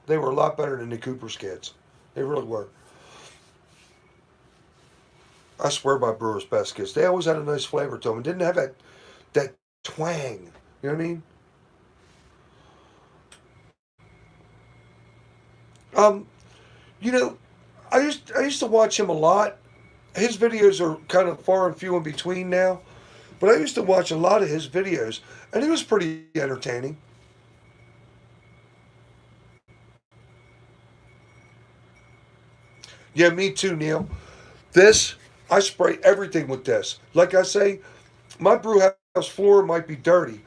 [SPEAKER 1] They were a lot better than the Cooper's kits. They really were. I swear by Brewer's Best kits. They always had a nice flavor to them. It didn't have that twang. You know what I mean? Um, you know, I used to watch him a lot. His videos are kind of far and few in between now, but I used to watch a lot of his videos, and he was pretty entertaining. Yeah, me too, Neil. This, I spray everything with this. Like I say, my brew house floor might be dirty,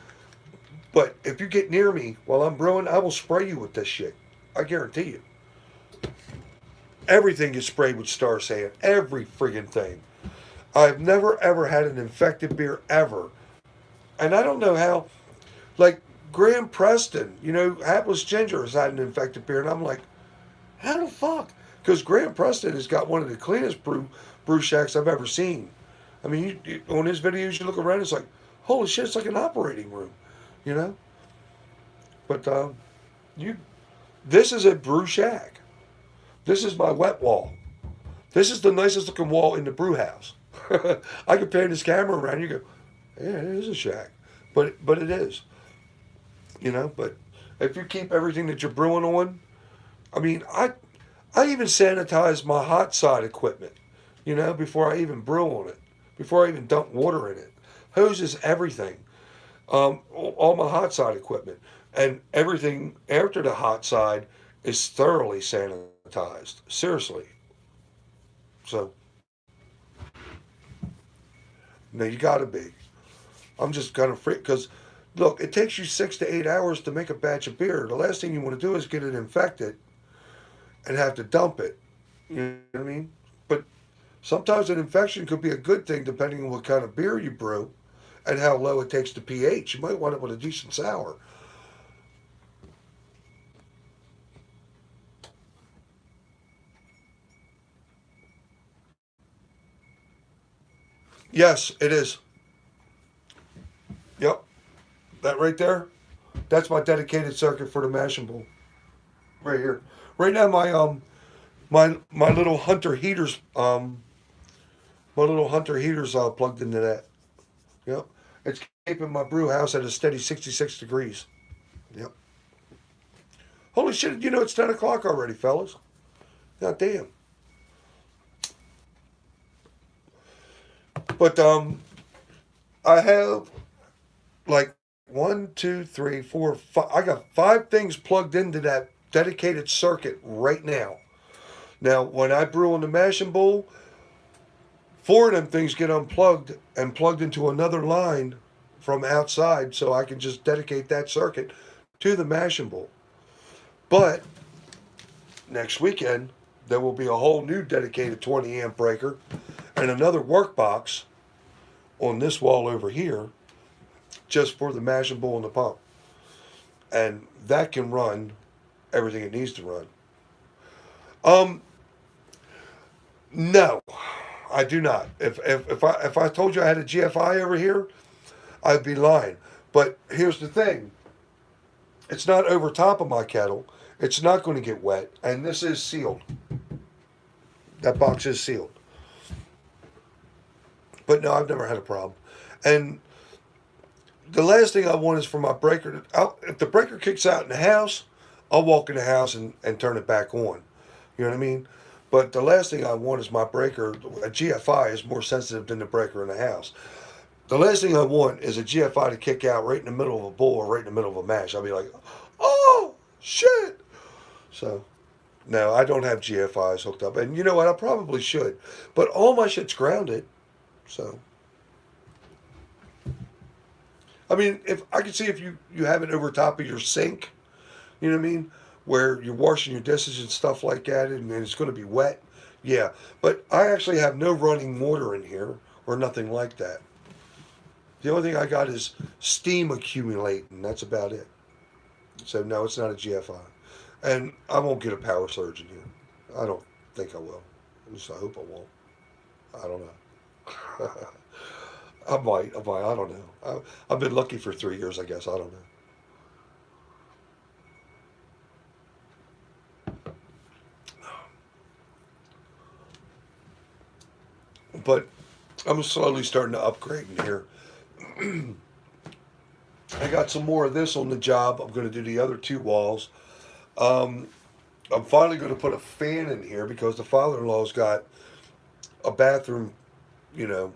[SPEAKER 1] but if you get near me while I'm brewing, I will spray you with this shit. I guarantee you. Everything is sprayed with Star Sand. Every friggin' thing. I've never ever had an infected beer ever. And I don't know how, like Graham Preston, Hapless Ginger has had an infected beer. And I'm like, how the fuck? Because Graham Preston has got one of the cleanest brew shacks I've ever seen. I mean, on his videos, you look around, it's like, holy shit, it's like an operating room, you know? But you, this is a brew shack. This is my wet wall. This is the nicest looking wall in the brew house. I can pan this camera around. You go, yeah, it is a shack, but it is, But if you keep everything that you're brewing on, I mean, I even sanitize my hot side equipment, before I even brew on it, before I even dump water in it. Hoses, everything, all my hot side equipment, and everything after the hot side is thoroughly sanitized. Seriously. So, no, you gotta be. I'm just kind of freak because, look, it takes you 6 to 8 hours to make a batch of beer. The last thing you want to do is get it infected and have to dump it. You know what I mean? But sometimes an infection could be a good thing depending on what kind of beer you brew and how low it takes the pH. You might want it with a decent sour. Yes, it is. Yep. That right there, that's my dedicated circuit for the mashing bowl. Right here. Right now my little Hunter heaters plugged into that. Yep. It's keeping my brew house at a steady 66 degrees. Yep. Holy shit, it's 10 o'clock already, fellas. God damn. But I have like one, two, three, four, five. I got 5 things plugged into that dedicated circuit right now. Now, when I brew on the mashing bowl, 4 of them things get unplugged and plugged into another line from outside, so I can just dedicate that circuit to the mashing bowl. But next weekend, there will be a whole new dedicated 20 amp breaker and another work box on this wall over here just for the mashing bowl and the pump. And that can run everything it needs to run. No, I do not. If I told you I had a GFI over here, I'd be lying. But here's the thing. It's not over top of my kettle. It's not going to get wet. And this is sealed. That box is sealed. But no, I've never had a problem. And the last thing I want is for my breaker if the breaker kicks out in the house, I'll walk in the house and turn it back on. You know what I mean? But the last thing I want is my breaker. A GFI is more sensitive than the breaker in the house. The last thing I want is a GFI to kick out right in the middle of a bowl or right in the middle of a mash. I'll be like, oh, shit. So, no, I don't have GFIs hooked up. And you know what? I probably should. But all my shit's grounded. So, I mean, if I could see if you have it over top of your sink, you know what I mean? Where you're washing your dishes and stuff like that, and it's going to be wet. Yeah, but I actually have no running water in here or nothing like that. The only thing I got is steam accumulating. That's about it. So no, it's not a GFI, and I won't get a power surge in here. I don't think I will. At least I hope I won't. I don't know. I might. I don't know. I've been lucky for 3 years, I guess. I don't know. But I'm slowly starting to upgrade in here. I got some more of this on the job. I'm going to do the other 2 walls. Um, I'm finally going to put a fan in here because the father-in-law's got a bathroom, you know,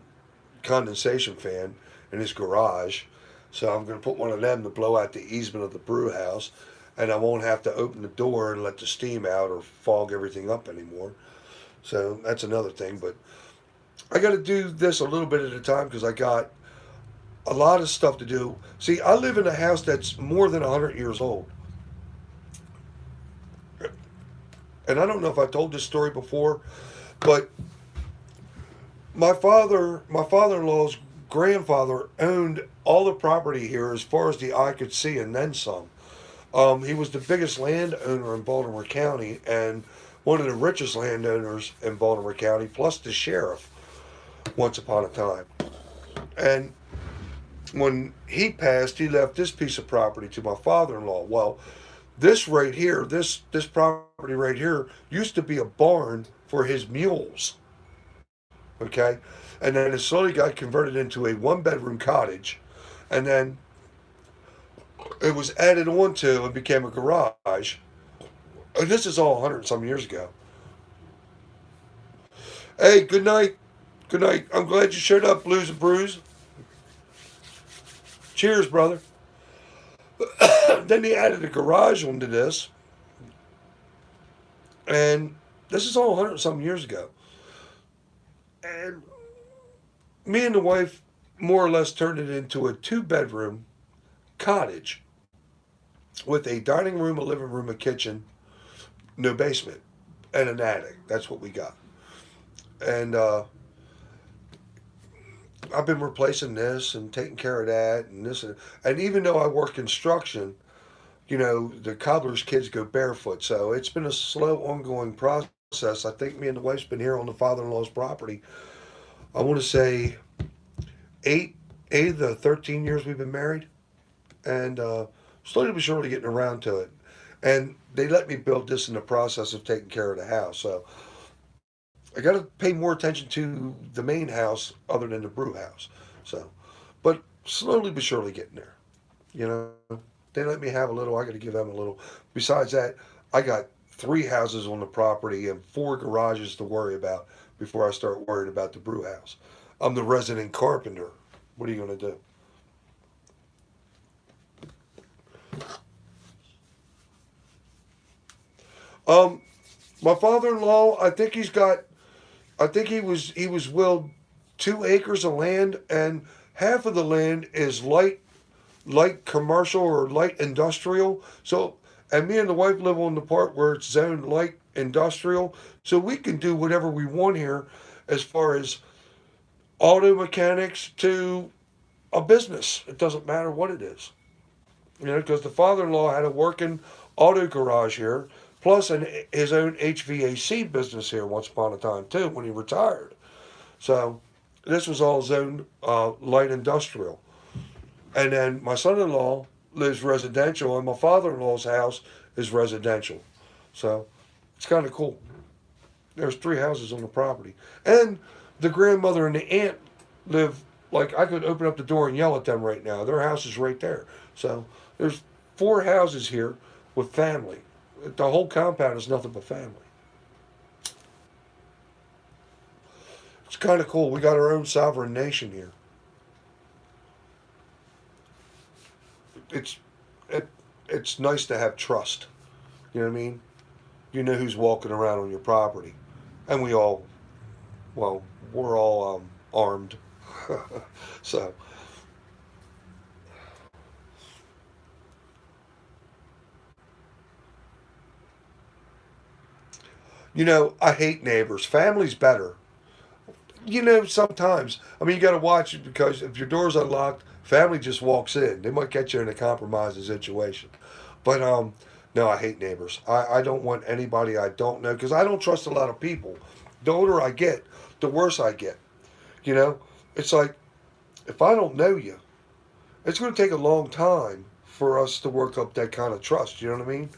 [SPEAKER 1] condensation fan in his garage. So I'm going to put one of them to blow out the easement of the brew house. And I won't have to open the door and let the steam out or fog everything up anymore. So that's another thing. But I got to do this a little bit at a time because I got a lot of stuff to do. See, I live in a house that's more than 100 years old. And I don't know if I told this story before, but my father-in-law's grandfather owned all the property here as far as the eye could see, and then some. He was the biggest landowner in Baltimore County and one of the richest landowners in Baltimore County, plus the sheriff once upon a time. And when he passed, he left this piece of property to my father-in-law. Well, this right here, this property right here, used to be a barn for his mules. Okay, and then it slowly got converted into a one-bedroom cottage, and then it was added on to and became a garage. And this is all 100 some years ago. Hey, good night. Good night. I'm glad you showed up, Blues and Brews. Cheers, brother. Then they added a garage onto this, and this is all 100 some years ago. And me and the wife more or less turned it into a two-bedroom cottage with a dining room, a living room, a kitchen, no basement, and an attic. That's what we got. And I've been replacing this and taking care of that and this and even though I work construction, the cobbler's kids go barefoot, so it's been a slow, ongoing process. I think me and the wife's been here on the father-in-law's property. I want to say eight, eight of the 13 years we've been married, and slowly but surely getting around to it. And they let me build this in the process of taking care of the house, so I got to pay more attention to the main house other than the brew house. So, but slowly but surely getting there. You know, they let me have a little. I got to give them a little. Besides that, I got three houses on the property and four garages to worry about before I start worrying about the brew house. I'm the resident carpenter. What are you going to do? Um, my father-in-law, I think he was willed 2 acres of land, and half of the land is light commercial or light industrial. So, and me and the wife live on the part where it's zoned light industrial. So we can do whatever we want here, as far as auto mechanics to a business. It doesn't matter what it is. Because the father-in-law had a working auto garage here, plus his own HVAC business here once upon a time too when he retired. So this was all zoned light industrial. And then my son-in-law lives residential, and my father-in-law's house is residential. So it's kind of cool. There's three houses on the property, and the grandmother and the aunt live, like, I could open up the door and yell at them right now. Their house is right there. So there's four houses here with family. The whole compound is nothing but family. It's kind of cool. We got our own sovereign nation here. It's it, it's nice to have trust. You know what I mean? You know who's walking around on your property, and well, we're all armed. So, I hate neighbors. Family's better. Sometimes. I mean, you got to watch it, because if your door's unlocked, family just walks in. They might get you in a compromising situation. But no, I hate neighbors. I don't want anybody I don't know, because I don't trust a lot of people. The older I get, the worse I get. You know, it's like, if I don't know you, it's going to take a long time for us to work up that kind of trust. You know what I mean?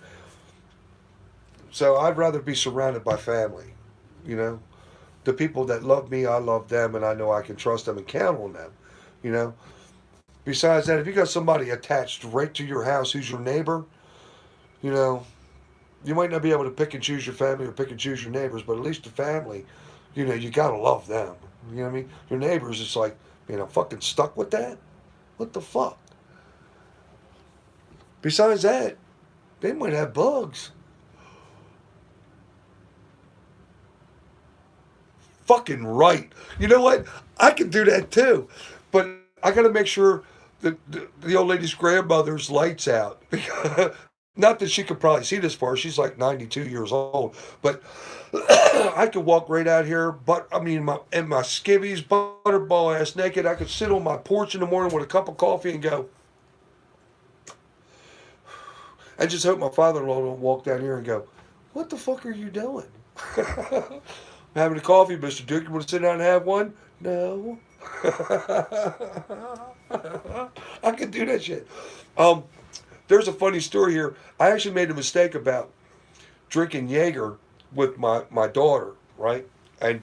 [SPEAKER 1] So I'd rather be surrounded by family. You know, the people that love me, I love them, and I know I can trust them and count on them. You know. Besides that, if you got somebody attached right to your house who's your neighbor, you know, you might not be able to pick and choose your family or pick and choose your neighbors, but at least the family, you gotta love them. You know what I mean? Your neighbors, it's like, I'm fucking stuck with that? What the fuck? Besides that, they might have bugs. Fucking right. You know what? I can do that too. But I gotta make sure that the old lady's grandmother's lights out. Not that she could probably see this far. She's like 92 years old. But I could walk right out here, but I mean, in my skivvies, butterball ass naked. I could sit on my porch in the morning with a cup of coffee and go, I just hope my father-in-law don't walk down here and go, what the fuck are you doing? I'm having a coffee, Mr. Duke. You want to sit down and have one? No. I can do that shit. Um, there's a funny story here. I actually made a mistake about drinking Jaeger with my daughter, right? And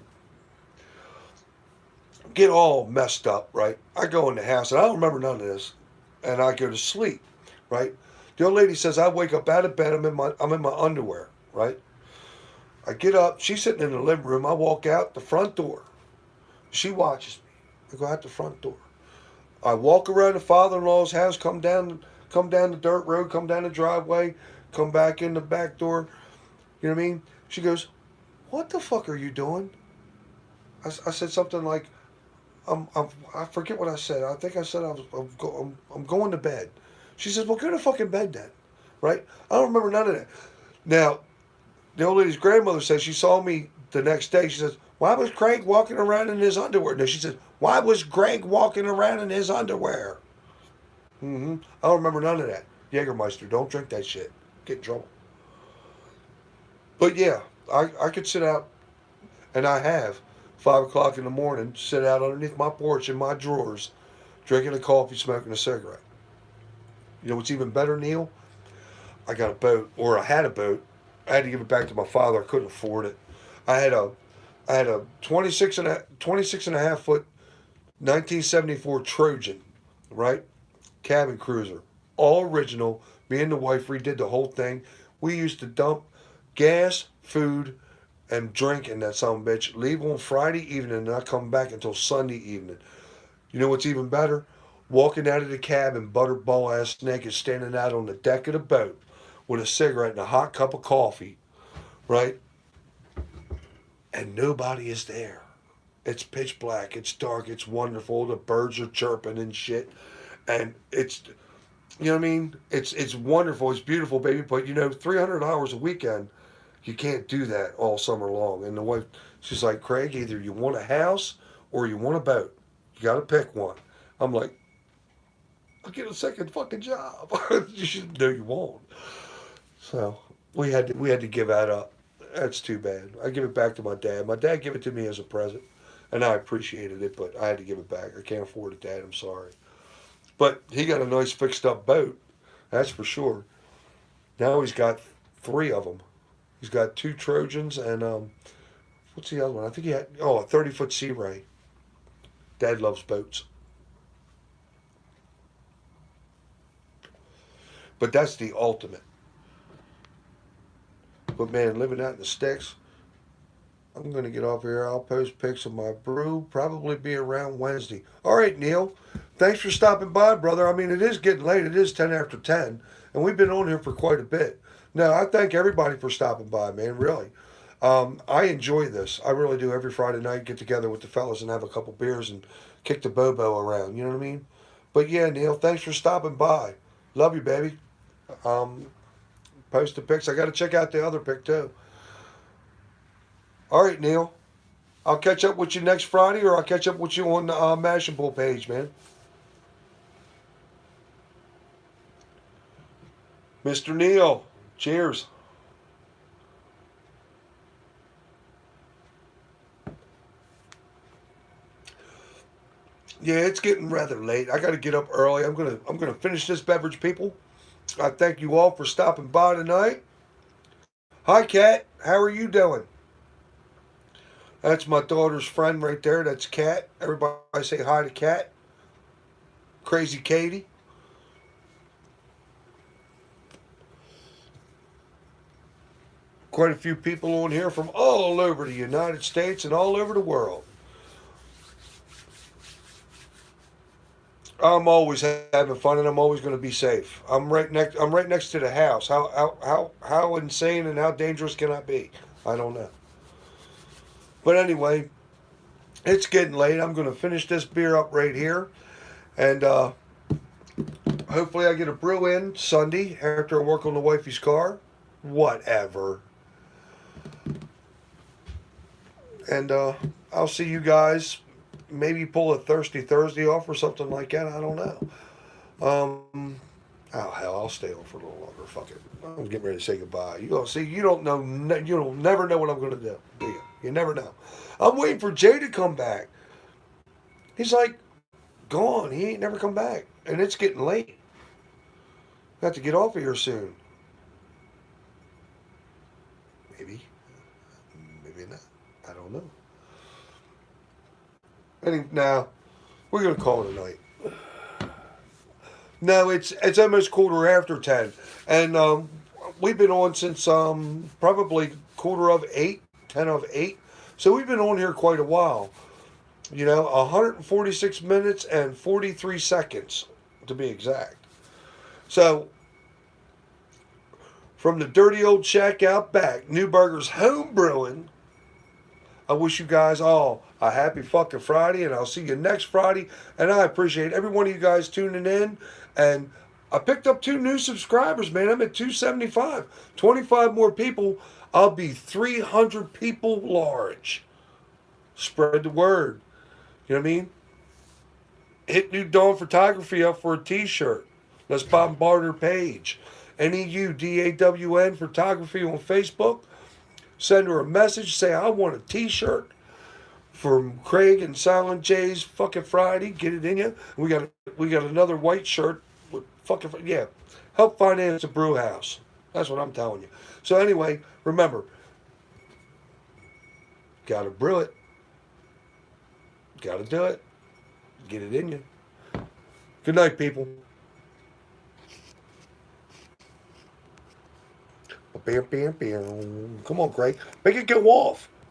[SPEAKER 1] get all messed up, right? I go in the house and I don't remember none of this, and I go to sleep, right? The old lady says I wake up out of bed. I'm in my underwear, right? I get up. She's sitting in the living room. I walk out the front door. She watches me. I go out the front door. I walk around the father-in-law's house, come down the dirt road, come down the driveway, come back in the back door. You know what I mean? She goes, "What the fuck are you doing?" I said something like, I forget what I said. I think I said I'm going to bed. She says, "Well, go to fucking bed then," right? I don't remember none of that. Now, the old lady's grandmother says she saw me the next day. She says, "Why was Craig walking around in his underwear?" No, she says, "Why was Greg walking around in his underwear?" I don't remember none of that. Jägermeister, don't drink that shit. Get in trouble. But yeah, I could sit out, and I have, 5 o'clock in the morning, sit out underneath my porch in my drawers, drinking a coffee, smoking a cigarette. You know what's even better, Neil? I got a boat, or I had a boat. I had to give it back to my father. I couldn't afford it. I had a I had a 26 and a half foot 1974 Trojan, right? Cabin cruiser. All original. Me and the wife redid the whole thing. We used to dump gas, food, and drink in that son of a bitch. Leave on Friday evening and not come back until Sunday evening. You know what's even better? Walking out of the cabin, butterball ass naked, standing out on the deck of the boat with a cigarette and a hot cup of coffee, right? And nobody is there. It's pitch black. It's dark. It's wonderful. The birds are chirping and shit. And it's, you know what I mean? It's wonderful. It's beautiful, baby. But you know, 300 hours a weekend, you can't do that all summer long. And the wife, she's like, Craig, either you want a house or you want a boat. You got to pick one. I'm like, I'll get a second fucking job. You should know you won't. So we had to give that up. That's too bad. I give it back to my dad. My dad gave it to me as a present, and I appreciated it, but I had to give it back. I can't afford it, Dad. I'm sorry. But he got a nice fixed up boat. That's for sure. Now he's got three of them. He's got two Trojans and what's the other one? I think he had a 30-foot Sea Ray. Dad loves boats. But that's the ultimate. But man, living out in the sticks, I'm going to get off here. I'll post pics of my brew. Probably be around Wednesday. All right, Neil. Thanks for stopping by, brother. I mean, it is getting late. It is 10 after 10. And we've been on here for quite a bit. No, I thank everybody for stopping by, man. Really. I enjoy this. I really do. Every Friday night, get together with the fellas and have a couple beers and kick the bobo around. You know what I mean? But yeah, Neil, thanks for stopping by. Love you, baby. Um, Post the pics. I got to check out the other pic, too. All right, Neil. I'll catch up with you next Friday, or I'll catch up with you on the Mashable page, man. Mr. Neil, cheers. Yeah, it's getting rather late. I got to get up early. I'm gonna finish this beverage, people. I thank you all for stopping by tonight. Hi, Kat. How are you doing? That's my daughter's friend right there. That's Kat. Everybody say hi to Kat. Crazy Katie. Quite a few people on here from all over the United States and all over the world. I'm always having fun, and I'm always going to be safe. I'm right next to the house. How insane and how dangerous can I be? I don't know. But anyway, it's getting late. I'm going to finish this beer up right here, and hopefully I get a brew in Sunday after I work on the wifey's car. Whatever. And I'll see you guys. Maybe pull a Thirsty Thursday off or something like that. I don't know. Oh hell, I'll stay on for a little longer. Fuck it. I'm getting ready to say goodbye. You gonna see? You don't know. You don't never know what I'm gonna do. Do you? You never know. I'm waiting for Jay to come back. He's like gone. He ain't never come back, and it's getting late. I have to get off of here soon. Maybe. Maybe not. I don't know. Now, we're gonna call it a night. No, it's almost 10:15, and we've been on since probably 7:45, 10:50. So we've been on here quite a while. 146 minutes and 43 seconds to be exact. So, from the dirty old shack out back, Newburger's Home Brewing, I wish you guys all a happy fucking Friday, and I'll see you next Friday. And I appreciate every one of you guys tuning in. And I picked up 2 new subscribers, man. I'm at 275. 25 more people. I'll be 300 people large. Spread the word. You know what I mean? Hit New Dawn Photography up for a t-shirt. Let's bombard her page. NEUDAWN Photography on Facebook. Send her a message. Say, I want a t-shirt from Craig and Silent J's fucking Friday. Get it in you. We got another white shirt with fucking, yeah. Help finance a brew house. That's what I'm telling you. So anyway, remember, gotta brew it. Gotta do it. Get it in you. Good night, people. Bam, bam, bam. Come on, Craig. Make it go off.